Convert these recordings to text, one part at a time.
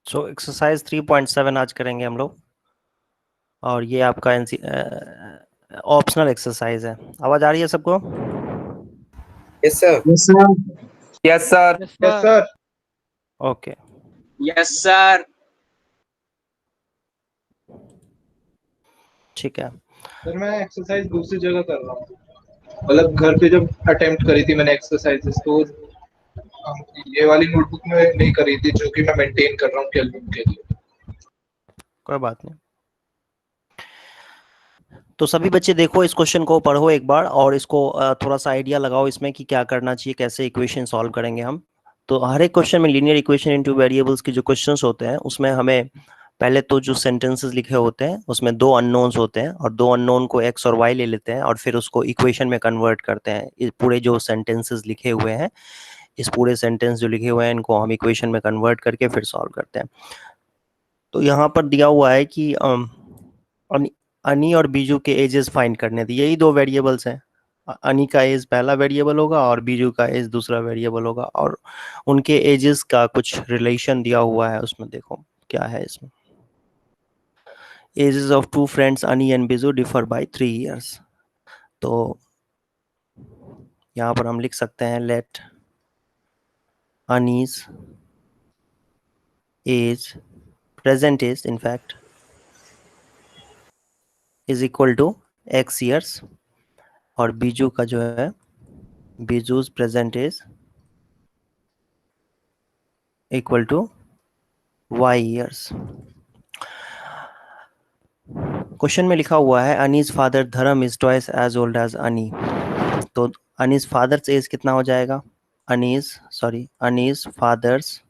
So exercise 3.7 आज करेंगे हम लोग, और ये आपका ऑप्शनल एक्सरसाइज है। आवाज आ रही है सबको? Yes sir. Yes sir. Yes sir. Yes sir. Okay, yes sir. ठीक है। सर मैं एक्सरसाइज दूसरी जगह कर रहा हूँ, मतलब घर पे जब अटेम्प्ट करी थी मैंने एक्सरसाइजेस, तो ये वाली नोटबुक में नहीं करी थी जो कि मैं मेंटेन कर रहा हूँ कैलकुलेट के लिए। कोई बात नहीं। तो सभी बच्चे देखो, इस क्वेश्चन को पढ़ो एक बार, और इसको थोड़ा सा आइडिया लगाओ इसमें कि क्या करना चाहिए, कैसे इक्वेशन सॉल्व करेंगे हम। तो हर एक क्वेश्चन में लीनियर इक्वेशन इनटू वेरिएबल्स के जो क्वेश्चंस होते हैं, उसमें हमें पहले तो जो सेंटेंसेस लिखे होते हैं उसमें दो अननोन्स होते हैं, और दो अननोन को एक्स और वाई ले लेते हैं, और फिर उसको इक्वेशन में कन्वर्ट करते हैं। ये पूरे जो सेंटेंसेस लिखे हुए हैं, इस पूरे सेंटेंस जो लिखे हुए हैं, इनको हम इक्वेशन में कन्वर्ट करके फिर सॉल्व करते हैं। तो यहाँ पर दिया हुआ है कि अनी और बीजू के एजेस फाइंड करने थे। यही दो वेरिएबल्स हैं। अनी का एज पहला वेरिएबल होगा और बीजू का एज दूसरा वेरिएबल होगा, और उनके एजेस का कुछ रिलेशन दिया हुआ है। उसमें देखो क्या है इसमें। Ages of two friends Ani and Biju differ by 3 years। तो यहाँ पर हम लिख सकते हैं let Ani's age, present age in fact, is equal to x years, और बीजू का जो है Biju's present age equal to y years। Question में लिखा हुआ है Ani's father Dharam is twice as old as Ani. तो अनीज फादर्स एज कितना हो जाएगा? Ani's father's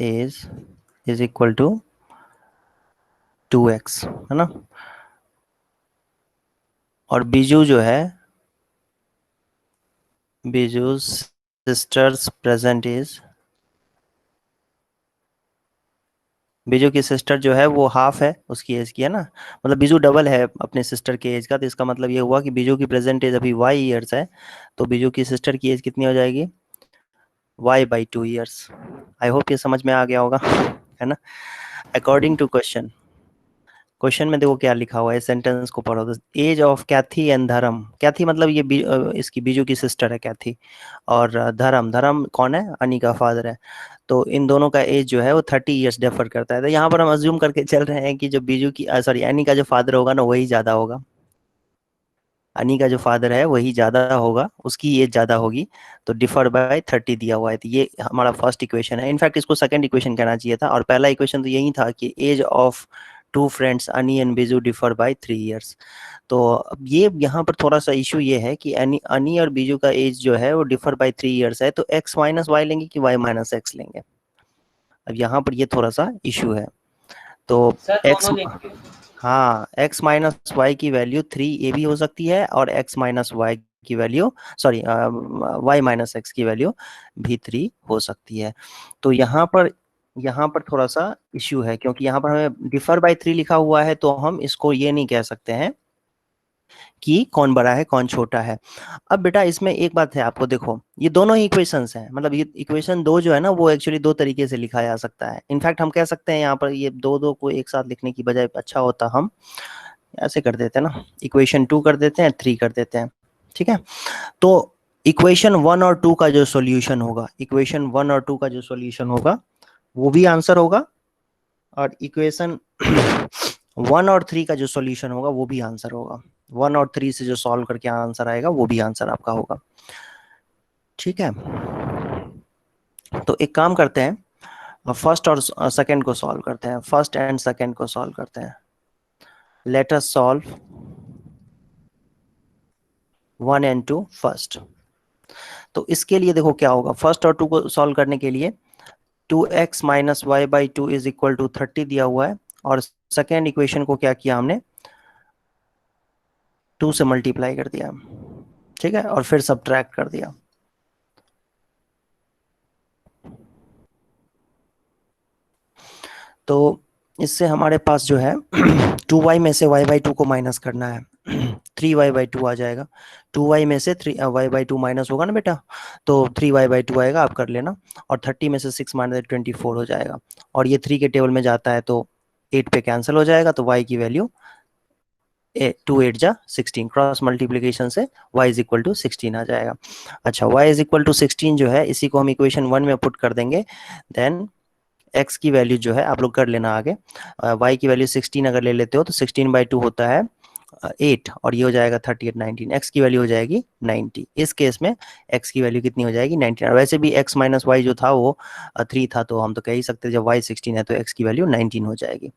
as is equal to 2x, है ना। और बीजू जो है, Biju sisters present age, Biju की सिस्टर जो है वो हाफ है उसकी एज की, है ना। मतलब बीजू डबल है अपने सिस्टर के एज का, तो इसका मतलब ये हुआ कि बीजू की प्रेजेंट एज अभी y ईयर्स है, तो बीजू की सिस्टर की एज कितनी हो जाएगी? y/2 years। आई होप ये समझ में आ गया होगा, है ना। अकॉर्डिंग टू क्वेश्चन, क्वेश्चन में देखो क्या लिखा हुआ है, सेंटेंस को पढ़ो। एज ऑफ कैथी एंड धर्म, कैथी मतलब ये इसकी बीजू की सिस्टर है कैथी, और धर्म, धर्म कौन है? अनी का फादर है। तो इन दोनों का एज जो है वो 30 ईयर्स डिफर करता है। तो यहाँ पर हम अज्यूम करके चल रहे हैं कि जो बीजू की सॉरी अनी का जो फादर होगा ना, वही ज्यादा होगा। अनी का जो फादर है वही ज्यादा होगा, उसकी एज ज्यादा होगी, तो डिफर बाय 30 दिया हुआ है। तो ये हमारा फर्स्ट इक्वेशन है। इनफैक्ट इसको सेकंड इक्वेशन कहना चाहिए था, और पहला इक्वेशन तो यही था कि as of two friends Ani and Biju differ by 3 years। तो अब ये यहाँ पर थोड़ा सा इशू ये है कि अनी और बीजू का एज जो है वो डिफर बाय 3 years है, तो x माइनस वाई लेंगे कि y माइनस एक्स लेंगे? अब यहाँ पर ये थोड़ा सा इशू है। तो x, हाँ, x माइनस वाई की वैल्यू 3a भी हो सकती है, और x माइनस वाई की value sorry y minus x की वैल्यू भी 3 हो सकती है। तो यहाँ पर थोड़ा सा इश्यू है, क्योंकि यहाँ पर हमें डिफर बाय 3 लिखा हुआ है, तो हम इसको ये नहीं कह सकते हैं कि कौन बड़ा है कौन छोटा है। अब बेटा इसमें एक बात है, आपको देखो ये दोनों ही इक्वेशंस हैं, मतलब ये इक्वेशन दो जो है ना, वो एक्चुअली दो तरीके से लिखा जा सकता है। इनफैक्ट हम कह सकते हैं यहाँ पर ये दो दो को एक साथ लिखने की बजाय अच्छा होता हम ऐसे कर देते हैं ना, इक्वेशन 2 कर देते हैं, 3 कर देते हैं, ठीक है। तो इक्वेशन 1 और 2 का जो सॉल्यूशन होगा, इक्वेशन 1 और 2 का जो सॉल्यूशन होगा वो भी आंसर होगा, और इक्वेशन 1 और 3 का जो सॉल्यूशन होगा वो भी आंसर होगा। 1 और 3 से जो सॉल्व करके आंसर आएगा वो भी आंसर आपका होगा, ठीक है। तो एक काम करते हैं, फर्स्ट और सेकंड को सॉल्व करते हैं, फर्स्ट एंड सेकंड को सॉल्व करते हैं। Let us solve 1 and 2 first. तो इसके लिए देखो क्या होगा, फर्स्ट और 2 को सॉल्व करने के लिए 2x minus y by 2 is equal to 30 दिया हुआ है, और सेकेंड इक्वेशन को क्या किया हमने, 2 से मल्टीप्लाई कर दिया, ठीक है, और फिर सब्ट्रैक्ट कर दिया। तो इससे हमारे पास जो है 2y में से y बाई 2 को माइनस करना है, 3y/2 आ जाएगा। 2y में से 3y/2 माइनस होगा ना बेटा, तो 3y/2 आएगा, आप कर लेना। और 30 में से 6 माइनस 24 हो जाएगा। और ये 3 के टेबल में जाता है तो 8 पे कैंसिल हो जाएगा, तो y की वैल्यू 2 8 जा 16, क्रॉस मल्टीप्लीकेशन से y इज इक्वल टू 16 आ जाएगा। अच्छा, y इज इक्वल टू 16 जो है, इसी को हम इक्वेशन 1 में पुट कर देंगे। देन x की वैल्यू जो है आप लोग कर लेना आगे। y की वैल्यू 16 अगर ले लेते हो तो 16/2 होता है 8, और ये हो जाएगा 38 19, x की वैल्यू हो जाएगी 90। इस केस में x की वैल्यू कितनी हो जाएगी 19। और वैसे भी x माइनस वाई जो था वो 3 था, तो हम तो कह ही सकते जब y 16 है तो x की वैल्यू 19 हो जाएगी।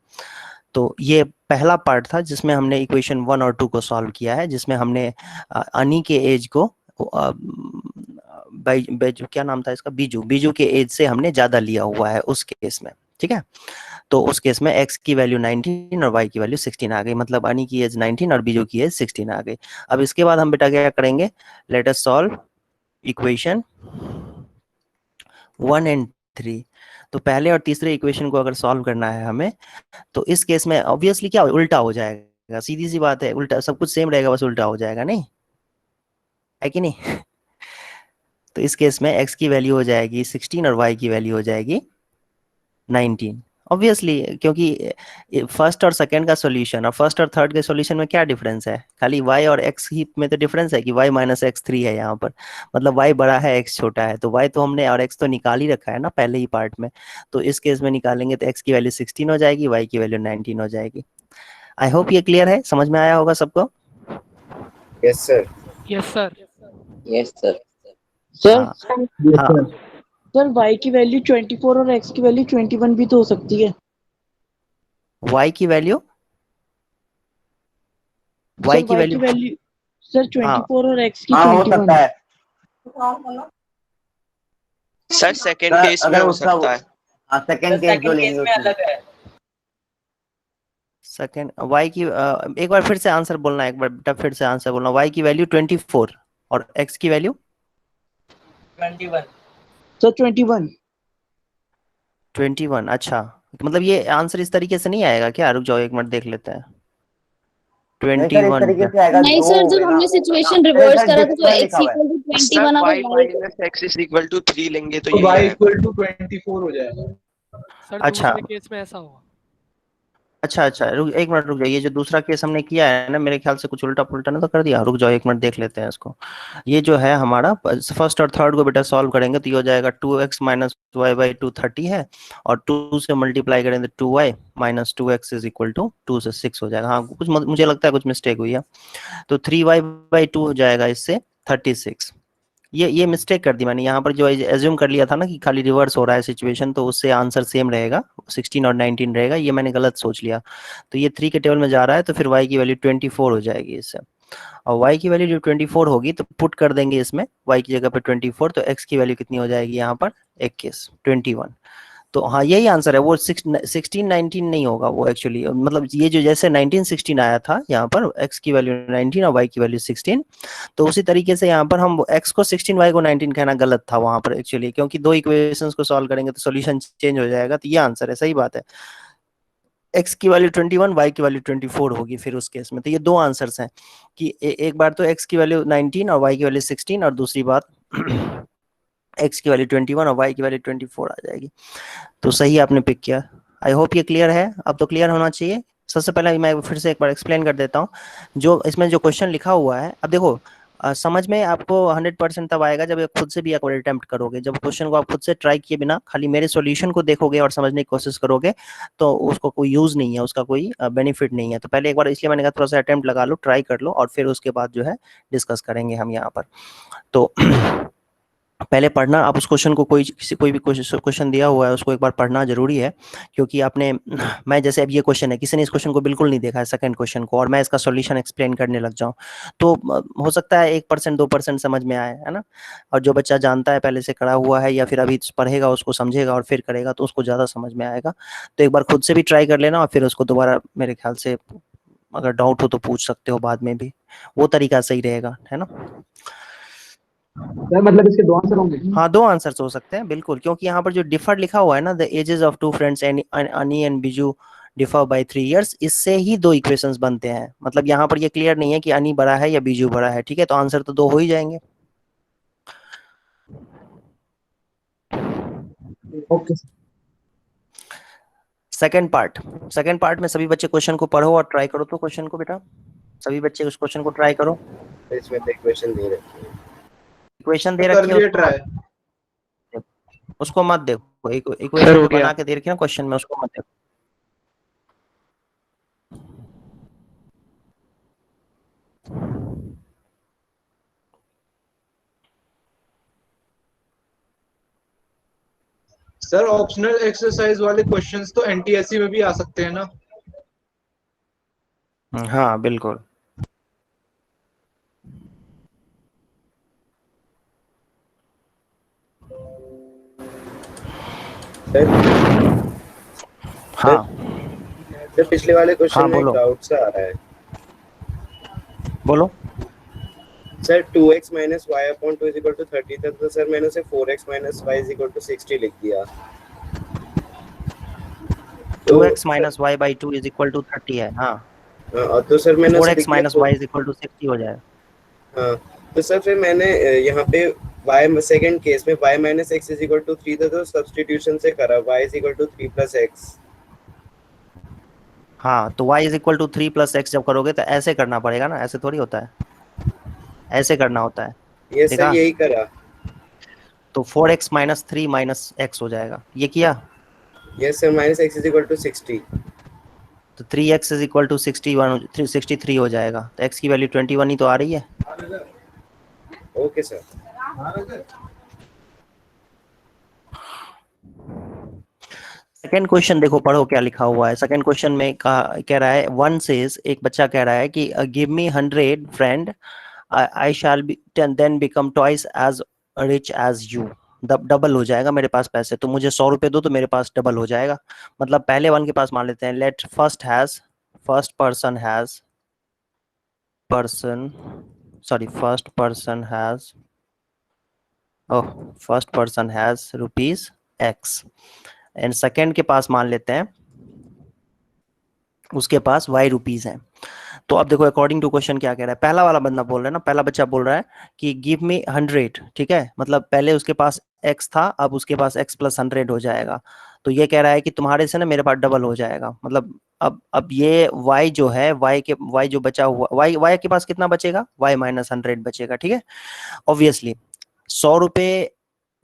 तो ये पहला पार्ट था जिसमें हमने इक्वेशन 1 और 2 को सॉल्व किया है, जिसमें हमने अनी के एज को क्या नाम था इसका, बीजू के एज से हमने ज्यादा लिया हुआ है उस केस में। ठीक है, तो उस केस में x की वैल्यू 19 और y की वैल्यू 16 आ गई, मतलब अनी की एज 19 और बीजू की एज 16 आ गई। अब इसके बाद हम बेटा क्या करेंगे, let us solve equation 1 and 3। तो पहले और तीसरे इक्वेशन को अगर सॉल्व करना है हमें, तो इस केस में ऑब्वियसली क्या उल्टा हो जाएगा, सीधी सी बात है, उल्टा सब कुछ सेम रहेगा, बस उल्टा हो जाएगा, नहीं है कि नहीं? तो इस केस में x की वैल्यू हो जाएगी 16 और y की वैल्यू हो जाएगी 19, ऑब्वियसली, क्योंकि फर्स्ट और सेकंड का सॉल्यूशन और फर्स्ट और थर्ड के सॉल्यूशन में क्या डिफरेंस है, खाली y और x ही में तो डिफरेंस है कि y माइनस एक्स 3 है यहाँ पर, मतलब y बड़ा है x छोटा है, तो y तो हमने और x तो निकाल ही रखा है ना पहले ही पार्ट में। तो इस केस में निकालेंगे तो x की वैल्यू 16 हो जाएगी, y की वैल्यू 19 हो जाएगी। आई होप ये क्लियर है, समझ में आया होगा सबको। Yes sir. Yes sir. Yes sir. Sir हाँ हाँ, सर y की वैल्यू 24 और x की वैल्यू 21 भी तो हो सकती है। y की वैल्यू सर y की वैल्यू सर 24 हाँ और x की हाँ हो 21। सकता है सर सेकंड केस में हो सकता है। सेकंड केस जो लेंगे उसमें सेकंड y की एक बार फिर से आंसर बोलना, एक बार बेटा फिर से आंसर बोलना। y की वैल्यू 24 और x की वैल्यू 21। सर 21। 21, अच्छा, मतलब ये आंसर इस तरीके से नहीं आएगा क्या, रुक जाओ एक मिनट देख लेते हैं। 21 तरीके से आएगा नहीं सर, जब हमने सिचुएशन रिवर्स करा था तो x इक्वल टू 21 सर बना, y तो y minus x is equal to 3 लेंगे तो तो ये y आएगा। इक्वल टू 24 हो जाएगा। सर अच्छा। दूसरे केस में ऐसा होगा। अच्छा अच्छा, एक मिनट रुक जाओ, ये जो दूसरा केस हमने किया है ना, मेरे ख्याल से कुछ उल्टा पुल्टा ना तो कर दिया, रुक जाओ एक मिनट देख लेते हैं इसको। ये जो है हमारा फर्स्ट और थर्ड को बेटा सॉल्व करेंगे तो ये हो जाएगा 2x माइनस वाई बाई 2 30 है, और 2 से मल्टीप्लाई करेंगे तो 2y minus 2x is equal to 2 से 6 हो जाएगा। हाँ कुछ मुझे लगता है कुछ मिस्टेक हुई है, तो 3y/2 हो जाएगा इससे 36। ये मिस्टेक कर दी मैंने यहाँ पर, जो एज्यूम कर लिया था ना कि खाली रिवर्स हो रहा है सिचुएशन, तो उससे आंसर सेम रहेगा, 16 और 19 रहेगा, ये मैंने गलत सोच लिया। तो ये 3 के टेबल में जा रहा है, तो फिर y की वैल्यू 24 हो जाएगी इससे। और y की वैल्यू जो 24 होगी तो पुट कर देंगे इसमें y की जगह पे 24, तो x की वैल्यू कितनी हो जाएगी यहाँ पर 21 21। तो हाँ यही आंसर है, वो 16 19 नहीं होगा वो एक्चुअली, मतलब ये जो जैसे 19 16 आया था यहाँ पर x की वैल्यू 19 और y की वैल्यू 16, तो उसी तरीके से यहाँ पर हम x को 16 y को 19 कहना गलत था वहां पर एक्चुअली, क्योंकि दो इक्वेशंस को सॉल्व करेंगे तो सॉल्यूशन चेंज हो जाएगा, तो ये आंसर है, सही बात है। x की वैल्यू 21 y की वैल्यू 24 होगी फिर उस केस में। तो ये दो आंसर्स हैं कि एक बार तो x की वैल्यू 19 और y की वैल्यू 16, और दूसरी बात x की वैल्यू 21 और y की वैल्यू 24 आ जाएगी। तो सही आपने पिक किया। आई होप ये क्लियर है, अब तो क्लियर होना चाहिए। सबसे पहले मैं फिर से एक बार एक्सप्लेन कर देता हूँ, जो इसमें जो क्वेश्चन लिखा हुआ है, अब देखो समझ में आपको 100% तब आएगा जब खुद से भी एक बार अटेम्प्ट करोगे, जब क्वेश्चन को आप खुद से ट्राई किए बिना खाली मेरे सॉल्यूशन को देखोगे और समझने की कोशिश करोगे तो उसको कोई यूज नहीं है, उसका कोई बेनिफिट नहीं है। तो पहले एक बार इसलिए मैंने कहा थोड़ा सा अटेम्प्ट लगा लो, ट्राई कर लो, और फिर उसके बाद जो है डिस्कस करेंगे हम यहाँ पर। तो पहले पढ़ना, आप उस क्वेश्चन को कोई भी क्वेश्चन दिया हुआ है उसको एक बार पढ़ना जरूरी है, क्योंकि आपने मैं जैसे अब ये क्वेश्चन है, किसी ने इस क्वेश्चन को बिल्कुल नहीं देखा है सेकंड क्वेश्चन को, और मैं इसका सॉल्यूशन एक्सप्लेन करने लग जाऊं तो हो सकता है 1% 2% समझ में आए, है ना। और जो बच्चा जानता है पहले से करा हुआ है या फिर अभी पढ़ेगा उसको समझेगा और फिर करेगा तो उसको ज़्यादा समझ में आएगा। तो एक बार खुद से भी ट्राई कर लेना और फिर उसको दोबारा मेरे ख्याल से अगर डाउट हो तो पूछ सकते हो बाद में भी, वो तरीका सही रहेगा, है ना। सर मतलब इसके दो आंसर होंगे? हाँ दो आंसर्स हो सकते हैं बिल्कुल, क्योंकि यहाँ पर जो डिफर लिखा हुआ है ना, the ages of two friends Ani and Biju differ by 3 years, इससे ही दो इक्वेशंस बनते हैं। मतलब यहाँ पर ये क्लियर नहीं है कि अनी बड़ा है या बीजू बड़ा है, ठीक है, तो आंसर तो दो हो ही जाएंगे। ओके सेकंड पार्ट में सभी बच्चे क्वेश्चन को पढ़ो और ट्राई करो। तो क्वेश्चन को बेटा सभी बच्चे उस क्वेश्चन को ट्राई करो। इसमें तो इक्वेशन दे रखी है। इक्वेशन दे कर रखी है, लिए ट्राई उसको मत देखो। सर इक्वेशन हो जो गया बना के दे रखी है ना क्वेश्चन में, उसको मत देखो। सर ऑप्शनल एक्सरसाइज वाले क्वेश्चंस तो एनटीएससी में भी आ सकते हैं ना हाँ बिल्कुल। सर हाँ सर पिछले वाले क्वेश्चन हाँ में एक बोलो डाउट सा आ रहा है बोलो। Sir 2x minus y upon 2 is equal to 30 था, तो सर मैंने उसे 4x minus y is equal to 60 लिख दिया। तो 2x minus y by 2 is equal to 30 है। हाँ, और तो सर मैंने उसे 4x लिख दिया minus y is equal to 60 हो जाएगा। हाँ, तो सर फिर मैंने यहाँ पे y सेकंड केस में y minus x is equal to 3 था, तो सब्स्टिट्यूशन से करा y is equal to 3 plus x. हाँ, तो y is equal to 3 plus x जब करोगे तो ऐसे करना पड़ेगा ना, ऐसे थोड़ी होता है, ऐसे करना होता है। ये सर देखा, यही करा। तो 4x माइनस 3 माइनस एक्स हो जाएगा, ये किया। Yes sir, minus x is equal to 60। तो 3x इज इक्वल टू 63 हो जाएगा। तो x की वैल्यू 21 ही तो आ रही है। Okay sir. सेकेंड क्वेश्चन देखो, पढ़ो क्या लिखा हुआ है। सेकेंड क्वेश्चन में कह रहा है, वन सेज, एक बच्चा कह रहा है कि give me 100 friend, I shall be then become twice as rich as you. Double हो जाएगा मेरे पास पैसे, तो मुझे 100 रुपए दो तो मेरे पास डबल हो जाएगा। मतलब पहले वन के पास मान लेते हैं, let first person has rupees x, and second के पास मान लेते हैं उसके पास y रुपीज है। तो अब देखो अकॉर्डिंग टू क्वेश्चन क्या कह रहा है। पहला वाला बंदा बोल रहा है ना, पहला बच्चा बोल रहा है कि गिव मी 100, ठीक है, मतलब पहले उसके पास x था, अब उसके पास x प्लस 100 हो जाएगा। तो ये कह रहा है कि तुम्हारे से ना मेरे पास डबल हो जाएगा। मतलब अब ये y जो है, y जो बचा हुआ, y के पास कितना बचेगा, y माइनस 100 बचेगा, ठीक है। ऑब्वियसली 100 रुपए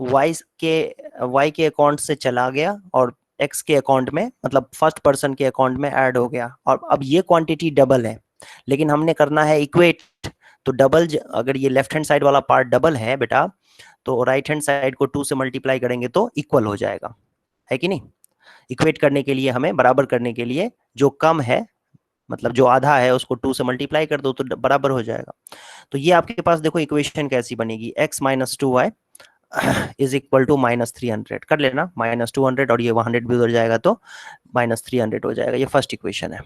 y के अकाउंट से चला गया और x के अकाउंट में, मतलब फर्स्ट पर्सन के अकाउंट में ऐड हो गया, और अब ये क्वांटिटी डबल है, लेकिन हमने करना है इक्वेट। तो डबल, अगर ये लेफ्ट हैंड साइड वाला पार्ट डबल है बेटा, तो राइट हैंड साइड को 2 से मल्टीप्लाई करेंगे तो इक्वल हो जाएगा, है कि नहीं। इक्वेट करने के लिए, हमें बराबर करने के लिए, जो कम है मतलब जो आधा है उसको 2 से मल्टीप्लाई कर दो तो बराबर हो जाएगा। तो ये आपके पास देखो इक्वेशन कैसी बनेगी, x minus 2y is equal to minus 300, कर लेना, माइनस 200 और ये 100 भी उधर जाएगा तो माइनस 300 हो जाएगा। ये फर्स्ट इक्वेशन है।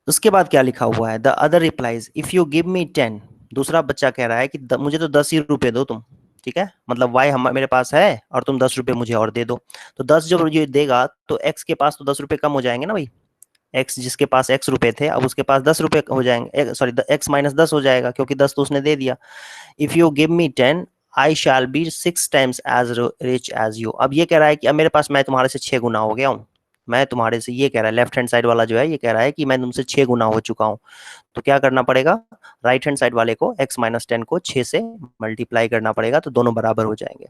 उसके बाद क्या लिखा हुआ है, the other replies if you give me 10, दूसरा बच्चा कह रहा है कि मुझे तो 10 ही रुपए दो तुम, ठीक है, मतलब y मेरे पास है और तुम 10 रुपए मुझे और दे दो। तो 10 जब ये देगा तो x के पास तो 10 रुपए कम हो जाएंगे ना भाई, x जिसके पास x रुपए थे अब उसके पास 10 रुपए हो जाएंगे, सॉरी x माइनस 10 हो जाएगा क्योंकि 10 तो उसने दे दिया। If you give me 10 I shall be 6 times as rich as you. अब ये कह रहा है कि अब मेरे पास, मैं तुम्हारे से 6 गुना हो गया हूँ, मैं तुम्हारे से, ये कह रहा है लेफ्ट हैंड साइड वाला जो है, ये कह रहा है कि मैं तुमसे 6 गुना हो चुका हूँ। तो क्या करना पड़ेगा, राइट हैंड साइड वाले को x माइनस 10 को 6 से मल्टीप्लाई करना पड़ेगा, तो दोनों बराबर हो जाएंगे।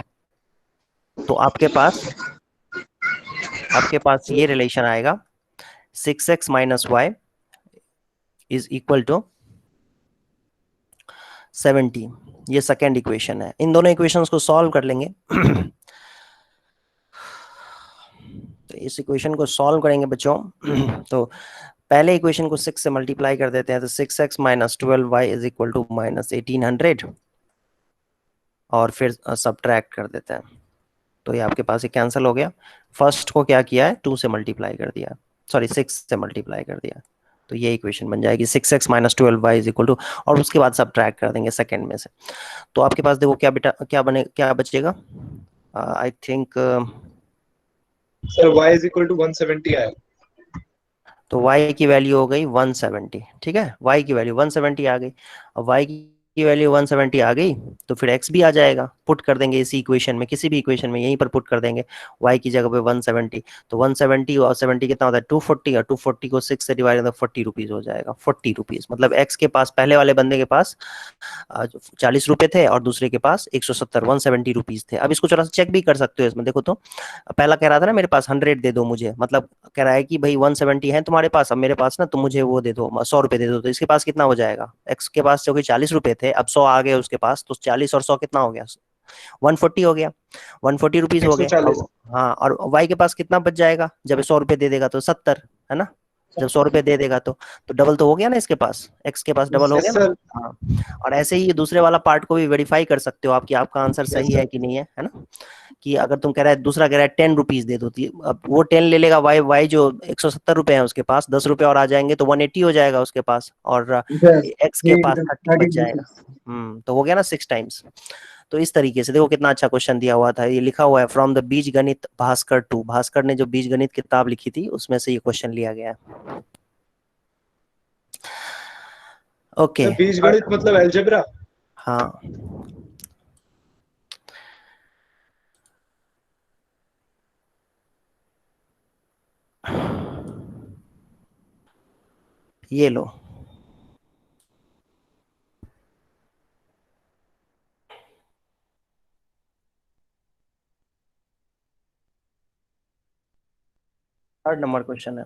तो आपके पास ये रिलेशन आएगा, 6x minus y is equal to 70। ये सेकेंड इक्वेशन है। इन दोनों इक्वेशंस को सॉल्व कर लेंगे। तो इस इक्वेशन को सॉल्व करेंगे बच्चों। तो पहले इक्वेशन को 6 से मल्टीप्लाई कर देते हैं, तो 6x minus 12y is equal to minus 1800, और फिर सब्ट्रैक्ट कर देते हैं। तो ये आपके पास ये कैंसिल हो गया। फर्स्ट को क्या किया है, 2 से मल्टीप्लाई कर दिया, सॉरी 6 से मल्टीप्लाई कर दिया, तो ये इक्वेशन बन जाएगी 6x minus 12y is equal to, और उसके बाद सब्ट्रैक्ट कर देंगे सेकंड में से। तो आपके पास देखो क्या बेटा, क्या बचेगा, I think sir y is equal to 170 आया। तो y की वैल्यू हो गई 170, ठीक है, y की वैल्यू 170 आ गई। अब y की वैल्यू 170 आ गई तो फिर x भी आ जाएगा, पुट कर देंगे इसी इक्वेशन में, किसी भी इक्वेशन में यहीं पर पुट कर देंगे y की जगह पे 170। तो 170 और 70 कितना होता है 240, और 240 को 6 से डिवाइड तो 40 रुपीज हो जाएगा। 40 रुपीज मतलब x के पास, पहले वाले बंदे के पास 40 रुपए थे और दूसरे के पास 170, 170 रुपीज थे। अब इसको थोड़ा सा चेक भी कर सकते हो इसमें, देखो तो पहला कह रहा था ना मेरे पास 100 दे दो मुझे, मतलब कह रहा है कि भाई 170 है तुम्हारे पास, अब मेरे पास ना तुम मुझे वो दे दो 100 रुपए दे दो। तो इसके पास कितना हो जाएगा, एक्स के पास जो कि 40 रुपए थे, अब 100 आ गए उसके पास, तो 40 और 100 कितना हो गया, 140 हो गया, 140 रुपीज हो गए। 140। हाँ, और वाई के पास कितना बच जाएगा जब 100 रुपए दे देगा, तो 70, है ना, जब 100 रुपए दे देगा तो डबल तो हो गया ना इसके पास, एक्स के पास डबल हो गया ना। सर हाँ, और ऐसे ही दूसरे वाला पार्ट को भी वेरीफाई कर सकते हो आप कि आपका आंसर सही है कि नहीं है ना। कि अगर तुम कह रहा है, दूसरा कह रहा है 10 रुपीज दे दो, अब वो 10 ले लेगा, वाई वाई जो 170 रुपए है उसके पास, 10 रुपए और आ जाएंगे तो 180 हो जाएगा उसके पास, और एक्स के पास 30 बच जाएगा। तो हो गया ना 6 टाइम्स। तो इस तरीके से देखो कितना अच्छा क्वेश्चन दिया हुआ था, ये लिखा हुआ है फ्रॉम द बीज गणित भास्कर 2, भास्कर ने जो बीज गणित किताब लिखी थी उसमें से ये क्वेश्चन लिया गया है। ओके, बीज गणित मतलब अलजेब्रा। हाँ, ये लो, थर्ड नंबर क्वेश्चन है।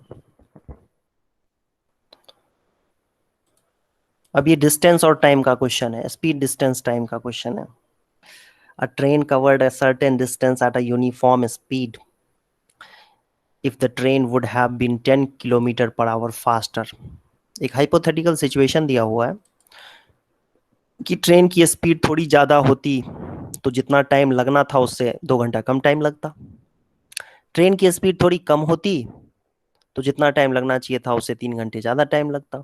अब ये डिस्टेंस और टाइम का क्वेश्चन है, स्पीड डिस्टेंस टाइम का क्वेश्चन है। अ train covered a certain distance at a uniform speed if the train would have been 10 kilometre per hour faster. एक हाइपोथेटिकल सिचुएशन दिया हुआ है कि ट्रेन की स्पीड थोड़ी ज्यादा होती तो जितना टाइम लगना था उससे 2 घंटा कम टाइम लगता, ट्रेन की स्पीड थोड़ी कम होती तो जितना टाइम लगना चाहिए था उससे 3 घंटे ज्यादा टाइम लगता।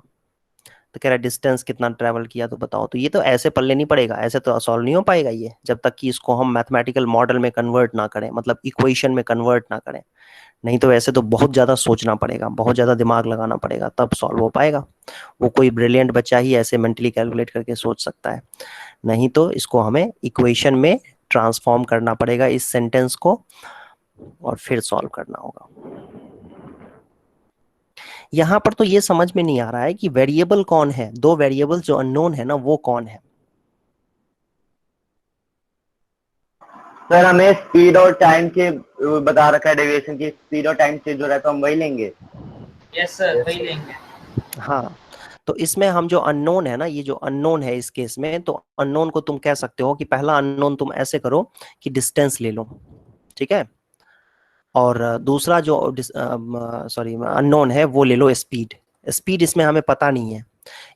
तो कह रहा है डिस्टेंस कितना ट्रेवल किया, तो बताओ। तो ये तो ऐसे पल्ले नहीं पड़ेगा, ऐसे तो सॉल्व नहीं हो पाएगा ये, जब तक कि इसको हम मैथमेटिकल मॉडल में कन्वर्ट ना करें, मतलब इक्वेशन में कन्वर्ट ना करें। नहीं तो वैसे तो बहुत ज्यादा सोचना पड़ेगा, बहुत ज्यादा दिमाग लगाना पड़ेगा, तब सॉल्व हो पाएगा। वो कोई ब्रिलियंट बच्चा ही ऐसे मेंटली कैलकुलेट करके सोच सकता है, नहीं तो इसको हमें इक्वेशन में ट्रांसफॉर्म करना पड़ेगा इस सेंटेंस को, और फिर सॉल्व करना होगा। यहां पर तो ये समझ में नहीं आ रहा है कि वेरिएबल कौन है, 2 वेरिएबल जो अननोन है ना वो कौन है। सर हमें स्पीड और टाइम के बता रखा है, डेविएशन की स्पीड और टाइम चेंज हो रहा है तो हम वही लेंगे। यस सर, वही लेंगे। हाँ, तो इसमें हम जो अननोन है ना, ये जो अननोन है इस केस में, तो अननोन को तुम कह सकते हो कि पहला अननोन तुम ऐसे करो कि डिस्टेंस ले लो, ठीक है, और दूसरा जो सॉरी अननोन है वो ले लो स्पीड। स्पीड इसमें हमें पता नहीं है,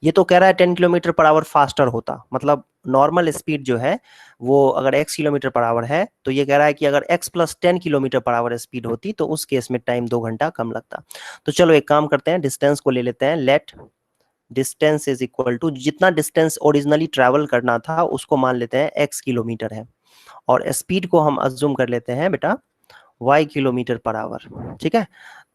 ये तो कह रहा है 10 किलोमीटर पर आवर फास्टर होता, मतलब नॉर्मल स्पीड जो है वो अगर x किलोमीटर पर आवर है, तो ये कह रहा है कि अगर x plus 10 kilometre per our speed होती तो उस केस में टाइम 2 घंटा कम लगता। तो चलो एक काम करते हैं, डिस्टेंस को ले लेते हैं, let distance is equal to, जितना डिस्टेंस ओरिजिनली ट्रेवल करना था उसको मान लेते हैं x किलोमीटर है, और स्पीड को हम अज्यूम कर लेते हैं बेटा y किलोमीटर पर आवर, ठीक है।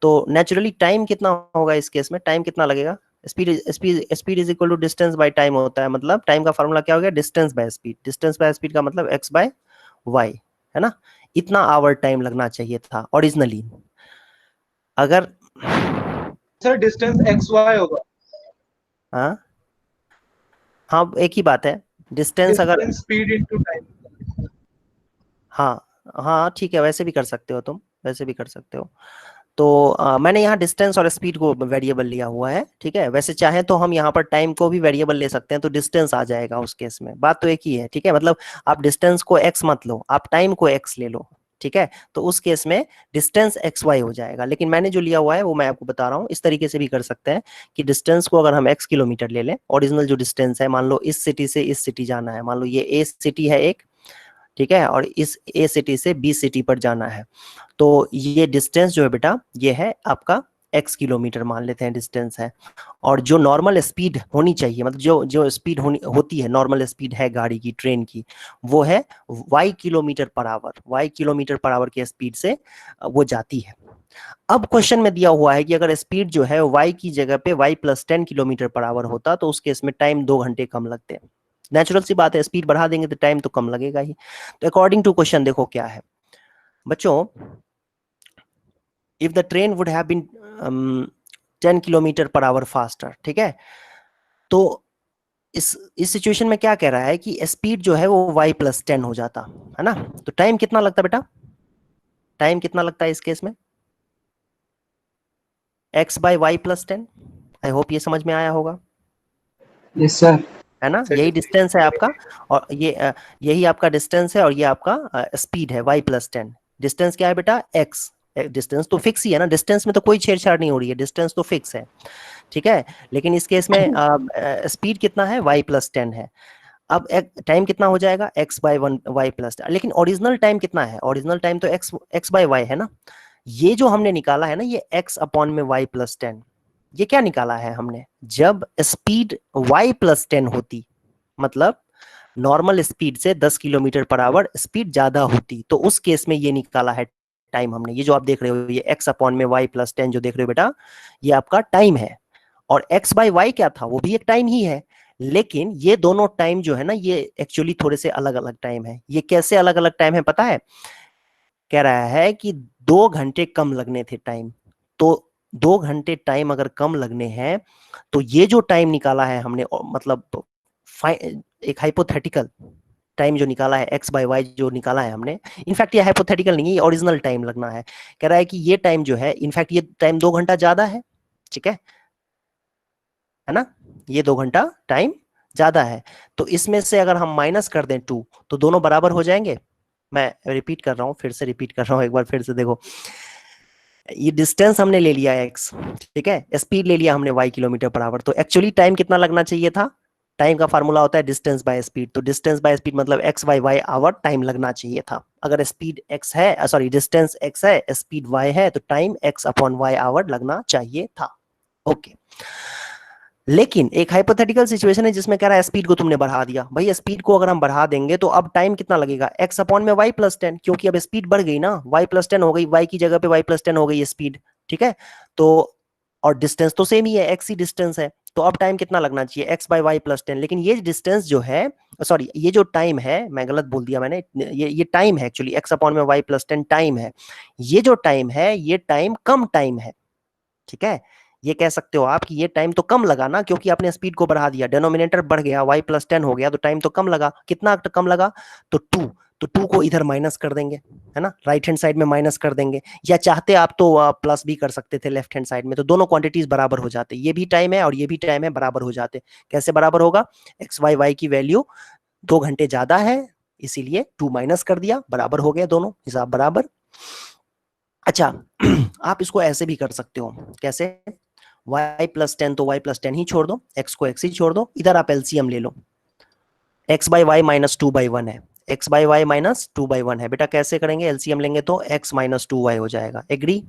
तो नेचुरली टाइम कितना होगा इस केस में, टाइम कितना लगेगा, speed is equal to distance by time होता है, मतलब टाइम का फार्मूला क्या हो गया, distance by speed, distance by speed का मतलब x बाय y, है ना। इतना आवर टाइम लगना चाहिए था ओरिजिनली। अगर सर डिस्टेंस एक्स वाई होगा। हाँ हाँ, एक ही बात है, डिस्टेंस अगर स्पीड इनटू टाइम। हाँ हाँ ठीक है, वैसे भी कर सकते हो तुम, वैसे भी कर सकते हो। तो मैंने यहाँ डिस्टेंस और स्पीड को वेरिएबल लिया हुआ है, ठीक है। वैसे चाहे तो हम यहाँ पर टाइम को भी वेरिएबल ले सकते हैं, तो डिस्टेंस आ जाएगा उस केस में, बात तो एक ही है, ठीक है। मतलब आप डिस्टेंस को x मत लो, आप टाइम को x ले लो, ठीक है। तो उस केस में डिस्टेंस xy हो जाएगा, लेकिन मैंने जो लिया हुआ है वो मैं आपको बता रहा हूँ, इस तरीके से भी कर सकते हैं कि डिस्टेंस को अगर हम x किलोमीटर ले लें, ओरिजिनल जो डिस्टेंस है, मान लो इस सिटी से इस सिटी जाना है, मान लो ये ए सिटी है एक, ठीक है, और इस ए सिटी से बी सिटी पर जाना है, तो ये डिस्टेंस जो है बेटा ये है आपका x किलोमीटर मान लेते हैं डिस्टेंस है। और जो नॉर्मल स्पीड होनी चाहिए, मतलब जो स्पीड होती है, नॉर्मल स्पीड है गाड़ी की, ट्रेन की, वो है y kilometre per our, y kilometre per our की स्पीड से वो जाती है, अब क्वेश्चन में दिया हुआ है कि अगर स्पीड जो है y की जगह पे y plus 10 kilometre per our होता तो उस केस में टाइम 2 घंटे कम लगते। नेचुरल सी बात है, स्पीड बढ़ा देंगे तो टाइम तो कम लगेगा ही। तो अकॉर्डिंग टू क्वेश्चन देखो क्या है बच्चों, if the train would have been 10 kilometre per hour faster, ठीक है, तो इस सिचुएशन में क्या कह रहा है कि स्पीड जो है वो y प्लस 10 हो जाता है ना। तो टाइम कितना लगता बेटा, टाइम कितना लगता है इस केस में, x by y plus 10। I hope ये समझ में आया होगा। Yes sir. है ना, यही डिस्टेंस है आपका, और ये यही आपका डिस्टेंस है, और ये आपका स्पीड है y प्लस 10। डिस्टेंस क्या है बेटा, x। डिस्टेंस तो फिक्स ही है ना, डिस्टेंस में तो कोई छेड़छाड़ नहीं हो रही है, डिस्टेंस तो फिक्स है, ठीक है। लेकिन इस केस में स्पीड कितना है, y प्लस 10 है। अब टाइम कितना हो जाएगा, x बाई 1 y प्लस, लेकिन ओरिजिनल टाइम कितना है, ओरिजिनल टाइम तो x बाई वाई है ना। ये जो हमने निकाला है ना, ये x अपॉन में y प्लस 10, ये क्या निकाला है हमने, जब स्पीड y प्लस 10 होती, मतलब नॉर्मल स्पीड से 10 किलोमीटर पर आवर स्पीड ज्यादा होती, तो उस केस में ये निकाला है टाइम हमने। ये जो आप देख रहे हो, ये x अपॉन में y प्लस 10 जो देख रहे हो बेटा, ये आपका टाइम है। और x बाई वाई क्या था, वो भी एक टाइम ही है, लेकिन ये दोनों टाइम जो है ना, ये एक्चुअली थोड़े से अलग अलग टाइम है। ये कैसे अलग अलग टाइम है पता है, कह रहा है कि 2 घंटे कम लगने थे टाइम, तो 2 घंटे टाइम अगर कम लगने हैं, तो ये जो टाइम निकाला है हमने, मतलब एक हाइपोथेटिकल टाइम जो निकाला है, x बाई वाई जो निकाला है हमने, इनफैक्ट ये हाइपोथेटिकल नहीं है, ये ओरिजिनल टाइम लगना है। कह रहा है कि ये टाइम जो है, इनफैक्ट ये टाइम 2 घंटा ज्यादा है, ठीक है ना, ये 2 घंटा टाइम ज्यादा है। तो इसमें से अगर हम माइनस कर दें 2, तो दोनों बराबर हो जाएंगे। मैं रिपीट कर रहा हूं, फिर से रिपीट कर रहा हूं, एक बार फिर से देखो, ये डिस्टेंस हमने ले लिया x, ठीक है, स्पीड ले लिया हमने y किलोमीटर पर आवर, तो एक्चुअली टाइम कितना लगना चाहिए था, टाइम का फार्मूला होता है डिस्टेंस बाय स्पीड, तो डिस्टेंस बाय स्पीड मतलब x by y hour time लगना चाहिए था। अगर स्पीड x है, सॉरी डिस्टेंस x है, स्पीड y है, तो time x upon y hour लगना चाहिए था। ओके, लेकिन एक हाइपोथेटिकल सिचुएशन है जिसमें कह रहा है स्पीड को तुमने बढ़ा दिया। भाई स्पीड को अगर हम बढ़ा देंगे तो अब टाइम कितना लगेगा, x अपॉन में y प्लस 10, क्योंकि अब स्पीड बढ़ गई ना, y प्लस 10 हो गई, y की जगह पे y प्लस 10 हो गई स्पीड, ठीक है। तो और डिस्टेंस तो सेम ही है, x ही डिस्टेंस है, तो अब टाइम कितना लगना चाहिए, x बाई वाई प्लस 10। लेकिन ये डिस्टेंस जो है, सॉरी ये जो टाइम है, मैं गलत बोल दिया मैंने, ये टाइम है एक्चुअली, x अपॉन में y प्लस 10 टाइम है। ये जो टाइम है, ये टाइम कम टाइम है, ठीक है। ये कह सकते हो आप कि ये टाइम तो कम लगा ना, क्योंकि आपने स्पीड को बढ़ा दिया, डिनोमिनेटर बढ़ गया, y प्लस 10 हो गया, तो टाइम तो कम लगा। कितना कम लगा, तो 2, तो 2 को इधर माइनस कर देंगे, है ना, राइट हैंड साइड में माइनस कर देंगे, या चाहते आप तो प्लस भी कर सकते थे लेफ्ट हैंड साइड में, तो दोनों क्वांटिटीज बराबर हो जाते, ये भी टाइम है और ये भी टाइम है, बराबर हो जाते। कैसे बराबर होगा, एक्स वाई वाई की वैल्यू 2 घंटे ज्यादा है, इसीलिए 2 माइनस कर दिया, बराबर हो गया, दोनों हिसाब बराबर। अच्छा आप इसको ऐसे भी कर सकते हो, कैसे, y प्लस 10 तो y प्लस 10 ही छोड़ दो, x को x ही छोड़ दो, इधर आप एलसीएम ले लो, x by y minus 2 by 1 है, x by y minus 2 by 1 है। बेटा कैसे करेंगे, एलसीएम लेंगे तो x माइनस 2y हो जाएगा। एग्री,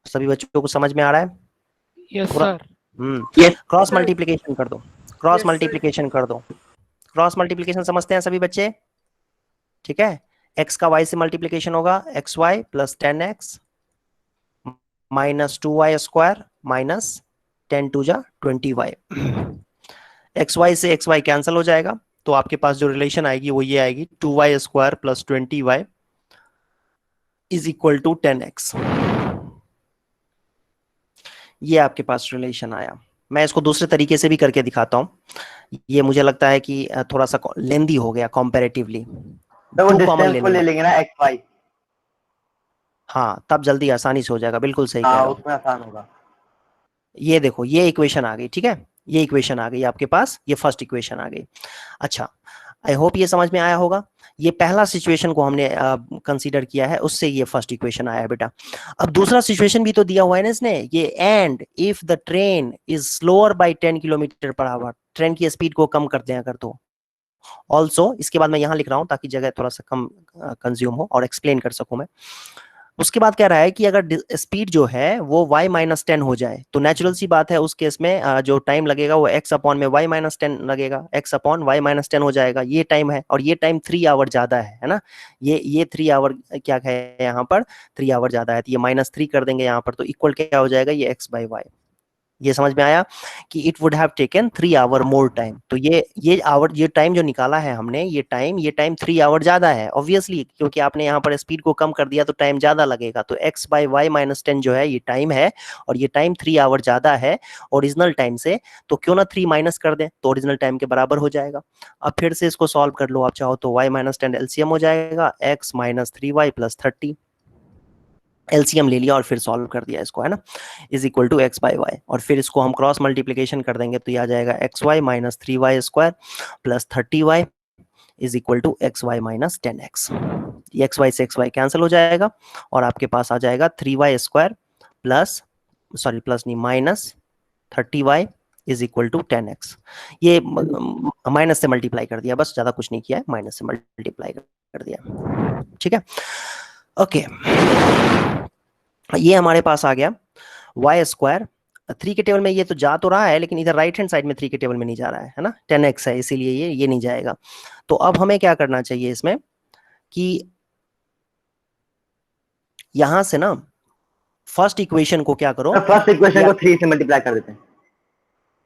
सभी बच्चों को समझ में आ रहा है? Yes sir. क्रॉस मल्टीप्लीकेशन कर दो, क्रॉस मल्टीप्लीकेशन कर दो, क्रॉस मल्टीप्लीकेशन समझते हैं सभी बच्चे, ठीक है। x का y से मल्टीप्लीकेशन होगा, x y plus 10x minus 2y square minus 10 टू जा 20y। एक्स वाई से एक्स वाई कैंसिल हो जाएगा, तो आपके पास जो रिलेशन आएगी वो ये आएगी, 2y square plus 20y is equal to 10x। ये आपके पास रिलेशन आया। मैं इसको दूसरे तरीके से भी करके दिखाता हूं, ये मुझे लगता है कि थोड़ा सा लेंदी हो गया कंपैरेटिवली। डिस्टेंस को ले लेंगे ना एक्स वाई, हाँ तब जल्दी आसानी से हो जाएगा, बिल्कुल सही कह हाँ रहे हो, उसमें आसान होगा। ये देखो ये इक्वेशन आ गई, ठीक है, ये इक्वेशन आ गई आपके पास, ये फर्स्ट इक्वेशन आ गई। अच्छा आई होप ये समझ में आया होगा। ये पहला सिचुएशन को हमने कंसीडर किया है, उससे ये फर्स्ट इक्वेशन आया है बेटा। अब दूसरा सिचुएशन भी तो दिया हुआ है ना इसने, ये and if the train is slower by 10 kilometre per hour, train की स्पीड को कम कर दिया कर तो ऑल्सो, इसके बाद मैं यहाँ लिख रहा हूँ ताकि जगह थोड़ा सा कम कंज्यूम हो और एक्सप्लेन कर सकूं मैं। उसके बाद कह रहा है कि अगर स्पीड जो है वो y-10 हो जाए तो नेचुरल सी बात है उस केस में जो टाइम लगेगा वो x अपॉन में y-10 लगेगा, x अपॉन y-10 हो जाएगा। ये टाइम है और ये टाइम 3 आवर ज्यादा है ना, ये 3 आवर क्या है यहाँ पर 3 आवर ज्यादा है, तो ये -3 कर देंगे यहाँ पर, तो इक्वल क्या हो जाएगा ये x/y। ये समझ में आया कि it would have taken 3 hour more time. तो ये टाइम जो निकाला है हमने, ये टाइम 3 आवर ज्यादा है ऑब्वियसली, क्योंकि आपने यहाँ पर स्पीड को कम कर दिया तो टाइम ज्यादा लगेगा। तो x/y-10 जो है ये टाइम है और ये टाइम 3 आवर ज्यादा है ओरिजिनल टाइम से, तो क्यों ना 3 माइनस कर दें तो ओरिजिनल टाइम के बराबर हो जाएगा। अब फिर से इसको सॉल्व कर लो आप चाहो तो, y-10 एलसीएम हो जाएगा x - 3y + 30, एलसीएम ले लिया और फिर सॉल्व कर दिया इसको, है ना, इज इक्वल टू x/y। और फिर इसको हम क्रॉस मल्टीप्लिकेशन कर देंगे तो ये आ जाएगा xy - 3y² + 30y is equal to xy - 10x। xy से xy कैंसिल हो जाएगा और आपके पास आ जाएगा 3y² plus -30y is equal to 10x। ये माइनस से मल्टीप्लाई कर दिया, बस ज्यादा कुछ नहीं किया है, माइनस से मल्टीप्लाई कर दिया, ठीक है। ओके, ये हमारे पास आ गया y²। 3 के टेबल में ये तो जा तो रहा है लेकिन इधर राइट हैंड साइड में 3 के टेबल में नहीं जा रहा है ना, 10x है इसीलिए ये नहीं जाएगा। तो अब हमें क्या करना चाहिए इसमें कि यहां से ना फर्स्ट इक्वेशन को क्या करो, फर्स्ट इक्वेशन को 3 से मल्टीप्लाई कर देते हैं।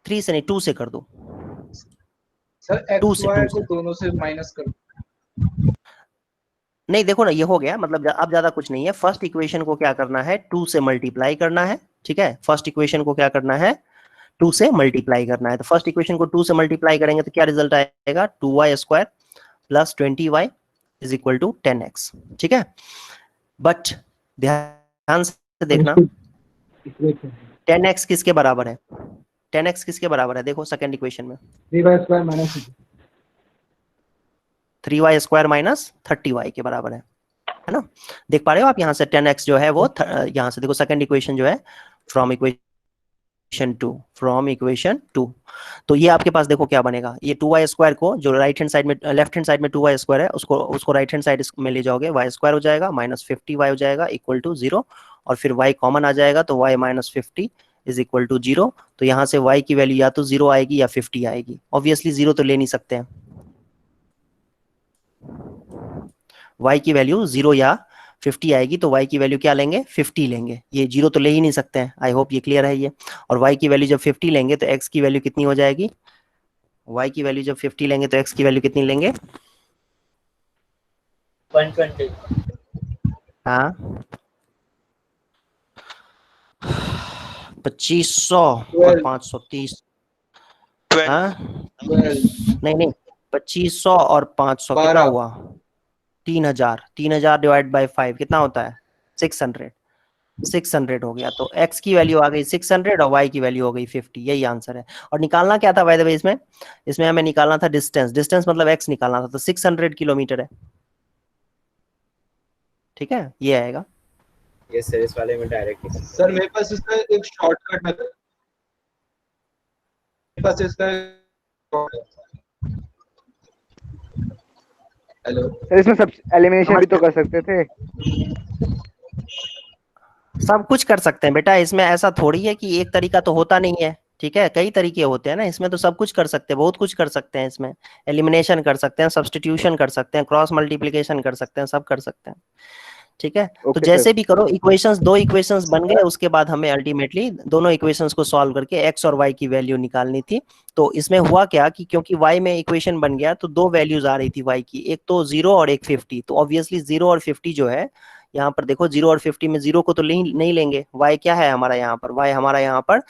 3 से नहीं 2 से कर दो सर, टू x से y को दोनों से माइनस कर। नहीं देखो ना, ये हो गया, मतलब अब ज्यादा कुछ नहीं है। फर्स्ट इक्वेशन को क्या करना है 2 से मल्टीप्लाई करना है, ठीक है। फर्स्ट इक्वेशन को क्या करना है 2 से मल्टीप्लाई करना है। तो फर्स्ट इक्वेशन को 2 से मल्टीप्लाई करेंगे तो क्या रिजल्ट आएगा 2y² + 20y is equal to 10x, ठीक है। बट ध्यान से देखना 10x किसके बराबर है, 10x किसके बराबर है, देखो सेकंड इक्वेशन में 3y² - 30y के बराबर है ना। देख पा रहे हो आप यहाँ से 10x जो है वो यहाँ से देखो सेकंड इक्वेशन जो है फ्रॉम इक्वेशन 2। तो ये आपके पास देखो क्या बनेगा, ये 2y² को जो राइट हैंड साइड में लेफ्ट हैंड साइड में 2y² है उसको राइट हैंड साइड में ले जाओगे, y² हो जाएगा -50y हो जाएगा इक्वल टू 0 और फिर y कॉमन आ जाएगा तो y - 50 इज इक्वल टू 0। तो यहाँ से y की वैल्यू या तो 0 आएगी या 50 आएगी, ऑब्वियसली 0 तो ले नहीं सकते हैं, y की वैल्यू 0 या 50 आएगी तो y की वैल्यू क्या लेंगे 50 लेंगे, ये 0 तो ले ही नहीं सकते हैं। आई होप ये क्लियर है ये। और y की वैल्यू जब 50 लेंगे तो x की वैल्यू कितनी हो जाएगी, y की वैल्यू जब 50 लेंगे तो x की वैल्यू कितनी लेंगे 120। हाँ 2500 और 530, हाँ नहीं 2500 और 500 कितना हुआ 3000 डिवाइड बाय 5 कितना होता है 600 हो गया। तो x की वैल्यू आ गई 600 और y की वैल्यू हो गई 50, यही आंसर है। और निकालना क्या था बाय द वे इसमें हमें निकालना था डिस्टेंस मतलब x निकालना था, तो 600 किलोमीटर है, ठीक है, ये आएगा। यस सर, इस वाले में डायरेक्ट सर मेरे पास इसका एक शॉर्टकट मेथड, मेरे पास इसका हेलो सर इसमें सब एलिमिनेशन भी तो कर सकते थे। सब कुछ कर सकते हैं बेटा, इसमें ऐसा थोड़ी है कि एक तरीका तो होता नहीं है, ठीक है, कई तरीके होते हैं ना इसमें, तो सब कुछ कर सकते हैं, बहुत कुछ कर सकते हैं इसमें। एलिमिनेशन कर सकते हैं, सब्स्टिट्यूशन कर सकते हैं, क्रॉस मल्टीप्लिकेशन कर सकते हैं, सब कर सकते हैं, ठीक है। तो जैसे भी करो, इक्वेशंस 2 इक्वेशंस बन गए, उसके बाद हमें अल्टीमेटली दोनों इक्वेशंस को सॉल्व करके x और y की वैल्यू निकालनी थी। तो इसमें हुआ क्या कि क्योंकि y में इक्वेशन बन गया तो 2 वैल्यूज आ रही थी y की, एक तो 0 और एक 50। तो ऑब्वियसली 0 और 50 जो है यहाँ पर देखो 0 और 50 में 0 को तो नहीं लेंगे, y क्या है हमारा यहाँ पर, y हमारा यहाँ पर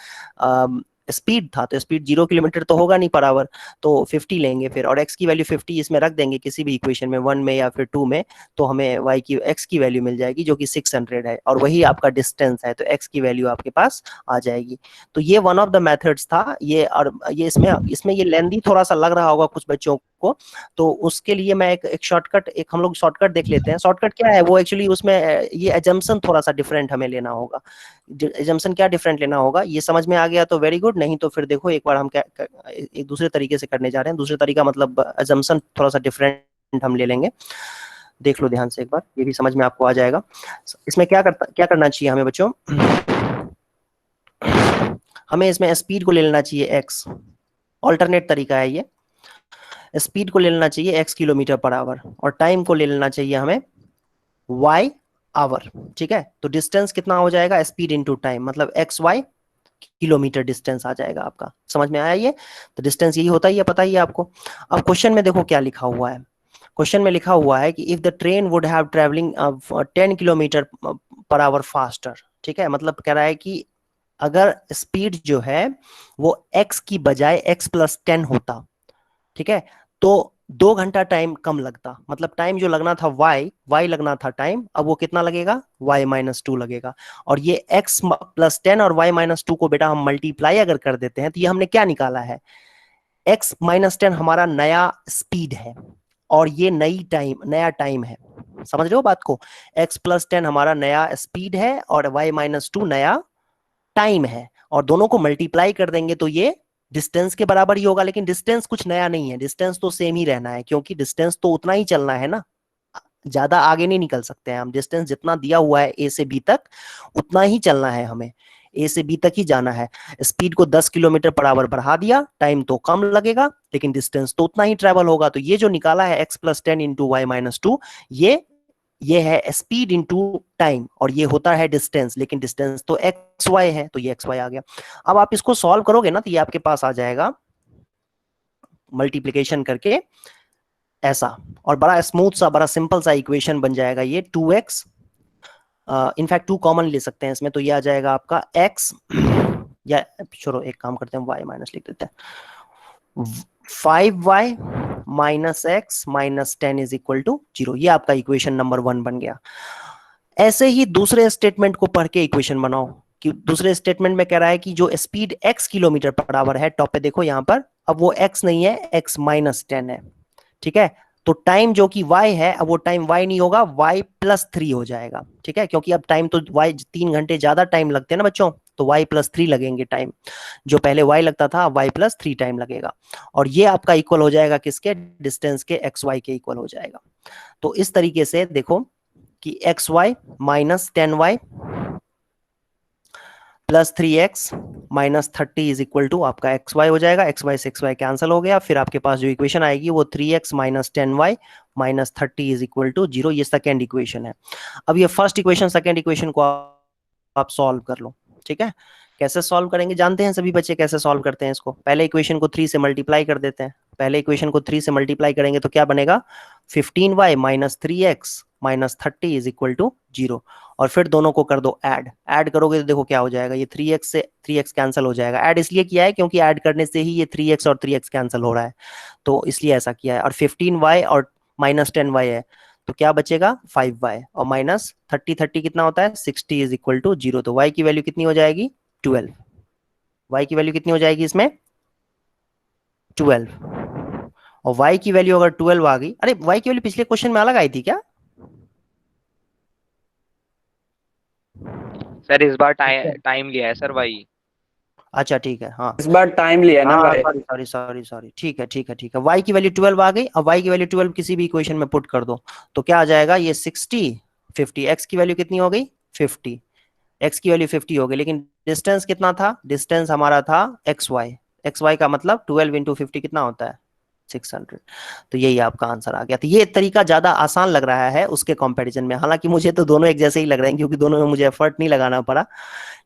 स्पीड था, तो स्पीड 0 किलोमीटर तो होगा नहीं पर आवर, तो 50 लेंगे फिर, और x की वैल्यू 50 इसमें रख देंगे किसी भी इक्वेशन में 1 में या फिर 2 में, तो हमें x की वैल्यू मिल जाएगी जो कि 600 है और वही आपका डिस्टेंस है, तो x की वैल्यू आपके पास आ जाएगी। तो ये वन ऑफ द मेथड्स था ये, और ये इसमें ये लेंदी थोड़ा सा लग रहा होगा कुछ बच्चों को, तो उसके लिए मैं एक शॉर्टकट, हम लोग शॉर्टकट देख लेते हैं। शॉर्टकट क्या है वो एक्चुअली उसमें ये एजम्पशन थोड़ा सा डिफरेंट हमें लेना होगा। एजम्पशन क्या डिफरेंट लेना होगा, ये समझ में आ गया तो वेरी गुड, नहीं तो फिर देखो एक बार हम क्या एक दूसरे तरीके से करने जा रहे हैं। दूसरे तरीका मतलब एजम्पशन थोड़ा सा डिफरेंट हम ले लेंगे। देख लो ध्यान से एक बार, ये भी समझ में आपको आ जाएगा। इसमें क्या करना चाहिए हमें बच्चों, हमें इसमें स्पीड को ले लेना चाहिए x, ऑल्टरनेट तरीका है ये, स्पीड को ले लेना चाहिए x किलोमीटर पर आवर और टाइम को ले लेना चाहिए हमें y आवर, ठीक है। तो डिस्टेंस कितना हो जाएगा, स्पीड इनटू टाइम, मतलब xy किलोमीटर डिस्टेंस आ जाएगा आपका। समझ में आया ये? तो डिस्टेंस यही होता ही है, पता ही है आपको। अब क्वेश्चन में देखो क्या लिखा हुआ है, क्वेश्चन में लिखा हुआ है कि if the train would have travelling 10 kilometre per hour faster, ठीक है, मतलब कह रहा है कि अगर स्पीड जो है वो x की बजाय x प्लस 10 होता, ठीक है, तो 2 घंटा टाइम कम लगता, मतलब टाइम जो लगना था y लगना था टाइम, अब वो कितना लगेगा, y माइनस 2 लगेगा। और ये x प्लस 10 और y माइनस 2 को बेटा हम मल्टीप्लाई अगर कर देते हैं तो ये हमने क्या निकाला है, x माइनस 10 हमारा नया स्पीड है और ये नया टाइम है। समझ रहे हो बात को, x प्लस 10 हमारा नया स्पीड है और y माइनस 2 नया टाइम है, और दोनों को मल्टीप्लाई कर देंगे तो ये डिस्टेंस के बराबर ही होगा। लेकिन डिस्टेंस कुछ नया नहीं है, डिस्टेंस तो सेम ही रहना है, क्योंकि डिस्टेंस तो उतना ही चलना है ना, ज्यादा आगे नहीं निकल सकते हैं हम। डिस्टेंस जितना दिया हुआ है ए से बी तक उतना ही चलना है हमें, ए से बी तक ही जाना है। स्पीड को 10 किलोमीटर पर आवर बढ़ा दिया, टाइम तो कम लगेगा लेकिन डिस्टेंस तो उतना ही ट्रेवल होगा। तो ये जो निकाला है x plus 10 into y minus 2, ये है स्पीड इंटू टाइम और ये होता है डिस्टेंस, लेकिन डिस्टेंस तो एक्स वाई है, तो ये एक्स वाई आ गया। अब आप इसको सॉल्व करोगे ना तो ये आपके पास आ जाएगा मल्टीप्लिकेशन करके ऐसा, और बड़ा स्मूथ सा बड़ा सिंपल सा इक्वेशन बन जाएगा ये 2x, इनफैक्ट 2 कॉमन ले सकते हैं इसमें, तो ये आ जाएगा आपका x, या छोड़ो एक काम करते हैं y माइनस लिख देते हैं, 5y minus x minus 10 is equal to 0। ये आपका इक्वेशन नंबर 1 बन गया। ऐसे ही दूसरे स्टेटमेंट को पढ़ के इक्वेशन बनाओ, कि दूसरे स्टेटमेंट में कह रहा है कि जो speed x kilometre per our है, टॉप पे देखो यहां पर, अब वो x नहीं है, x माइनस 10 है, ठीक है। तो टाइम जो कि y है, अब वो टाइम y नहीं होगा, y प्लस 3 हो जाएगा, ठीक है, क्योंकि अब टाइम तो y 3 घंटे ज्यादा टाइम लगते हैं ना बच्चों, तो y प्लस 3 लगेंगे टाइम, जो पहले y लगता था y प्लस 3 टाइम लगेगा। और ये आपका इक्वल हो जाएगा किसके, डिस्टेंस के xy के इक्वल हो जाएगा। तो इस तरीके से देखो कि xy minus 10y plus 3x minus 30 is equal to आपका xy हो जाएगा, xy से xy कैंसिल हो गया, फिर आपके पास जो इक्वेशन आएगी वो 3x minus 10y minus 30 is equal to 0। ये सेकेंड इक्वेशन है। अब ये फर्स्ट इक्वेशन सेकेंड इक्वेशन को आप सॉल्व कर लो, ठीक है। कैसे सॉल्व करेंगे जानते हैं सभी बच्चे, कैसे सॉल्व करते हैं इसको। पहले इक्वेशन को 3 से मल्टीप्लाई कर देते हैं, पहले इक्वेशन को 3 से मल्टीप्लाई करेंगे तो क्या बनेगा, 15y minus 3x minus 30 is equal to 0, और फिर दोनों को कर दो ऐड करोगे तो देखो क्या हो जाएगा, ये 3x से 3x कैंसिल हो जाएगा। ऐड इसलिए किया है क्योंकि ऐड करने से ही ये 3x और 3x कैंसिल हो रहा है, तो इसलिए ऐसा किया है। और 15y और माइनस 10y है, तो क्या बचेगा 5y, और माइनस 30 कितना होता है 60 इज इक्वल टू 0। तो y की वैल्यू कितनी हो जाएगी 12, y की वैल्यू कितनी हो जाएगी इसमें 12, और y की वैल्यू अगर 12 आ गई, अरे y की वैल्यू पिछले क्वेश्चन में अलग आई थी क्या, सर इस बार टाइम लिया है सर भाई। अच्छा ठीक है, हाँ इस बार टाइम लिया ना भाई। सॉरी, ठीक है, y की वैल्यू 12 आ गई। अब y की वैल्यू 12 किसी भी इक्वेशन में पुट कर दो तो क्या आ जाएगा, ये 60 50, x की वैल्यू कितनी हो गई 50, x की वैल्यू 50 हो गई, लेकिन डिस्टेंस कितना था, डिस्टेंस हमारा था xy का मतलब 12 इंटू 50 कितना होता है 600। तो यही आपका आंसर आ गया। तो ये तरीका ज्यादा आसान लग रहा है उसके कंपैरिजन में, हालांकि मुझे तो दोनों एक जैसे ही लग रहे हैं क्योंकि दोनों में मुझे एफर्ट नहीं लगाना पड़ा,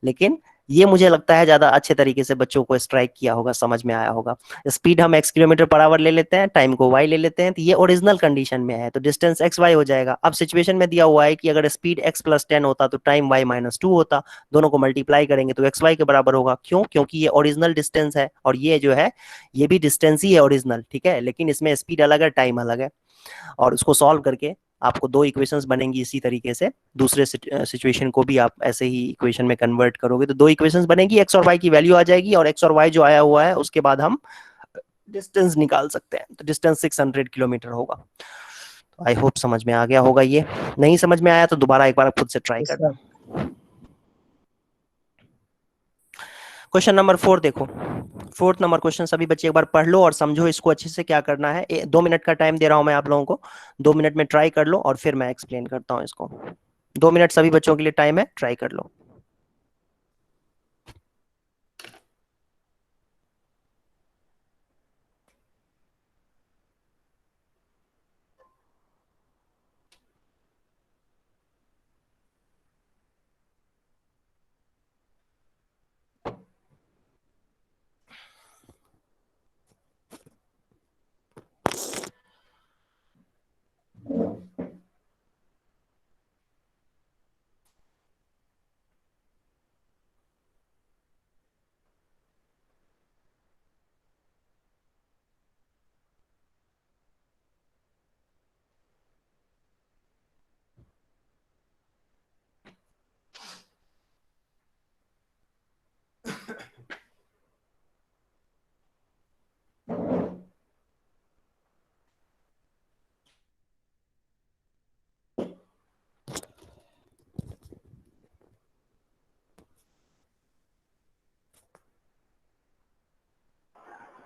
लेकिन ये मुझे लगता है ज्यादा अच्छे तरीके से बच्चों को स्ट्राइक किया होगा, समझ में आया होगा। स्पीड हम x किलोमीटर पर आवर ले लेते हैं, टाइम को y ले लेते हैं, तो ये ओरिजिनल कंडीशन में है, तो डिस्टेंस xy हो जाएगा। अब सिचुएशन में दिया हुआ है कि अगर स्पीड x प्लस 10 होता तो टाइम y माइनस 2 होता, दोनों को मल्टीप्लाई करेंगे तो xy के बराबर होगा। क्यों, क्योंकि ये ओरिजिनल डिस्टेंस है और ये जो है ये भी डिस्टेंस ही है ओरिजिनल, ठीक है, लेकिन इसमें स्पीड अलग है टाइम अलग है। और उसको सॉल्व करके आपको 2 इक्वेशंस बनेंगी इसी तरीके से, दूसरे सिचुएशन को भी आप ऐसे ही इक्वेशन में कन्वर्ट करोगे तो 2 इक्वेशंस बनेगी, x और y की वैल्यू आ जाएगी और x और y जो आया हुआ है उसके बाद हम डिस्टेंस निकाल सकते हैं। तो डिस्टेंस 600 किलोमीटर होगा। तो आई होप समझ में आ गया होगा। ये नहीं समझ में आया तो दोबारा एक बार खुद से ट्राई करना। क्वेश्चन नंबर 4 देखो, फोर्थ नंबर क्वेश्चन सभी बच्चे एक बार पढ़ लो और समझो इसको अच्छे से क्या करना है। 2 मिनट का टाइम दे रहा हूं मैं आप लोगों को, 2 मिनट में ट्राई कर लो और फिर मैं एक्सप्लेन करता हूं इसको। 2 मिनट सभी बच्चों के लिए टाइम है, ट्राई कर लो।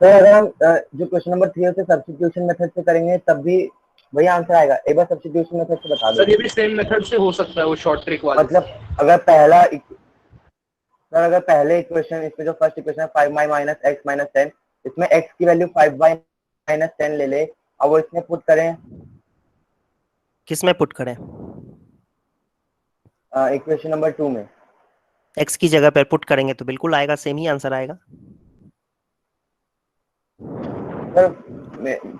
सर अगर हम जो क्वेश्चन नंबर 3 है उसे सब्स्टिट्यूशन मेथड से करेंगे तब भी वही आंसर आएगा? एक बार सब्स्टिट्यूशन मेथड से बता दो सर ये भी सेम मेथड से हो सकता है, वो शॉर्ट ट्रिक वाले मतलब अगर पहला सर अगर पहले इक्वेशन इसमें जो फर्स्ट इक्वेशन है 5y माइनस एक्स माइनस 10, इसमें x की वैल्यू 5y माइनस 10 ले ले और वो इसमें पुट करें। किसमें पुट करें? इक्वेशन नंबर 2 में x की जगह पर पुट करेंगे तो बिल्कुल आएगा, सेम ही आंसर आएगा। सर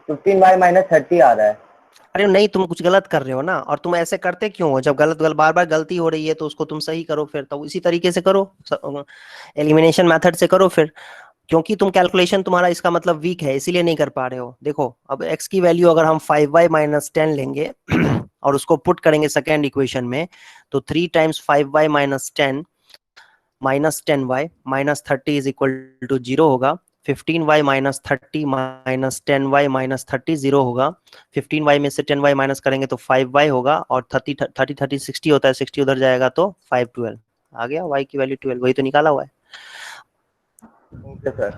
15y माइनस 30 आ रहा है। अरे नहीं, तुम कुछ गलत कर रहे हो ना, और तुम ऐसे करते क्यों हो? जब बार बार गलती हो रही है तो उसको तुम सही करो, फिर तो इसी तरीके से करो, एलिमिनेशन मेथड से करो फिर। क्योंकि तुम कैलकुलेशन तुम्हारा इसका मतलब वीक है, इसीलिए नहीं कर पा रहे हो। देखो अब x की वैल्यू अगर हम 5y माइनस 10 लेंगे और उसको पुट करेंगे सेकेंड इक्वेशन में, तो 3 times 5y minus 10 minus 10y minus 30 is equal to 0 होगा। 15y minus 30 minus 10y minus 30 0 होगा। 15y में से 10y माइनस करेंगे तो 5y होगा, और 30 60 होता है, 60 उधर जाएगा तो 5 12 आ गया। y की वैल्यू 12, वही तो निकाला हुआ है। Okay sir.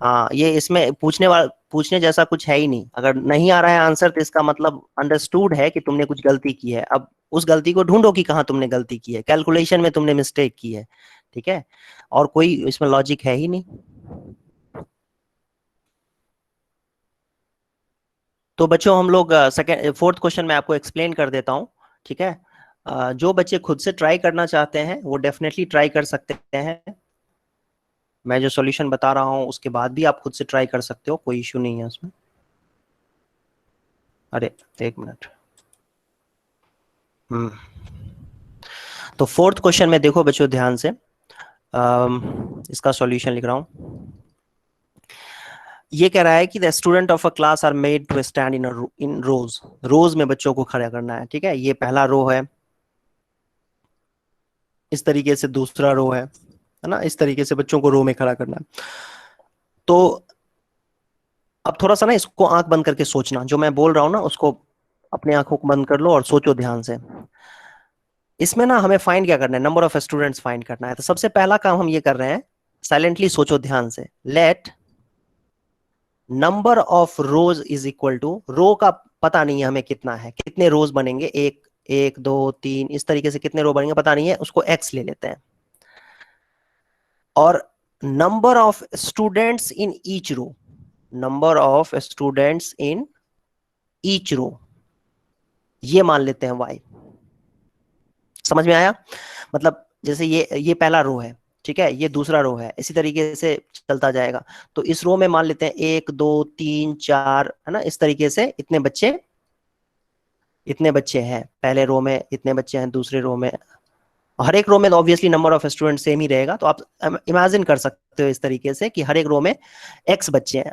हाँ, ये इसमें पूछने जैसा कुछ है ही नहीं। अगर नहीं आ रहा है आंसर तो इसका मतलब अंडरस्टूड है कि तुमने कुछ गलती की है। अब उस गलती को ढूंढो कि कहाँ तुमने गलती की है, कैलकुलेशन में तुमने मिस्टेक की है, ठीक है? और कोई इसमें लॉजिक है ही नहीं। तो बच्चों हम लोग फोर्थ क्वेश्चन में आपको एक्सप्लेन कर देता हूँ, ठीक है? जो बच्चे खुद से ट्राई करना चाहते हैं वो डेफिनेटली ट्राई कर सकते हैं। मैं जो सॉल्यूशन बता रहा हूँ उसके बाद भी आप खुद से ट्राई कर सकते हो, कोई इश्यू नहीं है उसमें। अरे एक मिनट। तो फोर्थ क्वेश्चन में देखो बच्चों ध्यान से, इसका सॉल्यूशन लिख रहा हूँ। ये कह रहा है कि the student of a class are made to stand in rows. Rows में बच्चों को खड़ा करना है, ठीक है? ये पहला रो है, इस तरीके से दूसरा रो है ना? इस तरीके से बच्चों को रो में खड़ा करना है। तो अब थोड़ा सा ना इसको आंख बंद करके सोचना, जो मैं बोल रहा हूँ ना उसको अपने आंखों को बंद कर लो और सोचो ध्यान से। इसमें ना हमें फाइंड क्या करना है? नंबर ऑफ स्टूडेंट्स फाइंड करना है। तो सबसे पहला काम हम ये कर रहे हैं, साइलेंटली सोचो ध्यान से। Let number of rows is equal to, row का पता नहीं है हमें कितना है, कितने रोज बनेंगे, 1 2 3 इस तरीके से कितने रो बनेंगे पता नहीं है, उसको x ले लेते हैं। और number of students in each row, number of students in each row, ये मान लेते हैं y। समझ में आया? मतलब जैसे ये पहला रो है, ठीक है? ये दूसरा रो है, इसी तरीके से चलता जाएगा। तो इस रो में मान लेते हैं 1 2 3 4, है ना? इस तरीके से इतने बच्चे हैं पहले रो में, इतने बच्चे हैं दूसरे रो में। हर एक रो में obviously number of student same ही रहेगा। तो आप इमेजिन कर सकते हो इस तरीके से कि हर एक रो में x बच्चे,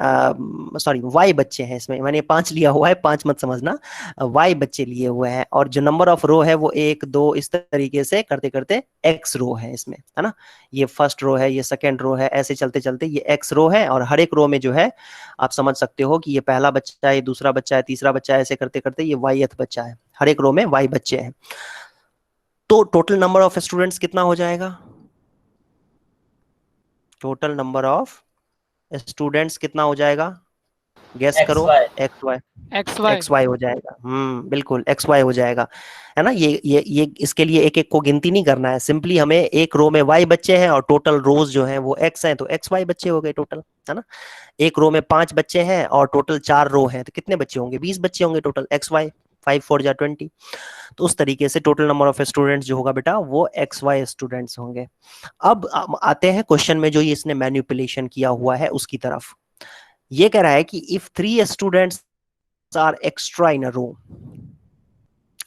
सॉरी y बच्चे हैं। इसमें मैंने 5 लिया हुआ है, 5 मत समझना, y बच्चे लिए हुए हैं। और जो नंबर ऑफ रो है वो 1 2 इस तरीके से करते करते x रो है इसमें, है ना? ये फर्स्ट रो है, ये सेकेंड रो है, ऐसे चलते चलते ये x रो है। और हर एक रो में जो है आप समझ सकते हो कि ये पहला बच्चा है, ये दूसरा बच्चा है, तीसरा बच्चा है, ऐसे करते करते ये y बच्चा है। हर एक रो में y बच्चे हैं। तो टोटल नंबर ऑफ स्टूडेंट्स कितना हो जाएगा? टोटल नंबर ऑफ स्टूडेंट्स कितना हो जाएगा, गेस करो। XY x y, XY x y हो जाएगा। बिल्कुल एक्स वाई हो जाएगा, है ना। ये इसके लिए एक एक को गिनती नहीं करना है, सिंपली हमें एक रो में वाई बच्चे हैं और टोटल रोज जो हैं वो एक्स हैं, तो एक्स वाई बच्चे हो गए टोटल, है ना। एक रो में 5 बच्चे हैं और टोटल 4 रो हैं, तो कितने बच्चे होंगे, 20 बच्चे होंगे टोटल, एक्स वाई, 5 4 जा 20। तो उस तरीके से टोटल नंबर ऑफ स्टूडेंट्स जो होगा बेटा वो एक्स वाई स्टूडेंट्स होंगे। अब आते हैं क्वेश्चन में जो ये इसने मैनिपुलेशन किया हुआ है उसकी तरफ। ये कह रहा है कि if 3 students are extra in a row,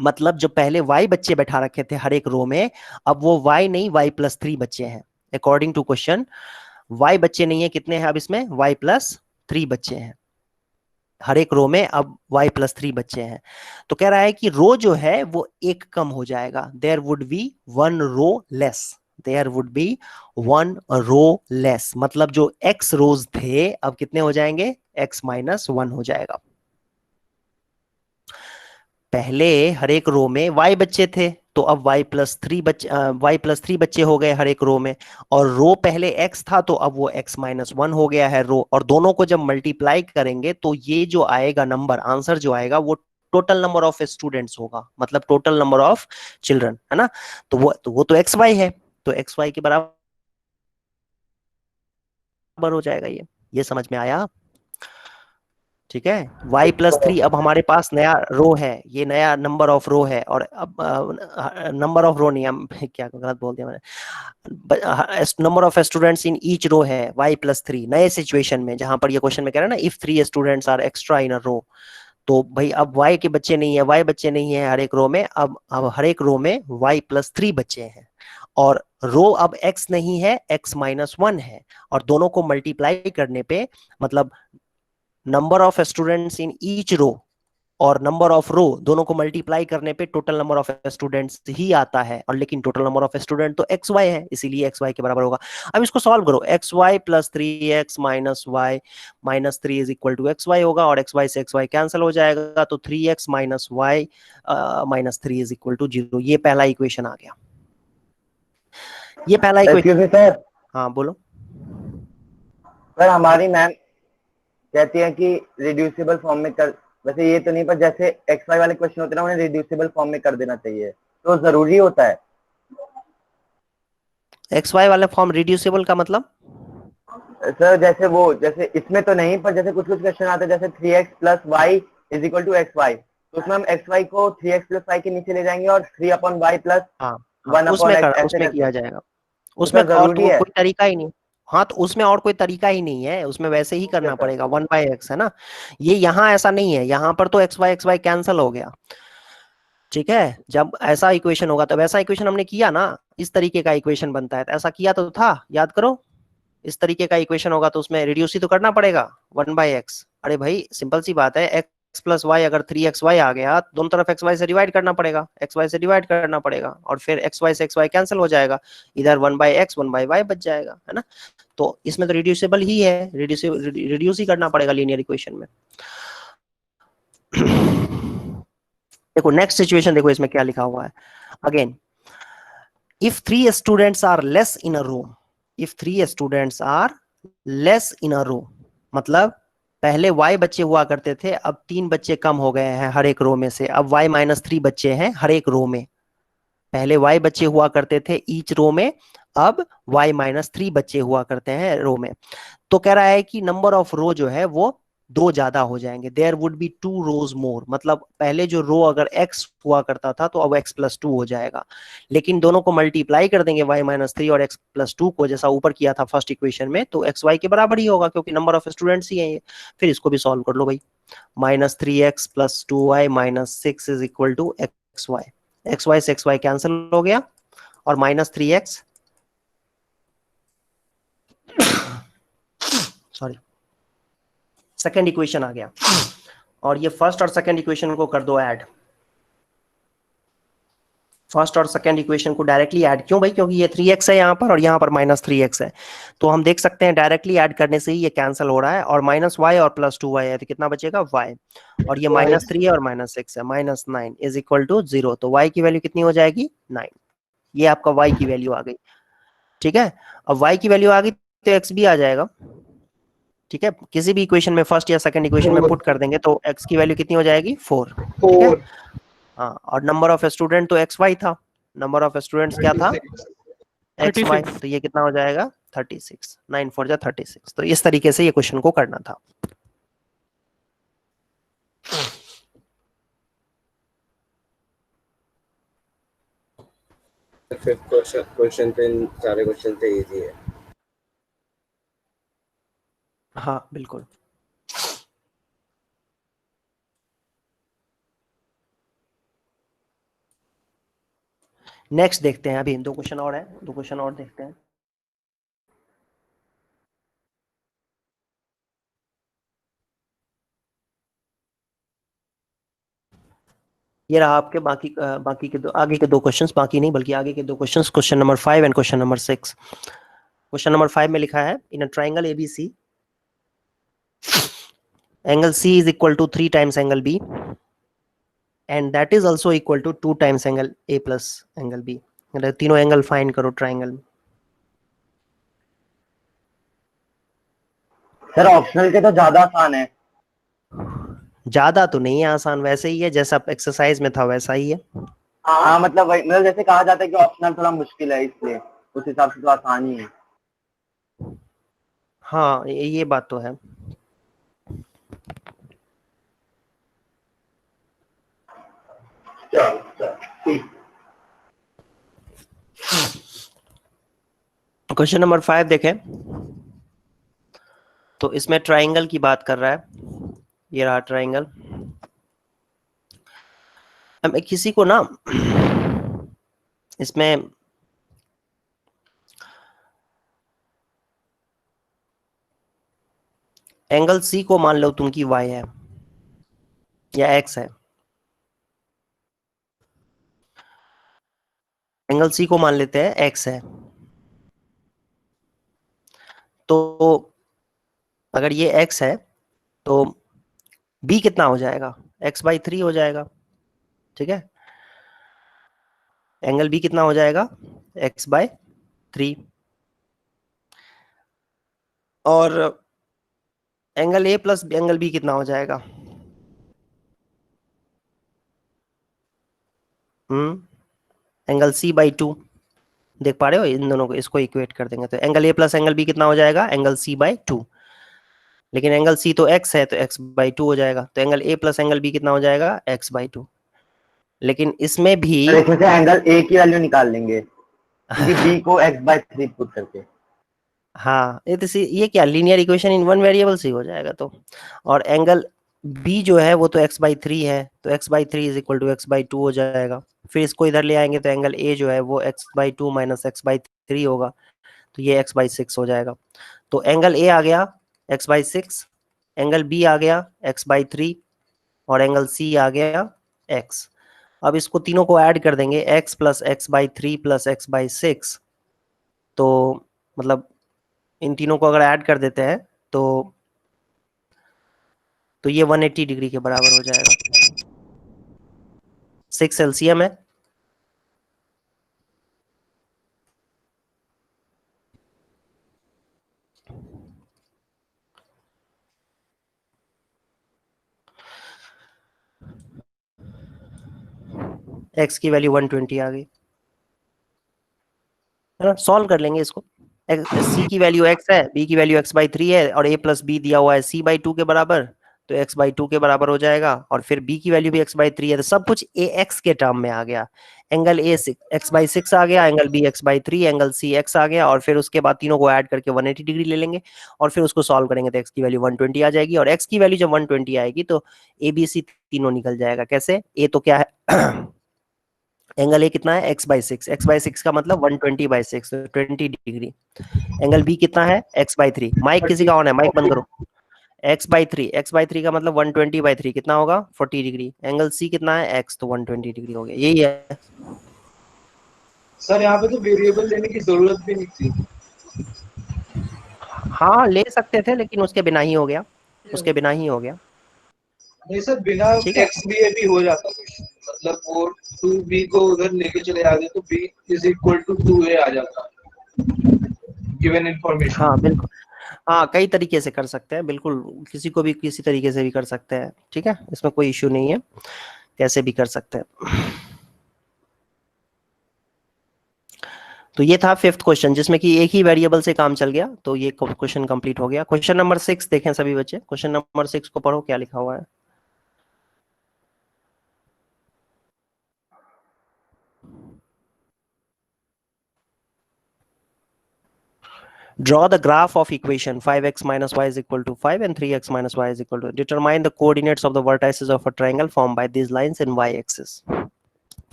मतलब जो पहले y बच्चे बैठा रखे थे हर एक रो में, अब वो y नहीं y+3 बच्चे हैं। अकॉर्डिंग टू क्वेश्चन y बच्चे नहीं है, कितने हैं अब इसमें, y+3 बच्चे हैं हर एक रो में, अब y+3 बच्चे हैं। तो कह रहा है कि रो जो है वो एक कम हो जाएगा, there would be 1 row less, there would be 1 row less, मतलब जो x रोज थे अब कितने हो जाएंगे, x-1 हो जाएगा। पहले हर एक रो में y बच्चे थे, तो अब y+3 बच्चे हो गए हर एक रो में, और रो पहले x था तो अब वो x-1 हो गया है रो, और दोनों को जब मल्टीप्लाई करेंगे तो ये जो आएगा नंबर, आंसर जो आएगा वो टोटल नंबर ऑफ स्टूडेंट्स होगा, मतलब टोटल नंबर ऑफ चिल्ड्रन, है ना। तो वो तो xy है, तो xy के बराबर हो जाएगा। ये समझ में आया, ठीक है। y+3 अब हमारे पास नया रो है, ये नया नंबर ऑफ रो है, और अब नंबर ऑफ रो नहीं, हम क्या गलत बोल दिया मैंने, number of students in each row है y+3, नए सिचुएशन में जहां पर ये क्वेश्चन में कह रहा है ना, if 3 students are extra in a रो, तो भाई अब y के बच्चे नहीं है, y बच्चे नहीं है हर एक रो में, अब हर एक रो में y+3 बच्चे हैं, और रो अब x नहीं है, x-1 है, और दोनों को मल्टीप्लाई करने पे मतलब number of students in each row और नंबर ऑफ रो दोनों को मल्टीप्लाई करने पे टोटल नंबर ऑफ स्टूडेंट्स ही आता है, और लेकिन टोटल नंबर ऑफ स्टूडेंट तो एक्स वाई है, इसीलिए एक्स वाई के बराबर होगा। अब इसको सॉल्व करो, x y plus 3x-y-3 is equal to x y होगा, और एक्स वाई से एक्स वाई कैंसिल हो जाएगा, तो 3x-y-3 इज इक्वल टू 0। ये पहला इक्वेशन आ गया, ये पहला इक्वेशन। सर, हाँ बोलो सर हमारी मैम कहती है कि रिड्यूसिबल फॉर्म में कर, वैसे ये तो नहीं, पर जैसे एक्स वाई वाले क्वेश्चन होते हैं ना उन्हें रिड्यूसिबल फॉर्म में कर देना चाहिए, तो जरूरी होता है। एक्स वाई वाले फॉर्म रिड्यूसिबल का मतलब, सर जैसे इसमें तो नहीं, पर जैसे कुछ क्वेश्चन आते हैं जैसे 3x + y is equal to xy, तो उसमें हम xy को 3x + y के नीचे ले जाएंगे और 3/y प्लस 1/x उसमें किया जाएगा, उसमें और तो कोई तरीका ही नहीं। हाँ, तो उसमें और कोई तरीका ही नहीं है, उसमें वैसे ही करना पड़ेगा 1/x, है ना। ये यहाँ ऐसा नहीं है, यहाँ पर तो xy कैंसिल हो गया, ठीक है। जब ऐसा इक्वेशन होगा तब ऐसा इक्वेशन हमने किया ना, इस तरीके का इक्वेशन बनता है, तो ऐसा किया तो था, याद करो। इस तरीके का इक्वेशन होगा तो उसमें रिड्यूस ही तो करना पड़ेगा 1/x। अरे भाई सिंपल सी बात है, x + y अगर 3xy आ गया, दोनों तरफ xy से डिवाइड करना पड़ेगा, xy से डिवाइड करना पड़ेगा, और फिर xy से xy कैंसिल हो जाएगा, इधर 1/x 1/y बच जाएगा, है ना। तो इसमें तो रिड्यूसिबल ही है, रिड्यूस ही करना पड़ेगा लीनियर इक्वेशन में। देखो नेक्स्ट सिचुएशन, देखो इसमें क्या लिखा हुआ है। Again, if 3 students are less in a row, if 3 students are less in a row, मतलब पहले y बच्चे हुआ करते थे, अब 3 बच्चे कम हो गए हैं हर एक रो में से, अब y-3 बच्चे हैं हर एक रो में। पहले y बच्चे हुआ करते थे ईच रो में, अब y-3 बच्चे हुआ करते हैं रो में। तो कह रहा है कि नंबर ऑफ रो जो है वो 2 ज्यादा हो जाएंगे, देयर वुड बी 2 रोज मोर, मतलब पहले जो रो अगर x हुआ करता था तो अब x+2 हो जाएगा, लेकिन दोनों को मल्टीप्लाई कर देंगे y-3 और x+2 को, जैसा ऊपर किया था फर्स्ट इक्वेशन में, तो xy के बराबर ही होगा, क्योंकि नंबर ऑफ स्टूडेंट्स ही है ये। फिर इसको भी सॉल्व कर लो भाई, -3x + 2y - 6 is equal to xy, xy से xy कैंसिल हो गया, और -3x सॉरी सेकेंड इक्वेशन आ गया, और ये फर्स्ट और सेकेंड इक्वेशन को कर दो ऐड। फर्स्ट और सेकेंड इक्वेशन को डायरेक्टली ऐड, क्यों भाई, क्योंकि ये 3x है यहाँ पर और यहाँ पर -3x है, तो हम देख सकते हैं डायरेक्टली ऐड करने से ही ये कैंसिल हो रहा है, और -y और +2y है, तो कितना बचेगा y, और ये -3 है और -6 है, -9 इज इक्वल टू 0, तो y की वैल्यू कितनी हो जाएगी 9। ये आपका y की वैल्यू आ गई, ठीक है। अब y की वैल्यू आ गई तो एक्स भी आ जाएगा, ठीक है। किसी भी इक्वेशन में फर्स्ट या सेकंड इक्वेशन में पुट कर देंगे तो एक्स की वैल्यू कितनी हो जाएगी 4, ठीक है। 4 हाँ, और नंबर ऑफ स्टूडेंट तो एक्स वाई था, नंबर ऑफ स्टूडेंट्स क्या था एक्स वाई, 36। तो ये कितना हो जाएगा 36, 9 4 जा 36। तो इस तरीके से ये क्वेश्चन को करना था। फिफ्थ क्वेश्चन पे सारे क्वेश्चन थे इजी है। हाँ बिल्कुल। नेक्स्ट देखते हैं, अभी 2 क्वेश्चन और है, 2 क्वेश्चन और देखते हैं। ये रहा आपके बाकी के आगे के 2 क्वेश्चंस, बाकी नहीं बल्कि आगे के 2 questions, question number 5 and question number 6। Question number 5 में लिखा है in a triangle ABC angle C is equal to 3 times angle B and that is also equal to 2 times angle A plus angle B। मतलब तीनों angle find करो triangle में। Sir optional के तो ज्यादा आसान है। ज्यादा तो नहीं है आसान, वैसे ही है जैसा एक्सरसाइज में था वैसा ही है। हाँ मतलब वही, मतलब जैसे कहा जाता है कि ऑप्शनल थोड़ा मुश्किल है, इसलिए उस हिसाब से तो आसान ही है। हाँ ये बात तो है। क्वेश्चन नंबर 5 देखें तो इसमें ट्राइंगल की बात कर रहा है। ये रहा ट्राइंगल। अब किसी को ना इसमें एंगल C को मान लो तुम की Y है या X है, एंगल C को मान लेते हैं X है। तो अगर ये X है तो B कितना हो जाएगा, x/3 हो जाएगा, ठीक है। एंगल B कितना हो जाएगा x/3 और angle A plus angle B कितना हो जाएगा, एंगल C/2। देख पा रहे हो इन दोनों को, इसको इक्वेट कर देंगे तो angle A plus angle B कितना हो जाएगा, एंगल C/2। लेकिन एंगल C तो x है तो x/2 हो जाएगा, तो angle A plus angle B कितना हो जाएगा x/2। लेकिन इसमें भी इसमें से एंगल A की वैल्यू निकाल लेंगे क्योंकि B को x/3 पुट करके। हाँ ये क्या linear equation in one variable से हो जाएगा। तो और एंगल B जो है वो तो x/3 है, तो x/3 is equal to x/2 हो जाएगा। फिर इसको इधर ले आएंगे तो एंगल A जो है वो x/2 माइनस x/3 होगा, तो ये x/6 हो जाएगा। तो एंगल A आ गया x/6, एंगल B आ गया x/3 और एंगल C आ गया x। अब इसको तीनों को ऐड कर देंगे x plus x/3 plus x/6, तो मतलब इन तीनों को अगर ऐड कर देते हैं तो ये 180 डिग्री के बराबर हो जाएगा। 6 एलसीएम है, x की वैल्यू 120 आ गई, है ना। सॉल्व कर लेंगे इसको। C की वैल्यू x है, B की वैल्यू x/3 है और A प्लस B दिया हुआ है C/2 के बराबर, तो x/2 के बराबर हो जाएगा। और फिर B की वैल्यू भी x/3 है, तो सब कुछ AX के टर्म में आ गया। एंगल A x/6 आ गया, angle B x/3, angle C x आ गया, और फिर उसके बाद तीनों को ऐड करके 180 डिग्री ले लेंगे और फिर उसको सॉल्व करेंगे तो x की वैल्यू 120 आ जाएगी। और x की वैल्यू जब 120 आएगी तो ABC तीनों निकल जाएगा। कैसे? A तो क्या है एंगल A कितना है x/6, x/6 का मतलब 120/6, तो 20 डिग्री। एंगल B कितना है x/3, माइक किसी का ऑन है, माइक बंद करो। x/3 का मतलब 120/3 कितना होगा 40 डिग्री। एंगल C कितना है x, तो 120 डिग्री हो गया। यही है सर। यहाँ पे तो वेरिएबल लेने की जरूरत भी नहीं थी। हाँ ले सकते थे लेकिन उसके बिना ही हो गया, उसके बिना ही हो गया। नहीं सर, बिना ठीक है। x लिए भी हो जाता क्वेश्चन, मतलब वो 2b को उधर लेके चले जाते तो b is equal to 2a आ जाता। Given information. हाँ बिल्कुल, हाँ कई तरीके से कर सकते हैं, बिल्कुल किसी को भी किसी तरीके से भी कर सकते हैं, ठीक है, इसमें कोई इश्यू नहीं है, कैसे भी कर सकते हैं। तो ये था फिफ्थ क्वेश्चन जिसमें कि एक ही वेरिएबल से काम चल गया, तो ये क्वेश्चन कंप्लीट हो गया। क्वेश्चन नंबर 6 देखें सभी बच्चे, क्वेश्चन नंबर 6 को पढ़ो क्या लिखा हुआ है। Draw the graph of equation 5x minus y is equal to 5 and 3x minus y is equal to. Determine the coordinates of the vertices of a triangle formed by these lines in y-axis.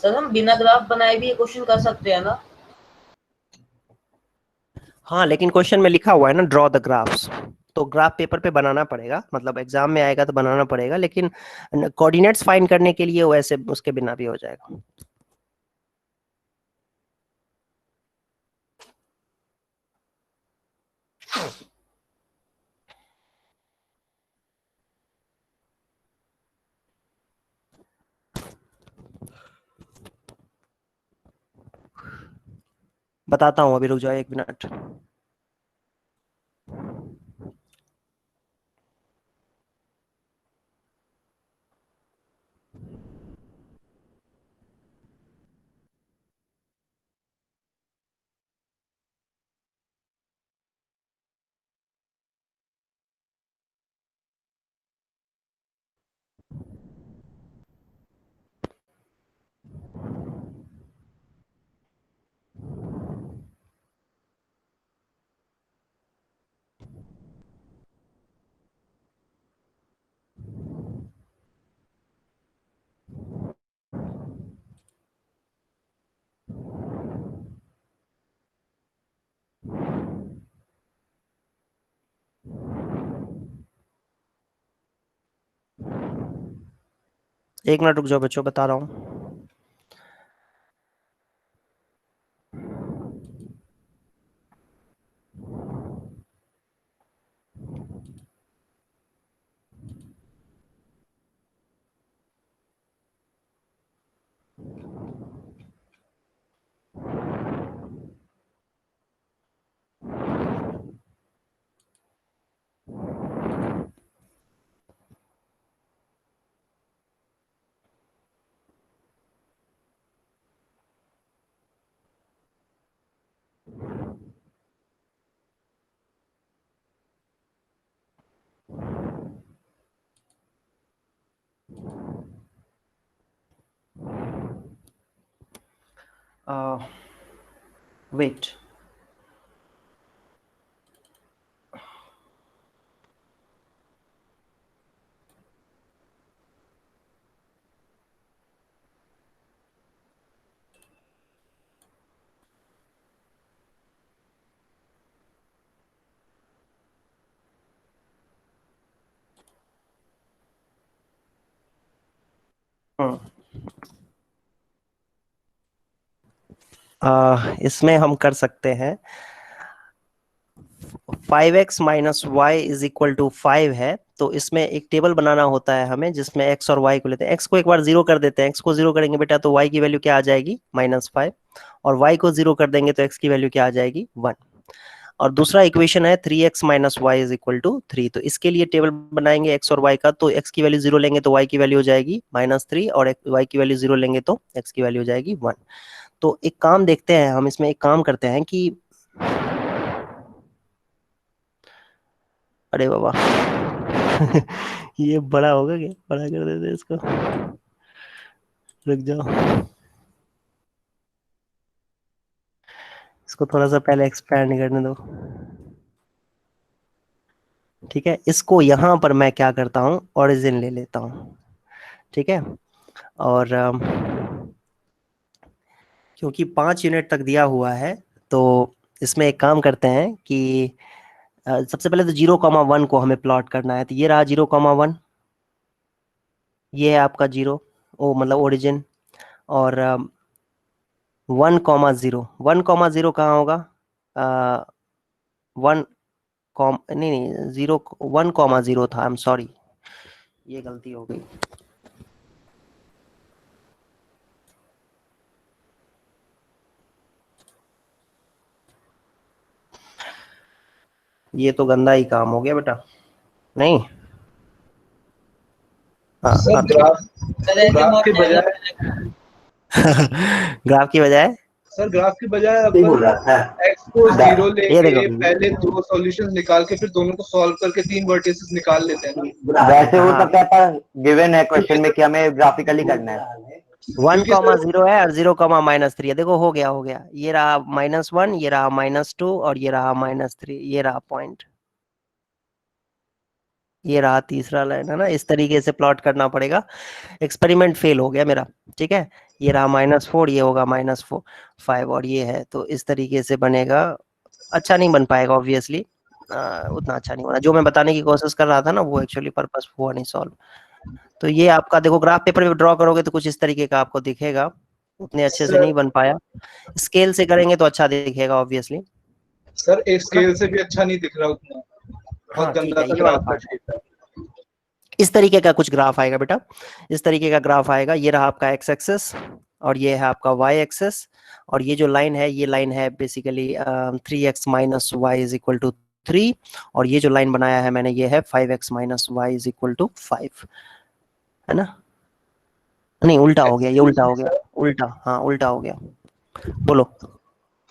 Sir हम बिना graph बनाए भी ये question कर सकते हैं ना? हाँ लेकिन क्वेश्चन में लिखा हुआ है ना ड्रॉ द ग्राफ्स, तो ग्राफ पेपर पे बनाना पड़ेगा, मतलब एग्जाम में आएगा तो बनाना पड़ेगा, लेकिन कोऑर्डिनेट्स फाइंड करने के लिए वैसे उसके बिना भी हो जाएगा। बताता हूँ, अभी रुक जाओ 1 मिनट। एक मिनट रुक जाओ बच्चों, बता रहा हूँ। वेट, इसमें हम कर सकते हैं 5x minus y is equal to 5 है, तो इसमें एक टेबल बनाना होता है हमें जिसमें x और y को लेते हैं। x को एक बार 0 कर देते हैं, x को 0 करेंगे बेटा तो y की वैल्यू क्या आ जाएगी -5, और y को 0 कर देंगे तो x की वैल्यू क्या आ जाएगी 1। और दूसरा इक्वेशन है 3x minus y is equal to 3, तो इसके लिए टेबल बनाएंगे x और y का, तो x की वैल्यू 0 लेंगे तो y की वैल्यू हो जाएगी -3, और y की वैल्यू 0 लेंगे तो x की वैल्यू हो जाएगी 1। तो एक काम देखते हैं हम, इसमें एक काम करते हैं कि अरे बाबा ये बड़ा होगा क्या, बड़ा कर देते इसको, रुक जाओ, इसको थोड़ा सा पहले एक्सपैंड करने दो। ठीक है, इसको यहाँ पर मैं क्या करता हूँ, ओरिजिन ले लेता हूँ, ठीक है, और क्योंकि 5 यूनिट तक दिया हुआ है तो इसमें एक काम करते हैं कि सबसे पहले तो 0,1 को हमें प्लॉट करना है, तो ये रहा 0,1, ये है आपका 0, ओ मतलब ओरिजिन, और 1,0, 1,0 कहाँ होगा, 1 कॉम नहीं नहीं 1,0 था, आई एम सॉरी, ये गलती हो गई, ये तो गंदा ही काम हो गया बेटा, नहीं? हाँ सर अब ठीक। ग्राफ के बजाय ग्राफ की बजाय सर ग्राफ के बजाय सही बोल अपन रहा है। एक्स को जीरो ये लेके देखो, पहले दो सॉल्यूशंस निकाल के फिर दोनों को सॉल्व करके 3 वर्टिसेस निकाल लेते हैं ना। वैसे हो हाँ, सकता है पर गिवन है क्वेश्चन में कि हमें ग्राफिकली करना है। 1 क्योंकि कॉमा सर 0 है और 0 कॉमा -3 है। देखो हो गया, हो गया। ये रहा -1, ये रहा -2 और ये रहा -3, ये रहा पॉइंट, ये रहा तीसरा लाइन, है ना? इस तरीके से प्लॉट करना पड़ेगा। एक्सपेरिमेंट फेल हो गया मेरा, ठीक है? ये रहा -4, ये होगा -5 और ये है, तो इस तरीके से बनेगा। अच्छा नहीं बन पाएगा ऑब्वियसली, उतना अच्छा नहीं होना। जो मैं बताने की कोशिश कर रहा था ना, वो एक्चुअली पर्पस हुआ नहीं सॉल्व। तो ये आपका देखो, ग्राफ पेपर पे ड्रॉ करोगे तो कुछ इस तरीके का आपको दिखेगा, उतने अच्छे से सर नहीं बन पाया। स्केल से करेंगे तो अच्छा दिखेगा ऑब्वियसली। सर एक स्केल से भी अच्छा नहीं दिख रहा उतना, बहुत हाँ ठीक गंदा है, सा ये वाला ग्राफ पार्ट है। है। इस तरीके का कुछ ग्राफ आएगा बेटा, इस तरीके का ग्राफ आएगा। ये रहा आपका एक्स एक्सेस और ये है आपका वाई एक्सेस, और ये जो लाइन है, ये लाइन है basically 3x minus y is equal to 3, और ये जो लाइन बनाया है मैंने, ये है 5x minus y is equal to 5, है ना? नहीं, उल्टा हो गया, ये उल्टा हो गया, उल्टा, हाँ उल्टा हो गया। बोलो।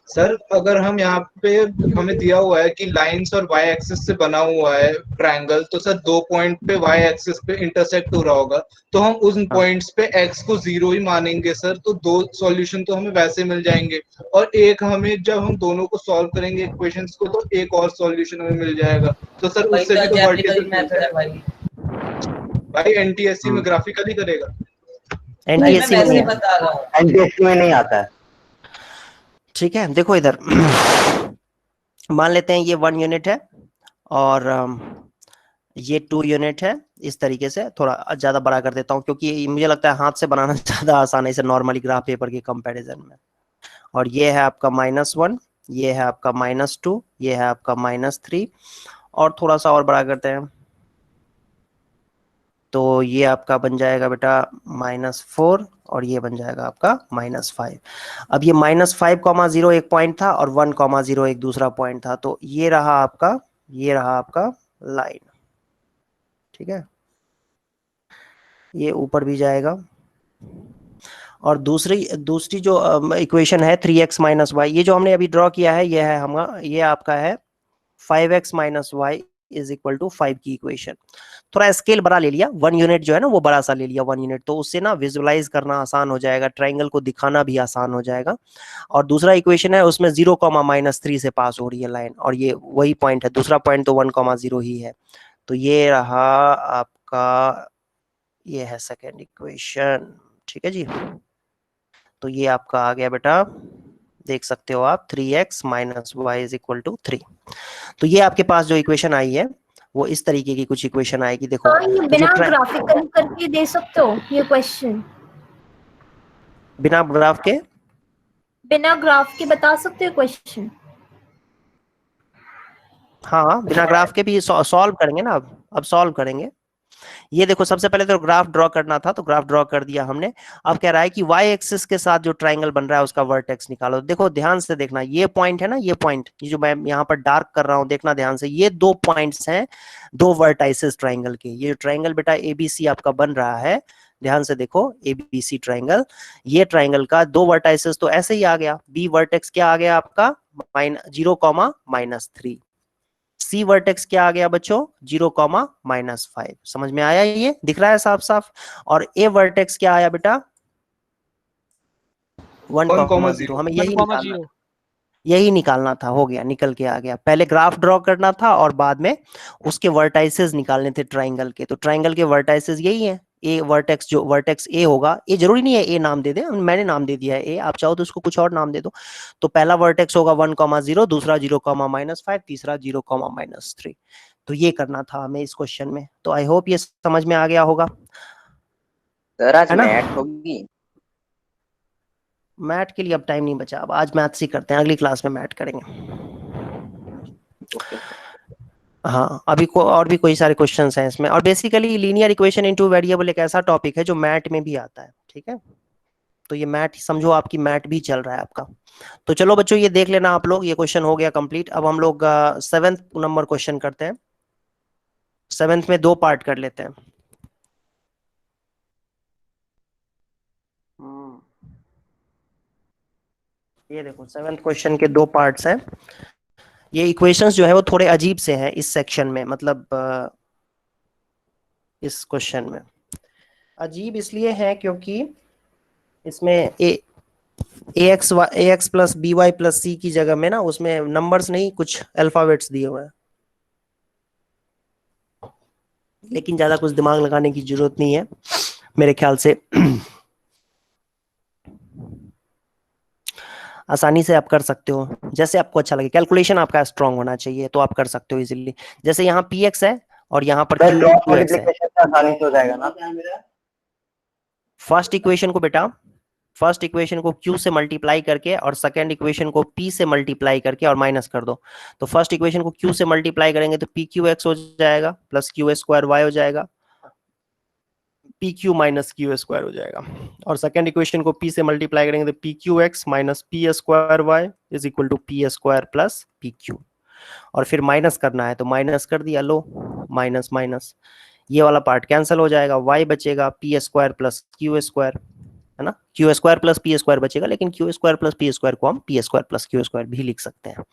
सर अगर हम यहाँ पे हमें दिया हुआ है कि लाइंस और वाई एक्सिस से बना हुआ है ट्रायंगल, तो सर 2 पॉइंट पे वाई एक्सिस पे इंटरसेक्ट हो रहा होगा, तो हम उन हाँ पॉइंट्स पे एक्स को 0 ही मानेंगे सर, तो 2 सॉल्यूशन तो हमें वैसे मिल जाएंगे, और एक हमें जब हम दोनों को सॉल्व करेंगे इक्वेशंस को, तो एक और सॉल्यूशन हमें मिल जाएगा। तो सर भाई उससे तो भी तो जैप्लिकल वर्टिसेस मैथड मिलते है हैं। भाई। भाई एनटीएससी में ग्राफिकली करेगा। भाई मैं एनटीएससी में नहीं वैसे है, बता रहा हूँ। एनटीएससी में नहीं आता है। ठीक है? देखो इधर मान लेते हैं ये 1 यूनिट है और ये 2 यूनिट है। इस तरीके से थोड़ा ज्यादा बड़ा कर देता हूँ, क्योंकि मुझे लगता है हाथ से बनाना ज्यादा आसान है इसे नॉर्मली ग्राफ पेपर के कंपैरिजन में। और ये है आपका -1, ये है आपका -2, ये है आपका -3, और थोड़ा सा और बड़ा करते हैं तो ये आपका बन जाएगा बेटा -4, और ये बन जाएगा आपका -5। अब ये -5,0 एक पॉइंट था और 1,0 एक दूसरा पॉइंट था, तो ये रहा आपका, ये रहा आपका लाइन, ठीक है? ये ऊपर भी जाएगा। और दूसरी दूसरी जो इक्वेशन है 3x माइनस वाई, ये जो हमने अभी ड्रॉ किया है, ये है हमारा, ये आपका है 5x minus y is equal to 5 की इक्वेशन। थोड़ा स्केल बड़ा ले लिया, 1 यूनिट जो है ना वो बड़ा सा ले लिया 1 यूनिट, तो उससे ना विजुअलाइज करना आसान हो जाएगा, ट्राइंगल को दिखाना भी आसान हो जाएगा। और दूसरा इक्वेशन है उसमें 0,-3 से पास हो रही है लाइन, और ये वही पॉइंट है, दूसरा पॉइंट तो 1,0 ही है। तो ये रहा आपका, ये है सेकेंड इक्वेशन, ठीक है जी? तो ये आपका आ गया बेटा, देख सकते हो आप, 3x minus y is equal to 3। तो ये आपके पास जो इक्वेशन आई है वो इस तरीके की कुछ इक्वेशन आएगी। देखो हाँ, ये तो बिना ग्राफिकल करके दे सकते हो ये क्वेश्चन? बिना ग्राफ के, बिना ग्राफ के बता सकते हो क्वेश्चन? हाँ बिना ग्राफ के भी सॉल्व करेंगे ना। अब सॉल्व करेंगे। ये देखो, सबसे पहले तो ग्राफ ड्रॉ करना था, तो ग्राफ ड्रॉ कर दिया हमने। अब कह रहा है कि वाई एक्सिस के साथ जो ट्राइंगल बन रहा है उसका वर्टेक्स निकालो। देखो ध्यान से देखना, ये पॉइंट है ना, ये पॉइंट, ये जो मैं यहाँ पर डार्क कर रहा हूँ, देखना ध्यान से, ये 2 पॉइंट्स हैं, 2 वर्टाइसेस ट्राइंगल के। ये ट्राइंगल बेटा एबीसी आपका बन रहा है, ध्यान से देखो, एबीसी ट्राइंगल, ये ट्राइंगल का 2 वर्टाइसेस तो ऐसे ही आ गया। बी वर्टेक्स क्या आ गया आपका, 0,-3। सी वर्टेक्स क्या आ गया बच्चों, 0,-5। समझ में आया? ये दिख रहा है साफ साफ। और ए वर्टेक्स क्या आया बेटा, 1,0। हमें यही निकालना था, यही निकालना था, हो गया, निकल के आ गया। पहले ग्राफ ड्रॉ करना था और बाद में उसके वर्टाइसेस निकालने थे ट्राइंगल के। तो ट्राइंगल के वर्टाइसेस यही है, ए वर्टेक्स, जो वर्टेक्स ए होगा, ए जरूरी नहीं है ए नाम दे दे, मैंने नाम दे दिया है ए, आप चाहो तो उसको कुछ और नाम दे दो। तो पहला वर्टेक्स होगा 1,0, दूसरा 0,-5, तीसरा 0,-3। तो ये करना था हमें इस क्वेश्चन में। तो आई होप ये समझ में आ गया होगा, सर आज है ना? मैथ होगी? मैथ के लिए अब टाइम नहीं बचा, अब आज मैथ्स ही करते हैं, अगली क्लास में मैथ करेंगे। हाँ, अभी और भी कोई सारे क्वेश्चंस हैं इसमें। और basically linear equation into variable एक ऐसा टॉपिक है जो मैथ में भी आता है, ठीक है? तो ये मैट समझो आपकी मैट भी चल रहा है आपका। तो चलो बच्चों ये देख लेना आप लोग, ये क्वेश्चन हो गया कंप्लीट। अब हम लोग 7th नंबर क्वेश्चन करते हैं। 7th में 2 पार्ट कर लेते हैं। ये देखो 7th क्वेश्चन के 2 पार्ट्स हैं। ये इक्वेशंस जो है वो थोड़े अजीब से हैं इस सेक्शन में, मतलब इस क्वेश्चन में अजीब इसलिए है क्योंकि इसमें a x plus B y plus c की जगह में ना उसमें नंबर्स नहीं, कुछ अल्फाबेट्स दिए हुए हैं। लेकिन ज्यादा कुछ दिमाग लगाने की जरूरत नहीं है मेरे ख्याल से। आसानी से आप कर सकते हो, जैसे आपको अच्छा लगे। कैलकुलेशन आपका स्ट्रांग होना चाहिए तो आप कर सकते हो इजीली। जैसे यहाँ पी एक्स है और यहाँ पर सर क्रॉस क्यू एक्स है। मल्टीप्लिकेशन से आसानी से हो जाएगा ना? फर्स्ट इक्वेशन को बेटा, फर्स्ट इक्वेशन को q से मल्टीप्लाई करके और सेकंड इक्वेशन को p से मल्टीप्लाई करके और माइनस कर दो। तो फर्स्ट इक्वेशन को q से मल्टीप्लाई करेंगे तो पी क्यू एक्स हो जाएगा प्लस क्यू स्क्वायर वाई हो जाएगा, P Q minus Q square हो जाएगा। और सेकंड इक्वेशन को p से मल्टीप्लाई करेंगे तो P Q X minus P square Y is equal to P square plus P Q. और फिर माइनस करना है तो माइनस कर दिया, लो माइनस माइनस, ये वाला पार्ट कैंसिल हो जाएगा, y बचेगा P square plus q square, है ना। Q square plus p square बचेगा, लेकिन Q square plus p square को हम P square plus q square भी लिख सकते हैं।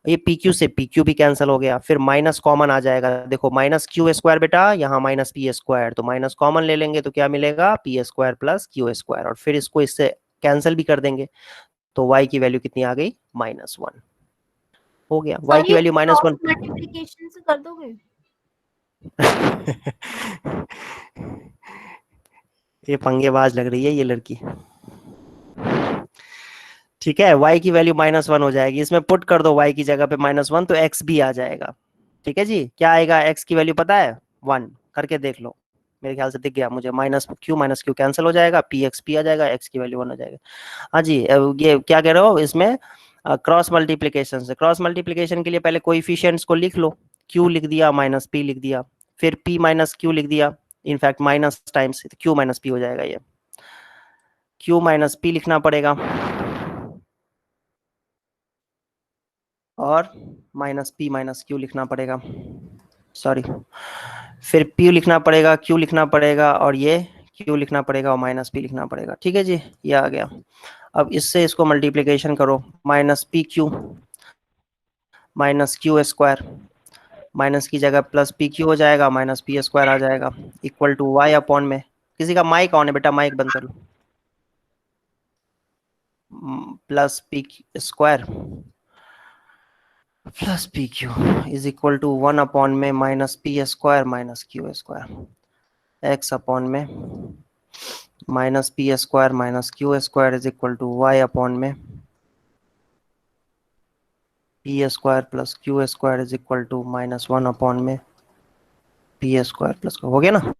ये पी क्यू से पी क्यू भी कैंसिल हो गया, फिर माइनस कॉमन आ जाएगा। देखो माइनस क्यू स्क्वायर बेटा, यहाँ माइनस पी स्क्वायर, तो माइनस कॉमन ले लेंगे तो क्या मिलेगा, P square plus q square. और फिर इसको इससे कैंसिल भी कर देंगे तो y की वैल्यू कितनी आ गई, -1 हो गया। y की वैल्यू -1 मल्टीप्लिकेशन से कर दोगे? ये पंगेबाज लग रही है ये लड़की। ठीक है, y की वैल्यू -1 हो जाएगी, इसमें पुट कर दो y की जगह पे -1 तो x भी आ जाएगा। ठीक है जी, क्या आएगा x की वैल्यू पता है, 1। करके देख लो, मेरे ख्याल से दिख गया मुझे। माइनस क्यू कैंसिल हो जाएगा, पी एक्स पी आ जाएगा, x की वैल्यू 1 हो जाएगा। हाँ जी, ये क्या कह रहे हो इसमें, क्रॉस मल्टीप्लीकेशन से। क्रॉस मल्टीप्लीकेशन के लिए पहले कोएफिशिएंट्स को लिख लो, q लिख दिया माइनस p लिख दिया, फिर p माइनस q लिख दिया, in fact minus times q minus p हो जाएगा। ये q माइनस p लिखना पड़ेगा और माइनस p माइनस q लिखना पड़ेगा, सॉरी, फिर p लिखना पड़ेगा, q लिखना पड़ेगा और ये q लिखना पड़ेगा और माइनस p लिखना पड़ेगा। ठीक है जी, ये आ गया। अब इससे इसको मल्टीप्लिकेशन करो, minus P Q minus Q square, minus की जगह प्लस पी क्यू हो जाएगा, माइनस पी स्क्वायर आ जाएगा, इक्वल टू वाई अपॉन में, किसी का माइक ऑन है बेटा, माइक बंद कर लो, plus p square plus P q is equal to 1 upon में minus P square minus Q square, x upon में minus P square minus Q square is equal to y upon में p square plus q square is equal to -1 upon में p square plus, हो गया ना।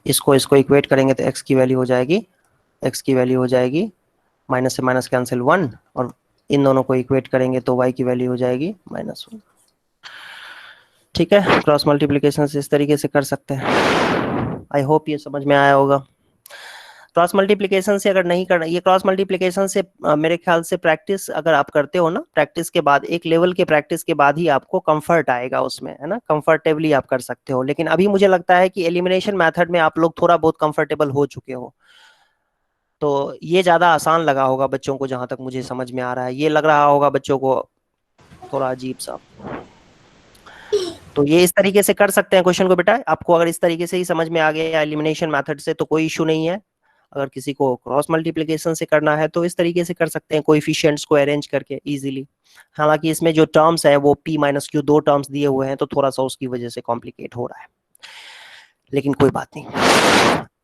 इसको equate करेंगे तो x की वैल्यू हो जाएगी, x की वैल्यू हो जाएगी माइनस से माइनस कैंसिल 1, और इन दोनों को इक्वेट करेंगे तो y की वैल्यू हो जाएगी -1। ठीक है, क्रॉस मल्टीप्लिकेशन से इस तरीके से कर सकते हैं। आई होप ये समझ में आया होगा। क्रॉस मल्टीप्लिकेशन से अगर नहीं करना, ये क्रॉस मल्टीप्लिकेशन से मेरे ख्याल से प्रैक्टिस अगर आप करते हो ना, प्रैक्टिस के बाद, एक लेवल के प्रैक्टिस के बाद ही आपको कंफर्ट आएगा उसमें, है ना, कंफर्टेबली आप कर सकते हो। लेकिन अभी मुझे लगता है कि एलिमिनेशन मेथड में आप लोग थोड़ा बहुत कंफर्टेबल हो चुके हो, तो ये ज्यादा आसान लगा होगा बच्चों को, जहां तक मुझे समझ में आ रहा है। ये लग रहा होगा बच्चों को थोड़ा अजीब सा, तो ये इस तरीके से कर सकते हैं क्वेश्चन को बेटा। आपको अगर इस तरीके से ही समझ में आ गया एलिमिनेशन मेथड से तो कोई इशू नहीं है। अगर किसी को क्रॉस मल्टीप्लिकेशन से करना है तो इस तरीके से कर सकते हैं, कोएफिशिएंट्स को अरेंज करके इजीली। हालांकि इसमें जो टर्म्स है वो p माइनस क्यू 2 टर्म्स दिए हुए हैं, तो थोड़ा सा उसकी वजह से कॉम्प्लिकेट हो रहा है, लेकिन कोई बात नहीं।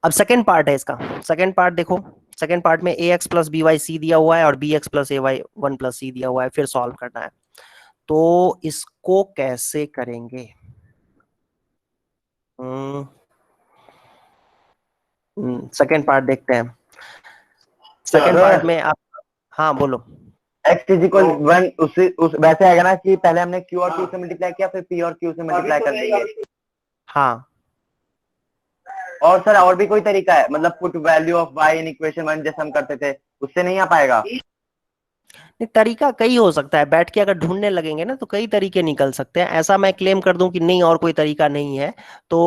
अब सेकंड पार्ट है इसका। सेकंड पार्ट देखो, सेकंड पार्ट में ax plus B Y C दिया हुआ है और bx प्लस ए वाई 1 प्लस सी दिया हुआ है, फिर सॉल्व करना है। तो इसको कैसे करेंगे, सेकंड पार्ट देखते हैं। सेकंड पार्ट में आप, हाँ बोलो। x इज इक्वल 1 उस वैसे आएगा ना कि पहले हमने q और q से मल्टीप्लाई किया, फिर p और q से मल्टीप्लाई कर देंगे। हाँ, और सर और भी कोई तरीका है, मतलब put value of y in equation 1 जैसे हम करते थे, उससे नहीं आ पाएगा? नहीं, तरीका कई हो सकता है, बैठ के अगर ढूंढने लगेंगे ना तो कई तरीके निकल सकते हैं। ऐसा मैं क्लेम कर दूं कि नहीं और कोई तरीका नहीं है तो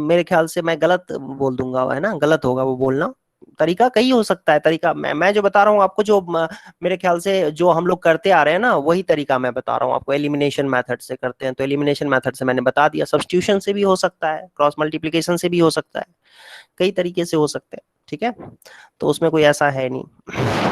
मेरे ख्याल से मैं गलत बोल दूंगा, है ना, गलत होगा वो बोलना। तरीका कई हो सकता है। तरीका मैं जो बता रहा हूँ आपको, जो मेरे ख्याल से जो हम लोग करते आ रहे हैं ना, वही तरीका मैं बता रहा हूँ आपको। एलिमिनेशन मेथड से करते हैं तो एलिमिनेशन मेथड से मैंने बता दिया, सब्स्टिट्यूशन से भी हो सकता है, क्रॉस मल्टीप्लीकेशन से भी हो सकता है, कई तरीके से हो सकते हैं, ठीक है। तो उसमें कोई ऐसा है नहीं।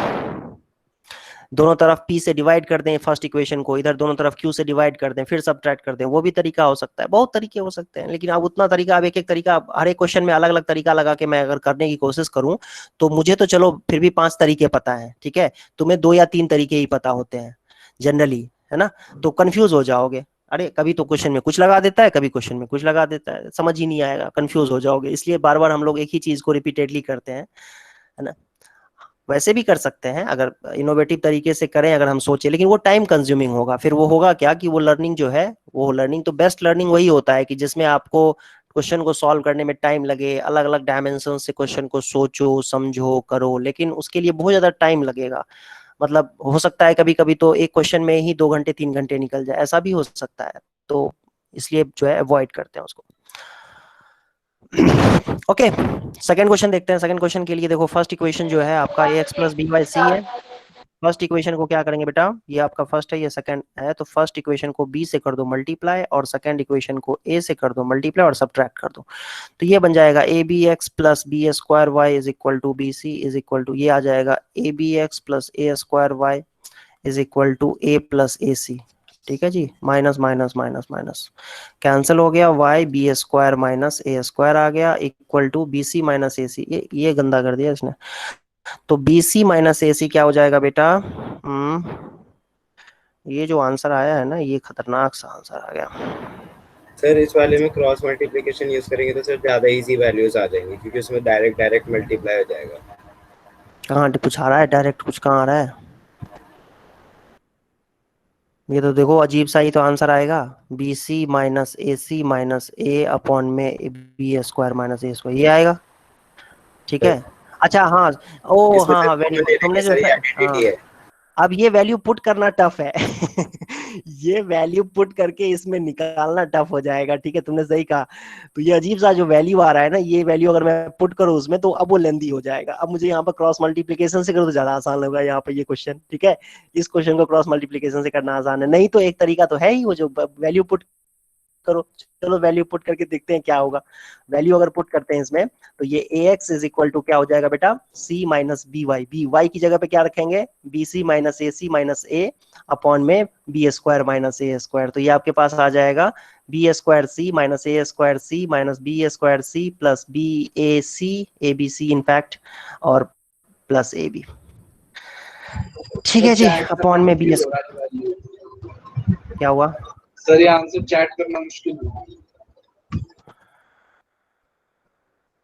दोनों तरफ p से डिवाइड कर दें फर्स्ट इक्वेशन को, इधर दोनों तरफ q से डिवाइड कर दें, फिर सब्ट्रैक्ट कर दें, वो भी तरीका हो सकता है। बहुत तरीके हो सकते हैं, लेकिन अब उतना तरीका, अब एक एक तरीका, हर एक क्वेश्चन में अलग अलग तरीका लगा के मैं अगर करने की कोशिश करूं तो मुझे तो चलो फिर भी 5 तरीके पता है, ठीक है, तुम्हें 2 या 3 तरीके ही पता होते हैं जनरली, है ना, तो कंफ्यूज हो जाओगे। अरे कभी तो क्वेश्चन में कुछ लगा देता है, कभी क्वेश्चन में कुछ लगा देता है, समझ ही नहीं आएगा, कंफ्यूज हो जाओगे। इसलिए बार बार हम लोग एक ही चीज को रिपीटेडली करते हैं, है ना। वैसे भी कर सकते हैं अगर इनोवेटिव तरीके से करें, अगर हम सोचे, लेकिन वो टाइम कंज्यूमिंग होगा। फिर वो होगा क्या कि वो लर्निंग जो है, वो लर्निंग तो बेस्ट लर्निंग वही होता है कि जिसमें आपको क्वेश्चन को सॉल्व करने में टाइम लगे, अलग अलग डायमेंशन से क्वेश्चन को सोचो, समझो, करो, लेकिन उसके लिए बहुत ज्यादा टाइम लगेगा। मतलब हो सकता है कभी कभी तो एक क्वेश्चन में ही 2 घंटे 3 घंटे निकल जाए, ऐसा भी हो सकता है। तो इसलिए जो है अवॉइड करते हैं उसको। ओके, सेकंड क्वेश्चन देखते हैं। सेकंड क्वेश्चन के लिए देखो, फर्स्ट इक्वेशन जो है आपका ax प्लस बी बाई सी है। फर्स्ट इक्वेशन को क्या करेंगे बेटा, ये आपका फर्स्ट है, ये सेकंड है, तो फर्स्ट इक्वेशन को b से कर दो मल्टीप्लाई और सेकंड इक्वेशन को a से कर दो मल्टीप्लाई और सब्ट्रैक्ट कर दो। तो ये बन जाएगा a b x plus b square Y is equal to b c is equal to, ये आ जाएगा a b x plus a square Y is equal to a plus a c. ठीक है जी, minus minus minus minus cancel हो गया, y b square minus ए square आ गया equal to b C minus A c. ये गंदा कर दिया इसने। तो बी सी माइनस ए सी क्या हो जाएगा बेटा, ये जो आंसर आया है ना, ये खतरनाक सा आंसर आ गया। सर इस वाले में क्रॉस मल्टीप्लिकेशन यूज करेंगे तो सर ज्यादा इजी वैल्यूज आ जाएंगी, क्योंकि उसमें डायरेक्ट मल्टीप्लाई हो जाएगा। कहाँ कुछ आ रहा है डायरेक्ट, कुछ कहाँ आ रहा है? ये तो देखो अजीब सा ही तो आंसर आएगा, B C minus A upon में बी स्क्वायर माइनस ए स्क्वायर, ये आएगा, ठीक है। अच्छा हाँ, ओ इसमें हाँ सर हाँ, वेरी कॉमन ले गुड, तुमने लेंगे जो सर, ये हाँ, आइडेंटिटी है। अब ये वैल्यू पुट करना टफ है ये वैल्यू पुट करके इसमें निकालना टफ हो जाएगा, ठीक है, तुमने सही कहा। तो ये अजीब सा जो वैल्यू आ रहा है ना, ये वैल्यू अगर मैं पुट करूँ उसमें तो अब वो लेंदी हो जाएगा। अब मुझे यहाँ पर क्रॉस मल्टीप्लीकेशन से करो तो ज्यादा आसान होगा यहाँ पे ये क्वेश्चन, ठीक है। इस क्वेश्चन को क्रॉस मल्टीप्लीकेशन से करना आसान है, नहीं तो एक तरीका तो है ही, वो जो वैल्यू पुट करो। चलो वैल्यू पुट करके देखते हैं क्या होगा। वैल्यू अगर पुट करते हैं इसमें तो ये ax इज इक्वल टू क्या हो जाएगा बेटा, c minus B Y, B Y की जगह पे क्या रखेंगे, B C minus A C minus A upon में बी स्क्वायर माइनस ए स्क्वायर। तो ये आपके पास आ जाएगा B square C minus A square C minus B square C plus B A B C in fact, और प्लस ए बी, ठीक है जी, अपॉन में बी क्या हुआ सर, ये आंसर चैट करना मुश्किल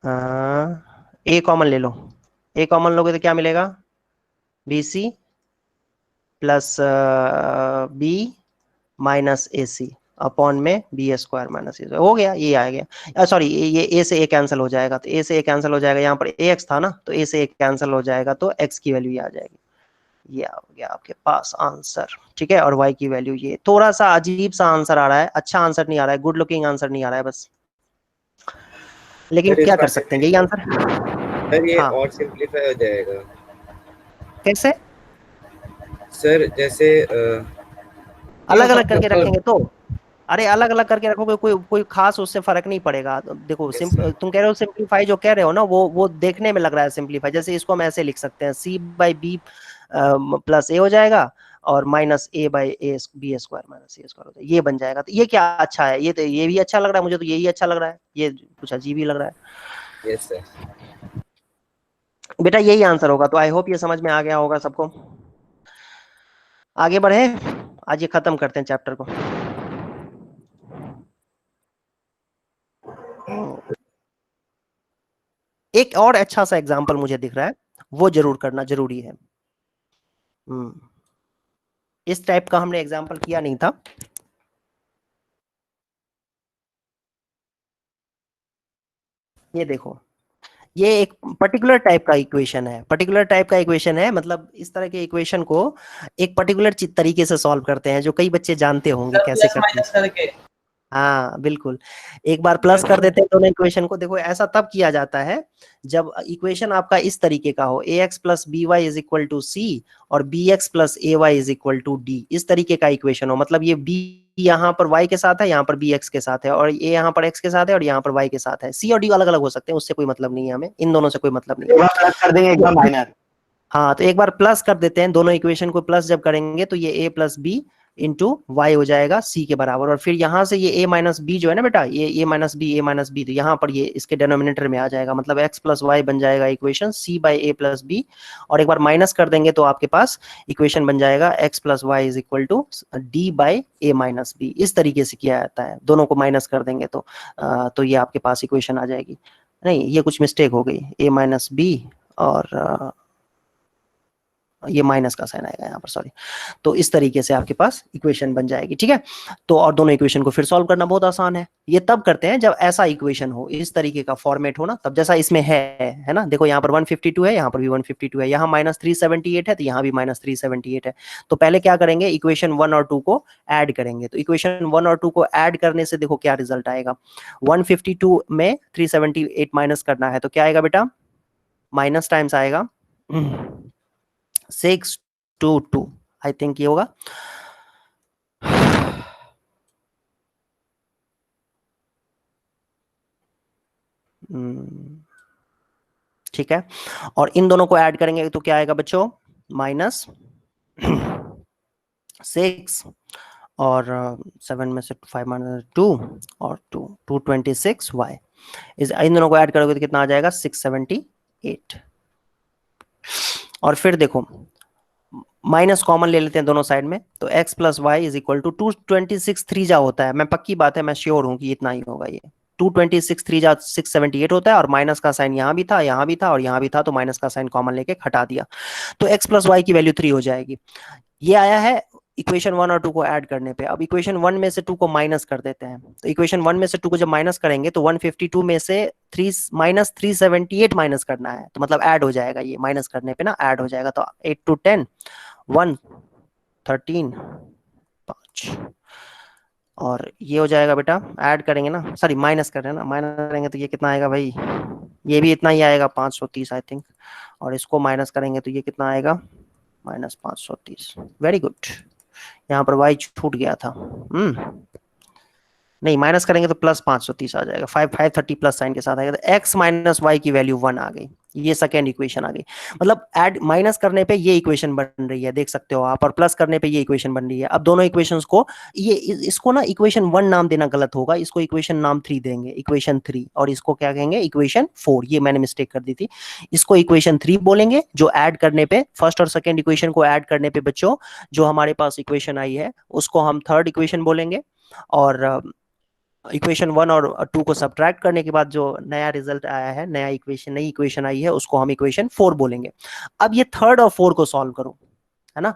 है। ए कॉमन ले लो, ए कॉमन लोगे तो क्या मिलेगा, b c plus b minus ए सी अपॉन में बी स्क्वायर माइनस ए, हो गया, ये आ गया। सॉरी, ये ए से ए कैंसिल हो जाएगा, तो ए से ए कैंसिल हो जाएगा, यहाँ पर ए एक्स था ना, तो ए से ए कैंसिल हो जाएगा, तो एक्स की वैल्यू आ जाएगी। ये आ गया आपके पास आंसर, ठीक है। और y की वैल्यू, ये थोड़ा सा अजीब सा आंसर आ रहा है, अच्छा आंसर नहीं आ रहा है, गुड लुकिंग आंसर नहीं आ रहा है बस, लेकिन क्या कर सकते हैं, यही आंसर। सर ये हाँ, और सिंपलीफाई हो जाएगा कैसे? सर, जैसे अलग अलग करके रखेंगे तो, अरे अलग अलग करके रखोगे कोई कोई खास उससे फर्क नहीं पड़ेगा। देखो तुम कह रहे हो सिंपलीफाई, जो कह रहे हो ना वो देखने में लग रहा है सिंपलीफाई। जैसे इसको हम ऐसे लिख सकते हैं, C by B plus A हो जाएगा और minus A by A B square minus A square हो जाएगा, ये बन जाएगा। तो ये क्या अच्छा है, ये तो ये भी अच्छा लग रहा है मुझे, तो यही अच्छा लग रहा है, ये कुछ अजीब ही लग रहा है। Yes sir. बेटा यही आंसर होगा। तो आई होप ये समझ में आ गया होगा सबको। आगे बढ़े, आज ये खत्म करते हैं चैप्टर को। एक और अच्छा सा एग्जांपल मुझे दिख रहा है, वो जरूर करना जरूरी है। इस टाइप का हमने एग्जांपल किया नहीं था। ये देखो, ये एक पर्टिकुलर टाइप का इक्वेशन है, पर्टिकुलर टाइप का इक्वेशन है, मतलब इस तरह के इक्वेशन को एक पर्टिकुलर तरीके से सॉल्व करते हैं, जो कई बच्चे जानते होंगे कैसे करते हैं। करके। हाँ बिल्कुल, एक बार प्लस कर देते हैं दोनों इक्वेशन को। देखो ऐसा तब किया जाता है जब इक्वेशन आपका इस तरीके का हो, ax plus B y is equal to c और bx plus A y is equal to d, इस तरीके का इक्वेशन हो। मतलब ये b यहाँ पर y के साथ है, यहाँ पर bx के साथ है, और a यहाँ पर x के साथ है और यहाँ पर y के साथ है। c और d अलग अलग हो सकते हैं, उससे कोई मतलब नहीं है हमें, इन दोनों से कोई मतलब नहीं है। प्लस कर देंगे एकदम माइनस। हाँ तो एक बार प्लस कर देते हैं, दोनों इक्वेशन को प्लस जब करेंगे तो ये a plus B into Y हो जाएगा c के बराबर, और फिर यहाँ से ये a माइनस बी जो है ना बेटा, ये a माइनस बी, तो यहाँ पर ये इसके डिनोमिनेटर में आ जाएगा, मतलब x प्लस वाई बन जाएगा equation c by a plus B, और एक बार माइनस कर देंगे तो आपके पास इक्वेशन बन जाएगा x plus Y is equal to d by a minus B. इस तरीके से किया जाता है, दोनों को माइनस कर देंगे तो ये आपके पास इक्वेशन आ जाएगी। नहीं, ये कुछ मिस्टेक हो गई, a माइनस बी और ये माइनस का साइन आएगा यहाँ पर, सॉरी। तो इस तरीके से आपके पास इक्वेशन बन जाएगी, ठीक है। तो और दोनों इक्वेशन को फिर सॉल्व करना बहुत आसान है। ये तब करते हैं जब ऐसा इक्वेशन हो, इस तरीके का फॉर्मेट हो ना, तब जैसा इसमें है ना। देखो यहाँ पर 152 है, यहाँ पर भी 152 है, यहाँ -378 है, तो यहाँ भी -378 है। तो पहले क्या करेंगे, इक्वेशन 1 और 2 को ऐड करेंगे। तो इक्वेशन 1 और 2 को ऐड करने से देखो क्या रिजल्ट आएगा। 152 में 378 माइनस करना है, तो क्या आएगा बेटा, माइनस टाइम्स आएगा 622, आई थिंक ये होगा। ठीक है, और इन दोनों को ऐड करेंगे तो क्या आएगा बच्चों, -6 और 7 में से 5 - 2 और 226 y, इन दोनों को ऐड करोगे तो कितना आ जाएगा, 678। और फिर देखो माइनस कॉमन ले लेते हैं दोनों साइड में, तो x plus Y is equal to 226 3 जा होता है, मैं पक्की बात है, मैं श्योर हूं कि इतना ही होगा। ये 226 3 जा 678 होता है, और माइनस का साइन यहाँ भी था, यहाँ भी था और यहाँ भी था, तो माइनस का साइन कॉमन लेके हटा दिया, तो x प्लस वाई की वैल्यू 3 हो जाएगी। ये आया है इक्वेशन 1 और 2 को ऐड करने पे। अब इक्वेशन 1 में से 2 को माइनस कर देते हैं, तो इक्वेशन 1 में से 2 को जब माइनस करेंगे तो 152 में से -378 माइनस करना है, तो मतलब ऐड हो जाएगा, ये माइनस करने पे ना ऐड हो जाएगा। तो 8 to 10 1 13 5, और ये हो जाएगा बेटा, ऐड करेंगे ना, सॉरी माइनस कर रहे हैं ना, माइनस करेंगे तो ये कितना आएगा भाई, ये भी इतना ही आएगा 530 आई थिंक, और इसको माइनस करेंगे तो ये कितना आएगा, -530। वेरी गुड, यहाँ पर y छूट गया था, नहीं माइनस करेंगे तो +530 आ जाएगा, 530 प्लस साइन के साथ आएगा, तो x माइनस वाई की वैल्यू 1 आ गई, ये सेकेंड इक्वेशन आ गई। मतलब ऐड माइनस करने पे ये इक्वेशन बन रही है, देख सकते हो आप, और प्लस करने पे ये इक्वेशन बन रही है। अब दोनों इक्वेशंस को इसको ना इक्वेशन 1 नाम देना गलत होगा, इसको इक्वेशन नाम 3 देंगे, इक्वेशन 3, और इसको क्या कहेंगे, इक्वेशन 4। ये मैंने मिस्टेक कर दी थी, इसको इक्वेशन 3 बोलेंगे, जो ऐड करने पे, फर्स्ट और सेकेंड इक्वेशन को ऐड करने पे बच्चों जो हमारे पास इक्वेशन आई है उसको हम थर्ड इक्वेशन बोलेंगे, और इक्वेशन 1 और 2 को सब्ट्रैक्ट करने के बाद जो नया रिजल्ट आया है, नई इक्वेशन आई है, उसको हम इक्वेशन 4 बोलेंगे। अब ये थर्ड और 4 को सॉल्व करो, है ना,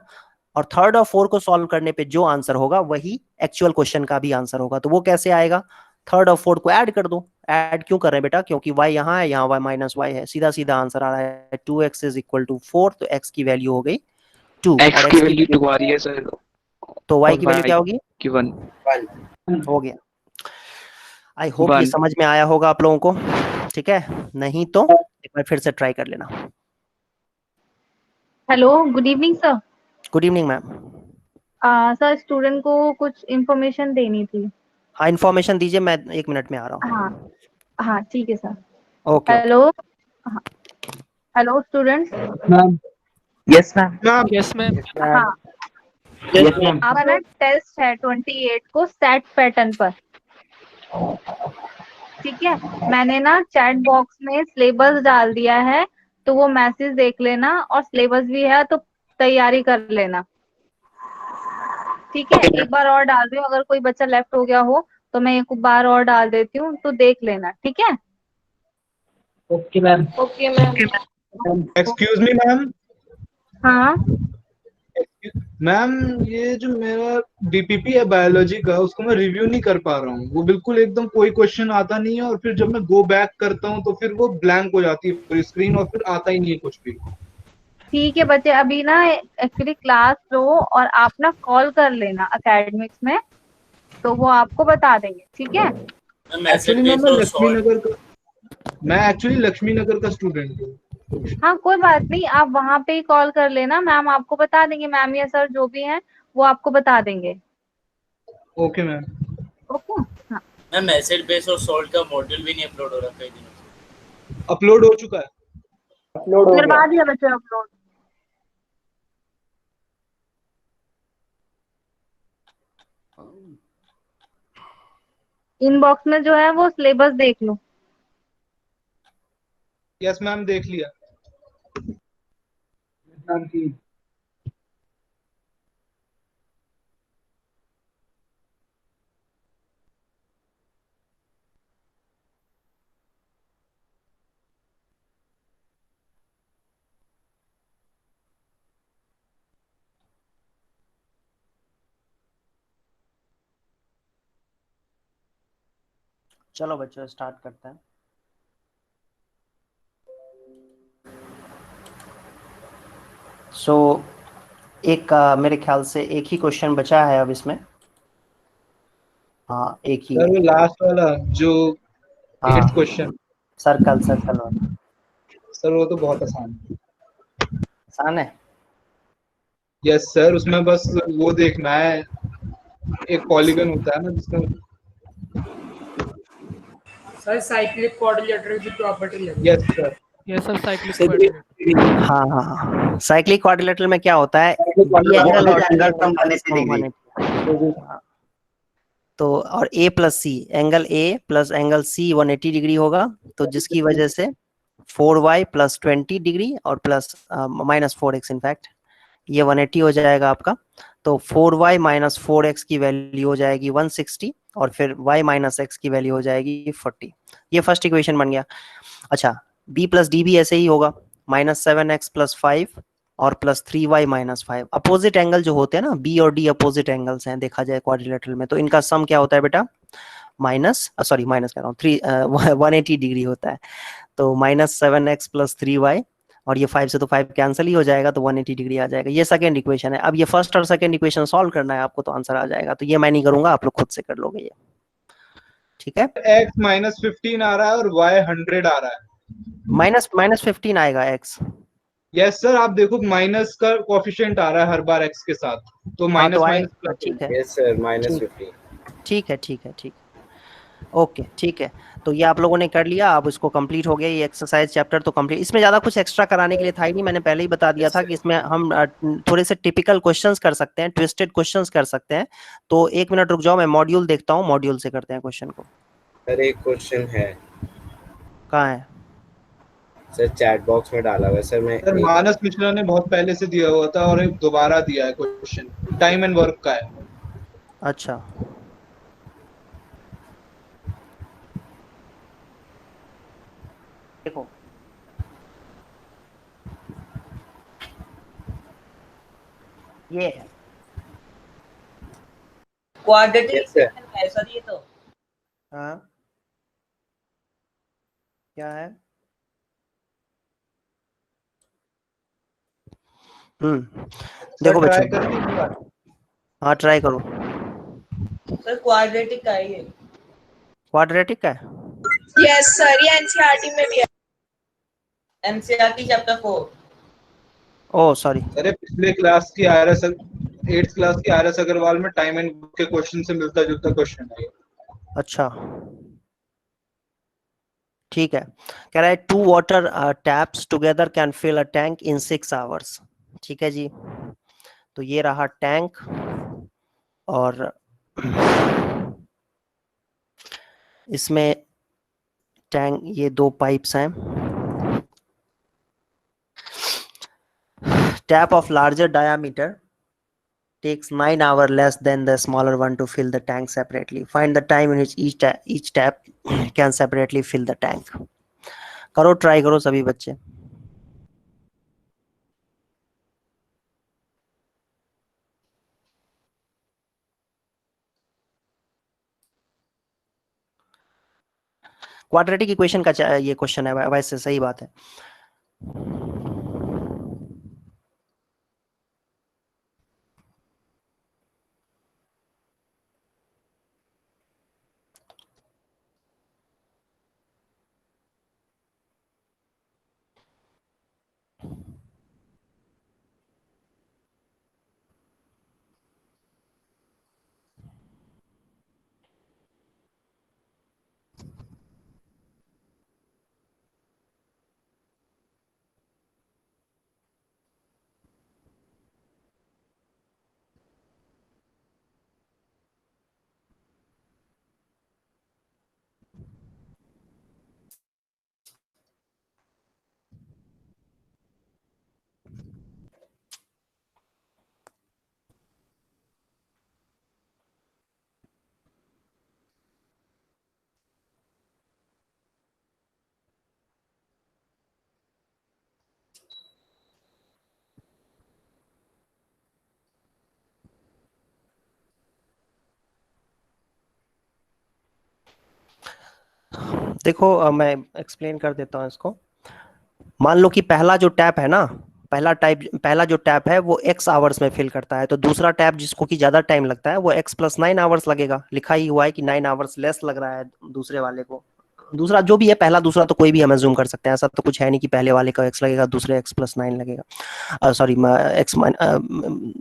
और थर्ड और 4 को सॉल्व करने पे जो आंसर होगा वही एक्चुअल क्वेश्चन का भी आंसर होगा। तो वो कैसे आएगा, थर्ड और 4 को ऐड कर दो। ऐड क्यों कर रहे हैं बेटा, क्योंकि y यहाँ है, यहाँ y माइनस वाई है, सीधा सीधा आंसर आ रहा है 2x इज इक्वल टू 4, तो x की वैल्यू हो गई 2, x की वैल्यू 2 आ रही है सर, तो y की वैल्यू क्या होगी, 1 हो गया। आई होप ये समझ में आया होगा आप लोगों को, ठीक है, नहीं तो एक बार फिर से ट्राई कर लेना। Hello, good evening sir. Good evening ma'am. Sir student को कुछ इन्फॉर्मेशन देनी थी। हाँ इन्फॉर्मेशन दीजिए, मैं 1 मिनट में आ रहा हूँ। हाँ हाँ ठीक है sir. Okay. Hello, hello students. Ma'am. Yes ma'am. Yes ma'am. हाँ, आपका ना टेस्ट है 28 को सेट पैटर्न पर, ठीक है। मैंने ना चैट बॉक्स में सिलेबस डाल दिया है, तो वो मैसेज देख लेना, और सिलेबस भी है तो तैयारी कर लेना, ठीक है। एक बार और डाल रही हूँ, अगर कोई बच्चा लेफ्ट हो गया हो तो मैं एक बार और डाल देती हूँ, तो देख लेना, ठीक है। Okay ma'am. Okay ma'am. Excuse me ma'am. हाँ मैम ये जो मेरा डीपीपी है बायोलॉजी का, उसको मैं रिव्यू नहीं कर पा रहा हूँ। वो बिल्कुल एकदम कोई क्वेश्चन आता नहीं है, और फिर जब मैं गो बैक करता हूँ तो फिर वो ब्लैंक हो जाती है पूरी स्क्रीन, और फिर आता ही नहीं है कुछ भी। ठीक है बच्चे, अभी ना एक्चुअली क्लास लो और आप ना कॉल कर लेना एकेडमिक्स में, तो वो आपको बता देंगे, ठीक है। एक्चुअली मैं एक्चुअली लक्ष्मी नगर का स्टूडेंट हूँ। हाँ कोई बात नहीं, आप वहाँ पे ही कॉल कर लेना, मैम आपको बता देंगे, मैम या सर जो भी हैं वो आपको बता देंगे। Okay ma'am. ओके हाँ। मैम एसिड बेस और सॉल्ट का मॉड्यूल भी नहीं अपलोड हो रहा कई दिनों से। अपलोड हो चुका है। अपलोड हो करवा गया। दिया बच्चे अपलोड। इनबॉक्स में जो है वो सिलेबस देख लो। यस मैम, देख लिया। चलो बच्चों स्टार्ट करते हैं। सो एक मेरे ख्याल से एक ही क्वेश्चन बचा है अब इसमें। हाँ एक ही सर है। वो लास्ट वाला जो हाँ 8th क्वेश्चन। सर्कल वाला। सर वो तो बहुत आसान है। आसान है। यस सर, उसमें बस वो देखना है, एक पॉलीगन होता है ना जिसमें। सर साइक्लिक क्वाड्रिलेटरल की प्रॉपर्टी लगी। Yes sir. Yes sir, cyclic quadrilateral. हाँ हाँ साइक्लिक क्वाड्रिलेटरल में क्या होता है, Opposite एंगल और angle from 180 degree। तो और a plus C, angle a plus angle c 180 degree होगा, तो जिसकी वजह से 4y प्लस 20 डिग्री और प्लस माइनस 4x इनफैक्ट ये 180 हो जाएगा आपका। तो 4y माइनस 4x की वैल्यू हो जाएगी 160 और फिर y माइनस x की वैल्यू हो जाएगी 40। ये फर्स्ट इक्वेशन बन गया। अच्छा b प्लस डी भी ऐसे ही होगा, माइनस 7x प्लस 5 और plus 3y minus 5। Opposite angle जो होते हैं ना, b और d अपोजिट एंगल्स हैं देखा जाए क्वाड्रिलेटरल में, तो इनका सम क्या होता है बेटा, माइनस सॉरी माइनस कह रहा हूँ 180 डिग्री होता है। तो माइनस 7x प्लस 3y और ये 5 से तो 5 कैंसिल ही हो जाएगा, तो 180 डिग्री आ जाएगा। ये सेकंड इक्वेशन है। अब ये फर्स्ट और सेकंड इक्वेशन सॉल्व करना है आपको, तो आंसर आ जाएगा। तो ये मैं नहीं करूंगा, आप लोग खुद से कर लोगे ये, ठीक है। x माइनस 15 आ रहा है और y 100 आ रहा है। माइनस 15 आएगा x। यस सर, आप देखो माइनस का कोफिशिएंट आ रहा है हर बार x के साथ, तो हाँ माइनस तो माइनस आएगा, प्लस। ठीक है यस सर माइनस 50। ठीक है ठीक है ठीक है ओके ठीक है। तो ये आप लोगों ने कर लिया, अब इसको कंप्लीट हो गया ये एक्सरसाइज चैप्टर तो कंप्लीट। इसमें ज़्यादा कुछ एक्स्ट्रा कराने के लिए था ही नहीं, मैंने पहले ही बता दिया था कि इसमें हम थोड़े से टिपिकल क्वेश्चंस कर सकते हैं, ट्विस्टेड क्वेश्चंस कर सकते हैं। तो 1 मिनट रुक जाओ, मैं मॉड्यूल देखता हूँ, मॉड्यूल से करते हैं क्वेश्चन को। सर एक क्वेश्चन है। कहाँ है सर चैट बॉक्स में डाला हुआ है सर। मैं सर मानस मिश्रा ने बहुत पहले से दिया हुआ था और एक दोबारा दिया है क्वेश्चन, टाइम एंड वर्क का है। अच्छा देखो ये है क्वाड्रेटिक Yes, sir. इक्वेशन है सर ये तो। हाँ क्या है देखो ट्राई बच्चों, करके एक बार। हाँ ट्राई करो। सर क्वाड्रेटिक का ही है। क्वाड्रेटिक का है। यस सर, ये एनसीईआरटी में भी है। NCERT chapter 4। ओह सॉरी, अरे पिछले क्लास की आरएस 8th क्लास की आरएस अग्रवाल में टाइम एंड वर्क के क्वेश्चन से मिलता जुलता क्वेश्चन है। अच्छा ठीक है। कह रहा है 2 water taps together can fill a tank in 6 hours. ठीक है जी, तो ये रहा टैंक और इसमें टैंक, ये 2 पाइप्स हैं। Tap of larger diameter takes 9 hours less than the smaller one to fill the tank separately. Find the time in which each tap can separately fill the tank. करो try करो सभी बच्चे। Quadratic equation का ये question है वैसे, सही बात है। देखो मैं एक्सप्लेन कर देता हूँ इसको। मान लो कि पहला जो टैप है ना, पहला जो टैप है वो x आवर्स में फिल करता है, तो दूसरा टैप जिसको कि ज्यादा टाइम लगता है वो x प्लस 9 आवर्स लगेगा। लिखा ही हुआ है कि 9 आवर्स लेस लग रहा है दूसरे वाले को। दूसरा जो भी है, पहला दूसरा तो कोई भी हम अज्यूम कर सकते हैं, ऐसा तो कुछ है नहीं कि पहले वाले का x लगेगा दूसरे x प्लस 9 लगेगा, सॉरी x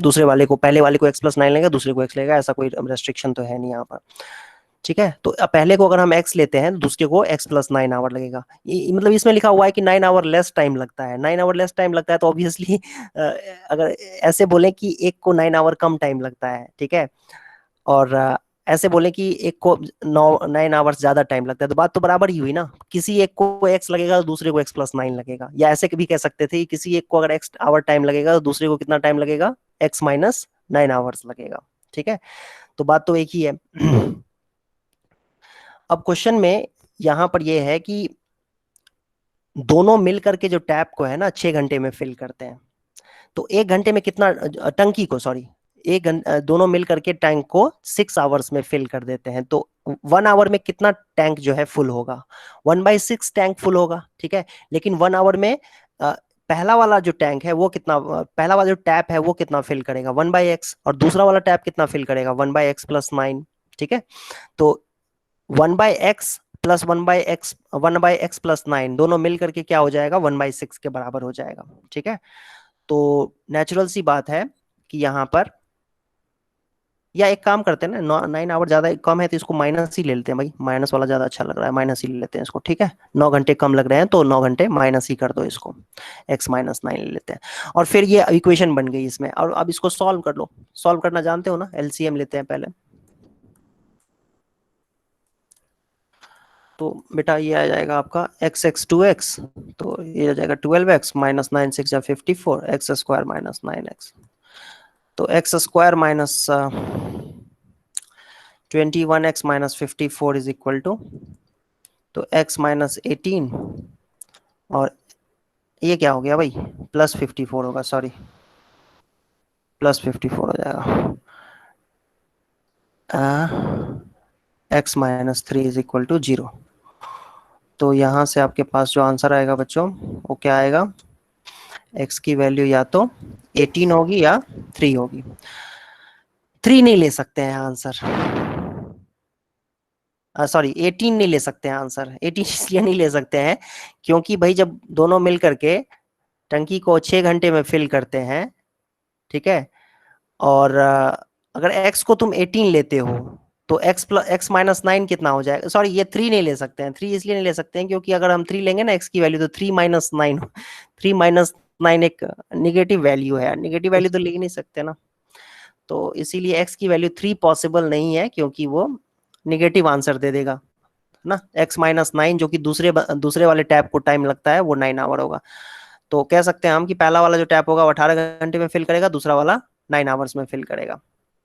दूसरे वाले को, पहले वाले को x प्लस 9 लगेगा, दूसरे को x लगेगा, ऐसा कोई रेस्ट्रिक्शन तो है नहीं यहाँ पर। ठीक है, तो पहले को अगर हम x लेते हैं तो दूसरे को x प्लस 9 आवर लगेगा। मतलब इसमें लिखा हुआ है कि 9 आवर लेस टाइम लगता है, 9 आवर लेस टाइम लगता है, तो ऑब्वियसली अगर ऐसे बोले कि एक को 9 आवर कम टाइम लगता है, ठीक है, और ऐसे बोले कि एक को 9 आवर्स ज्यादा टाइम लगता है, तो बात तो बराबर ही हुई ना। किसी एक को x लगेगा तो दूसरे को x प्लस 9 लगेगा, या ऐसे भी कह सकते थे किसी एक को अगर x आवर टाइम लगेगा तो दूसरे को कितना टाइम लगेगा, x माइनस 9 आवर्स लगेगा। ठीक है, तो बात तो एक ही है। अब क्वेश्चन में यहां पर यह है कि दोनों मिलकर के जो टैप को है ना 6 घंटे में फिल करते हैं, तो 1 घंटे में कितना, टंकी को सॉरी, दोनों मिलकर के टैंक को 6 आवर्स में फिल कर देते हैं, तो 1 आवर में कितना टैंक जो है फुल होगा, 1/6 टैंक फुल होगा। ठीक है, लेकिन 1 आवर में पहला वाला जो टैंक है वो कितना, पहला वाला जो टैप है वो कितना फिल करेगा, 1/x, और दूसरा वाला टैप कितना फिल करेगा, 1/x प्लस 9। ठीक है, तो 1/x प्लस 1/x प्लस 9 दोनों मिल करके क्या हो जाएगा, 1/6 के बराबर हो जाएगा। ठीक है, तो नेचुरल सी बात है कि यहाँ पर, या एक काम करते हैं ना, 9 आवर ज्यादा कम है तो इसको माइनस ही ले लेते हैं भाई, माइनस वाला ज्यादा अच्छा लग रहा है, माइनस ही ले लेते हैं इसको। ठीक है, 9 घंटे कम लग रहे हैं तो 9 घंटे माइनस ही कर दो इसको, x माइनस 9 ले लेते हैं, और फिर ये इक्वेशन बन गई इसमें। और अब इसको सॉल्व कर लो, सॉल्व करना जानते हो ना, एलसीएम लेते हैं पहले। तो बेटा ये आ जाएगा आपका x 2x, तो ये आ जाएगा 12x माइनस 9 6 या 54, x स्क्वायर माइनस 9x, तो x square minus 21x minus 54 is equal to, तो x माइनस 18, और ये क्या हो गया भाई, प्लस 54 होगा, सॉरी प्लस 54 हो जाएगा, x minus 3 is equal to 0। तो यहाँ से आपके पास जो आंसर आएगा बच्चों वो क्या आएगा, x की वैल्यू या तो 18 होगी या 3 होगी। 3 नहीं ले सकते हैं आंसर, सॉरी 18 नहीं ले सकते हैं आंसर। 18 इसलिए नहीं ले सकते हैं क्योंकि भाई जब दोनों मिल करके टंकी को 6 घंटे में फिल करते हैं, ठीक है, और अगर x को तुम 18 लेते हो तो x माइनस 9 कितना हो जाएगा, सॉरी ये 3 नहीं ले सकते हैं, 3 इसलिए नहीं ले सकते हैं क्योंकि अगर हम 3 लेंगे ना x की वैल्यू, तो 3 माइनस 9, 3 माइनस 9 एक निगेटिव वैल्यू है, निगेटिव वैल्यू तो ले ही नहीं सकते ना, तो इसीलिए x की वैल्यू 3 पॉसिबल नहीं है क्योंकि वो निगेटिव आंसर दे देगा ना। x माइनस 9 जो कि दूसरे वाले टैप को टाइम लगता है वो 9 आवर होगा, तो कह सकते हैं हम कि पहला वाला जो टैप होगा वो 18 घंटे में फिल करेगा, दूसरा वाला 9 आवर्स में फिल करेगा,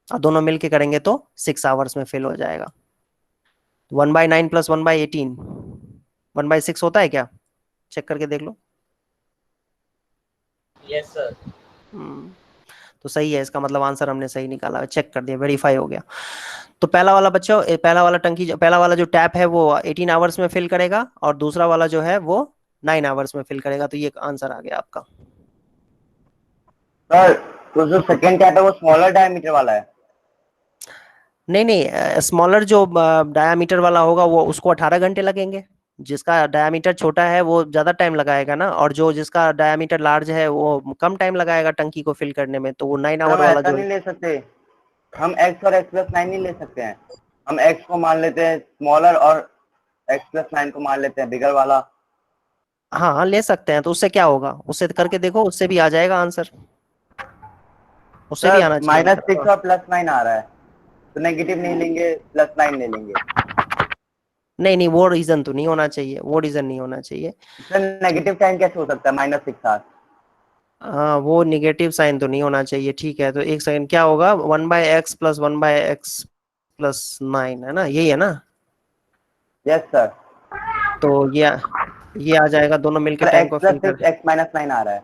और दोनों मिलके करेंगे तो 6 आवर्स में फिल हो जाएगा। 1/9 प्लस 1/18 1/6 होता है क्या, चेक करके देख लो। Yes sir. तो सही है, इसका मतलब आंसर हमने सही निकाला, चेक कर दिया, वेरीफाई हो गया। तो पहला वाला बच्चों, पहला वाला टंकी, पहला वाला जो टैप है वो 18 आवर्स में फिल करेगा, और दूसरा वाला जो है वो 9 आवर्स में फिल करेगा। तो ये आंसर आ गया आपका। सर तो जो सेकंड टैप है वो स्मॉलर डायमीटर वाला है? नहीं नहीं, स्मॉलर जो डायामीटर वाला होगा वो उसको 18 घंटे लगेंगे, जिसका डायामीटर छोटा है वो ज्यादा टाइम लगाएगा ना, और जो जिसका डायामीटर लार्ज है वो कम टाइम लगाएगा टंकी को फिल करने में। तो वो 9 आवर हम वाला ऐसा जो नहीं ले सकते, हम x और x प्लस 9 नहीं ले सकते हैं। हम x को मान लेते हैं स्मॉलर और x प्लस 9 को मान लेते हैं बिगर वाला। हाँ हाँ ले सकते हैं। तो उससे क्या होगा, उससे करके देखो, उससे भी आ जाएगा आंसर, उससे भी आना चाहिए। -6 और +9 आ रहा है, तो नेगेटिव नहीं लेंगे, +9 ले लेंगे। नहीं नहीं, वो रीजन तो नहीं होना चाहिए, वो रीजन नहीं होना चाहिए। सर नेगेटिव साइन कैसे हो सकता है -6 आ? हाँ वो निगेटिव साइन तो नहीं होना चाहिए। ठीक है, तो एक सेकंड, क्या होगा, 1/x + 1/x + 9 है ना, यही है ना? Yes sir. तो ये आ जाएगा, दोनों मिलकर टैंक को फिल कर। x + 9 आ रहा है।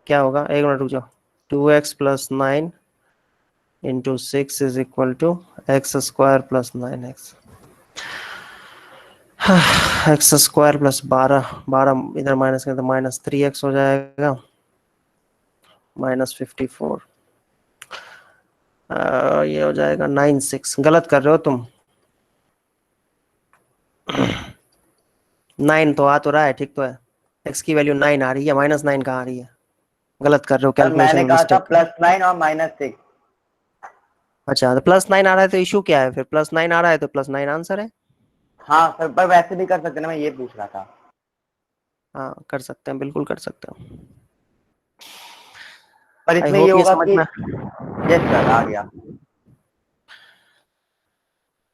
क्या होगा, एक मिनट रुक जाओ। 2x + 9 × 6 = x² + 9x। x² + 12 इधर माइनस करें तो -3x हो जाएगा, -54। ये हो जाएगा 96। गलत कर रहे हो तुम। 9 तो आ तो रहा है, ठीक तो है। x की वैल्यू 9 आ रही है, -9 कहाँ आ रही है? गलत कर रहे हो, कैलकुलेशन मैंने में कहा था मिस्टेक। +9 और -6। अच्छा, तो +9 आ रहा है तो इशू क्या है फिर? +9 आ रहा है तो +9 आंसर है। हाँ सर, पर वैसे भी कर सकते ना, मैं ये पूछ रहा था। हाँ कर सकते हैं, बिल्कुल कर सकते हैं। पर आई इसमें ये होप ये होगा समझ कि में। यस सर आ गया।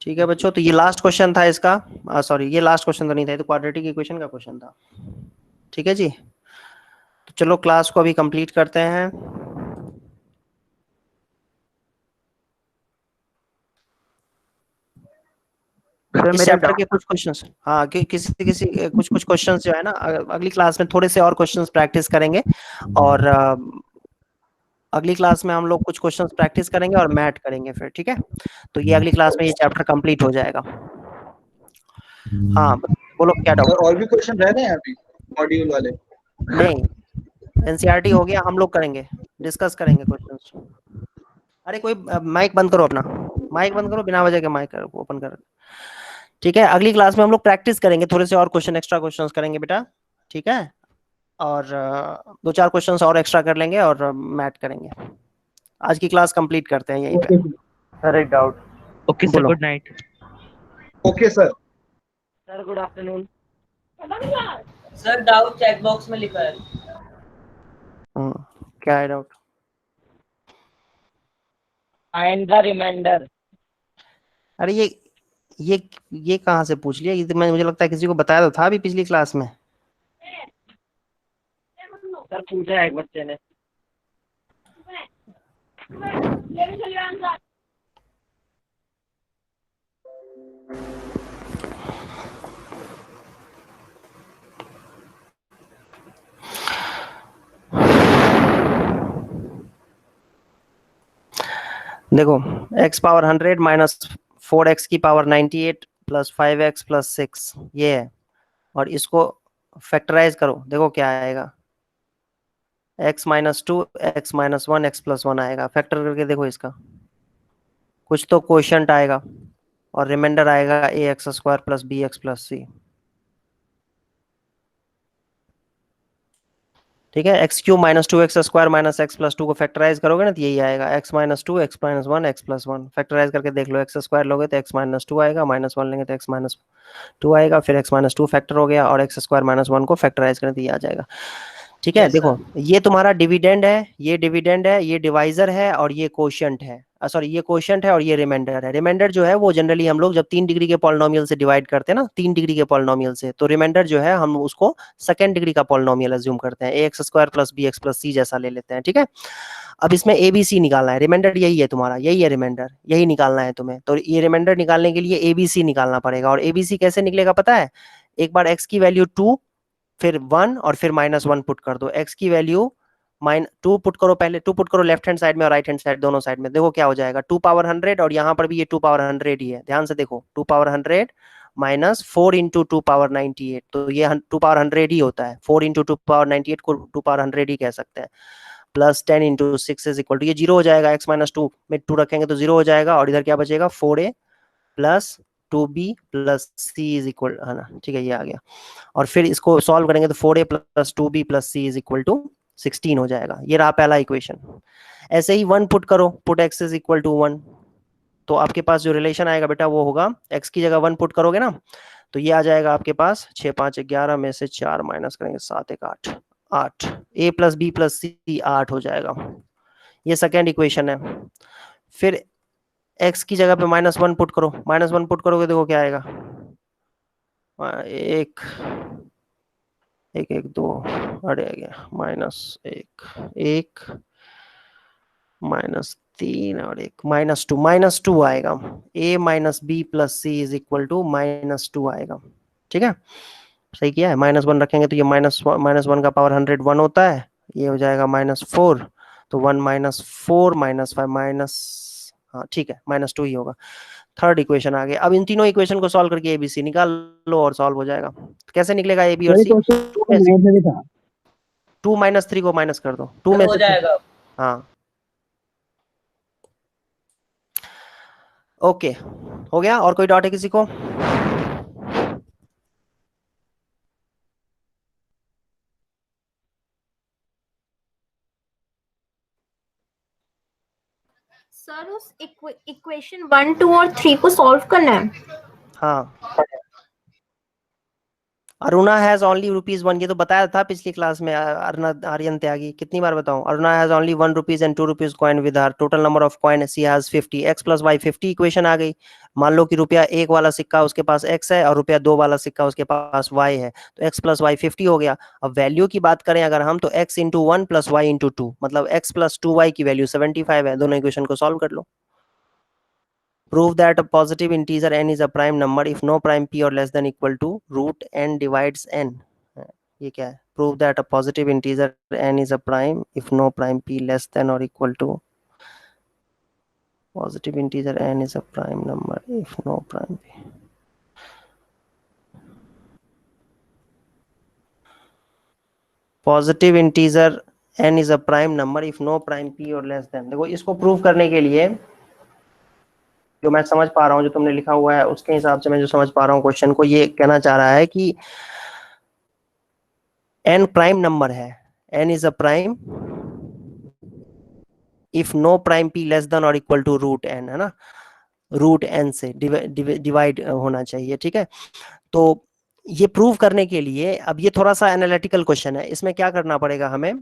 ठीक है बच्चों, तो ये लास्ट क्वेश्चन था इसका। सॉरी, ये लास्ट क्वेश्चन तो नहीं था, ये तो क्वाड्रेटिक इक्वेशन का क्वेश्चन था। ठीक है जी, तो चलो क्लास को अभी कंप्लीट करते हैं। इस चैप्टर के कुछ क्वेश्चंस, हाँ किसी कुछ क्वेश्चंस जो है ना, अगली क्लास में थोड़े से और क्वेश्चंस प्रैक्टिस करेंगे, और अगली क्लास में हम लोग कुछ क्वेश्चंस प्रैक्टिस करेंगे और मैथ करेंगे फिर। ठीक है, तो ये अगली क्लास में ये चैप्टर कंप्लीट हो जाएगा। हाँ बोलो, क्या डाउट? और भी क्वेश्चन रह रहे हैं अभी मॉड्यूल वाले? नहीं, एनसीईआरटी हो गया, हम लोग करेंगे, डिस्कस करेंगे क्वेश्चंस। अरे कोई माइक बंद करो, अपना माइक बंद करो, बिना वजह के माइक ओपन कर। ठीक है, अगली क्लास में हम लोग प्रैक्टिस करेंगे, थोड़े से और क्वेश्चन, एक्स्ट्रा क्वेश्चंस करेंगे बेटा। ठीक है, और 2-4 क्वेश्चंस और एक्स्ट्रा कर लेंगे और मैथ करेंगे। आज की क्लास कंप्लीट करते हैं यहीं पे। सर एक doubt. Okay sir, good night. Okay sir. Sir good afternoon. Sir doubt chat box में लिखा है। क्या है डाउट? Find the remainder. अरे ये कहाँ से पूछ लिया? ये तो मुझे लगता है किसी को बताया तो था अभी पिछली क्लास में। सर पूछा है एक बच्चे ने। देखो, x⁻100 - 4x⁻98 + 5x + 6 ये है, और इसको फैक्टराइज करो, देखो क्या आएगा। x-2 x-1 x + 1 आएगा। फैक्टर करके देखो इसका, कुछ तो क्वोशिएंट आएगा, और रिमाइंडर आएगा ax² + bx + c। ठीक है, x³ - 2x² - x + 2 को फैक्टराइज करोगे ना तो यही आएगा, x-2 x-1 x + 1। फैक्टराइज करके देख लो, x² लोगे तो x-2 आएगा, -1 लेंगे तो x-2 आएगा, फिर x-2 फैक्टर हो गया, और x² - 1 को फैक्टराइज करें तो ये आ जाएगा। ठीक है, देखो ये तुम्हारा डिविडेंड है, ये डिविडेंड है, ये डिवाइजर है, और ये कोशिएंट है। सॉरी, ये कोशिएंट है और ये रिमाइंडर है। रिमाइंडर जो है वो जनरली हम लोग जब 3 डिग्री के पॉलिनोमियल से डिवाइड करते हैं ना, 3 डिग्री के पॉलिनोमियल से, तो रिमाइंडर जो है हम उसको सेकंड डिग्री का पॉलिनोमियल अज्यूम करते हैं, ax² + bx + c जैसा ले लेते हैं। ठीक है, अब इसमें abc निकालना है। रिमाइंडर यही है तुम्हारा, यही है रिमाइंडर, यही निकालना है तुम्हें। तो ये रिमाइंडर निकालने के लिए abc निकालना पड़ेगा। और abc कैसे निकलेगा पता है? एक बार x की वैल्यू 2, फिर 1 और फिर -1 पुट कर दो। x की वैल्यू टू पुट करो, पहले टू पुट करो लेफ्ट हैंड साइड में और राइट हैंड साइड दोनों साइड में, देखो क्या हो जाएगा 2 पावर 100 और यहाँ पर भी ये 2 पावर 100 ही है, ध्यान से देखो 2 पावर 100 माइनस 4 इंटू 2 पावर 98, तो ये 2 पावर 100 ही होता है, 4 इंटू 2 पावर 98 को 2 पावर 100 ही कह सकते हैं, plus 10 into 6 is equal to, ये 0 हो जाएगा, x माइनस 2 में 2 रखेंगे तो 0 हो जाएगा, और इधर क्या बचेगा 4a plus 2b plus c is equal, है ना, ठीक है ये आ गया, और फिर इसको सॉल्व करेंगे तो 4a plus 2b plus c is equal to 16 हो जाएगा, ये रहा पहला इक्वेशन। ऐसे ही 1 पुट करो, put x is equal to 1, तो आपके पास जो रिलेशन आएगा बेटा वो होगा, x की जगह 1 पुट करोगे ना तो ये आ जाएगा आपके पास 6 5 11 में से 4 माइनस करेंगे 7 1 8 8, a plus b plus c 8 हो जाएगा, ये सेकेंड इक्वेशन है। फिर x की जगह पे -1 पुट करो, -1 पुट करोगे देखो क्या आएगा, 1 1 1 2 अरे आ गया -1 1 -3 और 1 -2 आएगा, a minus B plus C is equal to -2 आएगा, ठीक है सही किया है, -1 रखेंगे तो ये -1 का पावर 101 होता है, ये हो जाएगा -4, तो 1 -4 -5 माइनस, हाँ ठीक है -2 ही होगा। थर्ड इक्वेशन आ गया, अब इन तीनों इक्वेशन को सॉल्व करके एबीसी निकाल लो और सॉल्व हो जाएगा, तो कैसे निकलेगा ए बी और सी, 2 माइनस 3 को माइनस कर दो, 2 में हो से जाएगा। हाँ ओके हो गया, और कोई डाउट है किसी को? सर उस इक्वेशन 1 2 और 3 को सॉल्व करना है। हाँ अरुणा हैज ओनली ₹1, ये तो बताया था पिछली क्लास में, अरुणा आर्यन त्यागी, कितनी बार बताऊं, Aruna has only ₹1 and ₹2 coin with her, total number of coin she has 50, x plus y 50 equation आ गई। मान लो कि ₹1 वाला सिक्का उसके पास x है और ₹2 वाला सिक्का उसके पास y है, तो x प्लस y 50 हो गया। अब वैल्यू की बात करें अगर हम, तो x into 1 plus y into 2, मतलब x प्लस 2y की वैल्यू 75 है, दोनों इक्वेशन को सॉल्व कर लो। Prove that a positive integer n is a prime number if no prime p or less than equal to root n divides n. ये क्या है? Prove that a positive integer n is a prime if no prime p less than or equal to, positive integer n is a prime number if no prime p. Positive integer n is a prime number if no prime p or less than, देखो इसको prove करने के लिए जो मैं समझ पा रहा हूँ, जो तुमने लिखा हुआ है उसके हिसाब से मैं जो समझ पा रहा हूँ क्वेश्चन को, ये कहना चाह रहा है कि n प्राइम नंबर है, n is a prime if no prime p less than और इक्वल टू रूट n, है ना, रूट n से डिवाइड होना चाहिए, ठीक है। तो ये प्रूव करने के लिए अब ये थोड़ा सा एनालिटिकल क्वेश्चन है, इसमें क्या करना पड़ेगा हमें,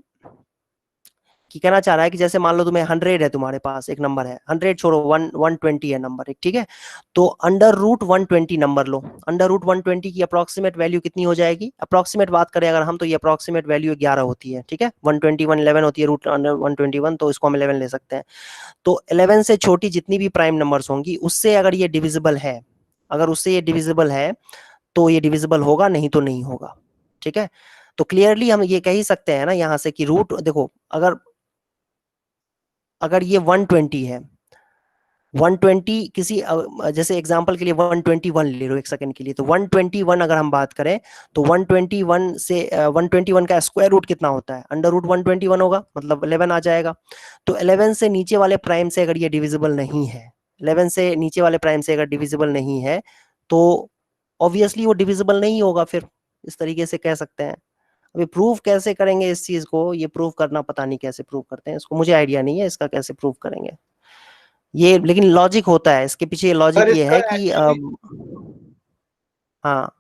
कि कहना चाह रहा है कि जैसे मान लो तुम्हें 100 है, तुम्हारे पास एक नंबर है, 100 छोड़ो 120 है नंबर एक, ठीक है, तो अंडर रूट 120 नंबर लो, अंडर रूट 120 की अप्रोक्सीमेट वैल्यू कितनी हो जाएगी, अप्रोक्सीमेट बात करें अगर हम, तो ये अप्रोक्सीमेट वैल्यू 11 होती है, ठीक है, 121 11 होती है रूट अंडर 121, तो इसको हम 11 ले सकते हैं। तो 11 से छोटी जितनी भी प्राइम नंबर्स होंगी उससे अगर ये डिविजिबल है, अगर उससे ये डिविजिबल है तो ये डिविजिबल होगा, नहीं तो नहीं होगा, ठीक है। तो क्लियरली हम ये कह ही सकते हैं ना यहाँ से कि रूट, देखो अगर ये 120 है, 120 किसी जैसे एग्जांपल के लिए 121 ले लो एक सेकंड के लिए, तो 121 अगर हम बात करें तो 121 से 121 का स्क्वायर रूट कितना होता है, अंडर रूट 121 होगा, मतलब 11 आ जाएगा। तो 11 से नीचे वाले प्राइम से अगर ये डिविजिबल नहीं है, 11 से नीचे वाले प्राइम से अगर डिविजिबल नहीं है तो ऑब्वियसली वो डिविजिबल नहीं होगा, फिर इस तरीके से कह सकते हैं। अभी प्रूफ कैसे करेंगे इस चीज को, ये प्रूफ करना पता नहीं कैसे प्रूफ करते हैं इसको, मुझे आइडिया नहीं है इसका कैसे प्रूफ करेंगे ये, लेकिन लॉजिक होता है इसके पीछे, लॉजिक ये है कि हाँ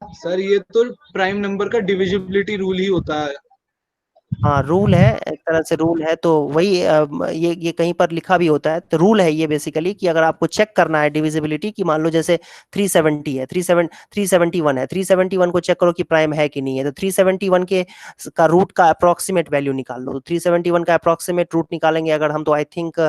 सर ये तो प्राइम नंबर का डिविजिबिलिटी रूल ही होता है। हाँ रूल है, एक तरह से रूल है, तो वही ये कहीं पर लिखा भी होता है, तो रूल है ये बेसिकली कि अगर आपको चेक करना है डिविजिबिलिटी की, मान लो जैसे 370 है, 371 है, 371 को चेक करो कि प्राइम है कि नहीं है, तो 371 का रूट का अप्रोक्सीमेट वैल्यू निकाल लो, तो 371 का अप्रोक्सीमेट रूट निकालेंगे अगर हम, तो आई थिंक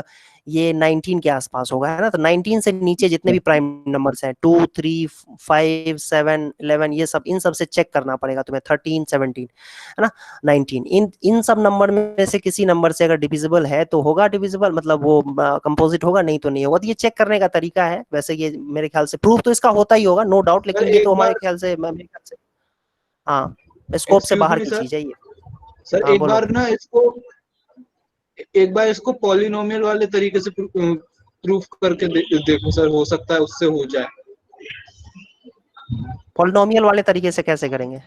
ये 19 के आसपास होगा, है ना। तो 19 से नीचे जितने भी प्राइम नंबर्स हैं 2, 3, 5, 7, 11 ये सब, इन सब से चेक करना पड़ेगा तुम्हें। 13, 17 है ना, 19, इन सब नंबर में से किसी नंबर से अगर डिविजिबल है तो होगा डिविजिबल, मतलब वो कंपोजिट होगा, नहीं तो नहीं होगा। तो ये चेक करने का तरीका है। वैसे ये मेरे ख्याल से प्रूफ तो इसका होता ही होगा, नो डाउट, लेकिन ये तो हमारे ख्याल से, मेरे ख्याल से हाँ स्कोप से बाहर की चीज है ये। सर हाँ, एक बोलो। बार ना इसको पॉलिनोमियल वाले तरीके से प्रूफ करके देखो सर, हो सकता है उससे हो जाए। पॉलिनोमियल वाले तरीके से कैसे करेंगे?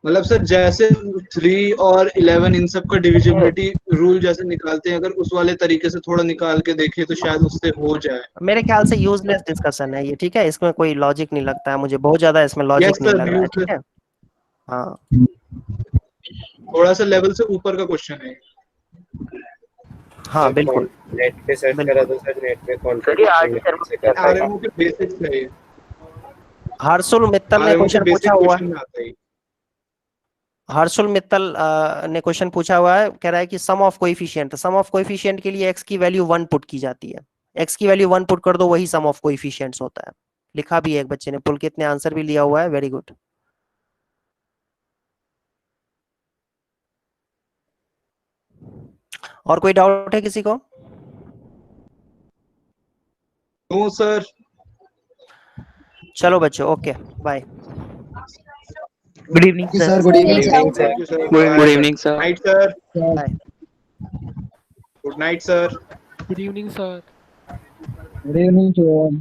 मतलब सर जैसे 3 और 11 इन सब का डिविजिबिलिटी रूल जैसे निकालते हैं, अगर उस वाले तरीके से थोड़ा निकाल के देखें तो शायद उससे हो जाए। मेरे ख्याल से यूजलेस डिस्कशन है ये, ठीक है, इसमें कोई लॉजिक नहीं लगता है मुझे, बहुत ज्यादा इसमें लॉजिक नहीं लग रहा है, ठीक है। हाँ थोड़ा सा लेवल से ऊपर का क्वेश्चन है। हाँ बिल्कुल, नेट पे सर्च करा तो सर नेट पे आरएमओ के बेसिक्स है ये। हर्षुल मित्तल ने क्वेश्चन पूछा हुआ है, हर्षुल मित्तल ने क्वेश्चन पूछा हुआ है, कह रहा है कि sum of coefficient, sum of coefficient के लिए x की वैल्यू 1 पुट की जाती है, x की वैल्यू 1 पुट कर दो, वही सम ऑफ कोएफिशिएंट्स होता है। लिखा भी है एक बच्चे ने, पुलकित ने आंसर भी लिया हुआ है, वेरी गुड। और कोई डाउट है किसी को? No sir. चलो बच्चों, okay bye. Good evening sir. Good evening sir. Good evening sir. Night sir. Bye. Good night sir. Good evening, sir. Good evening to all.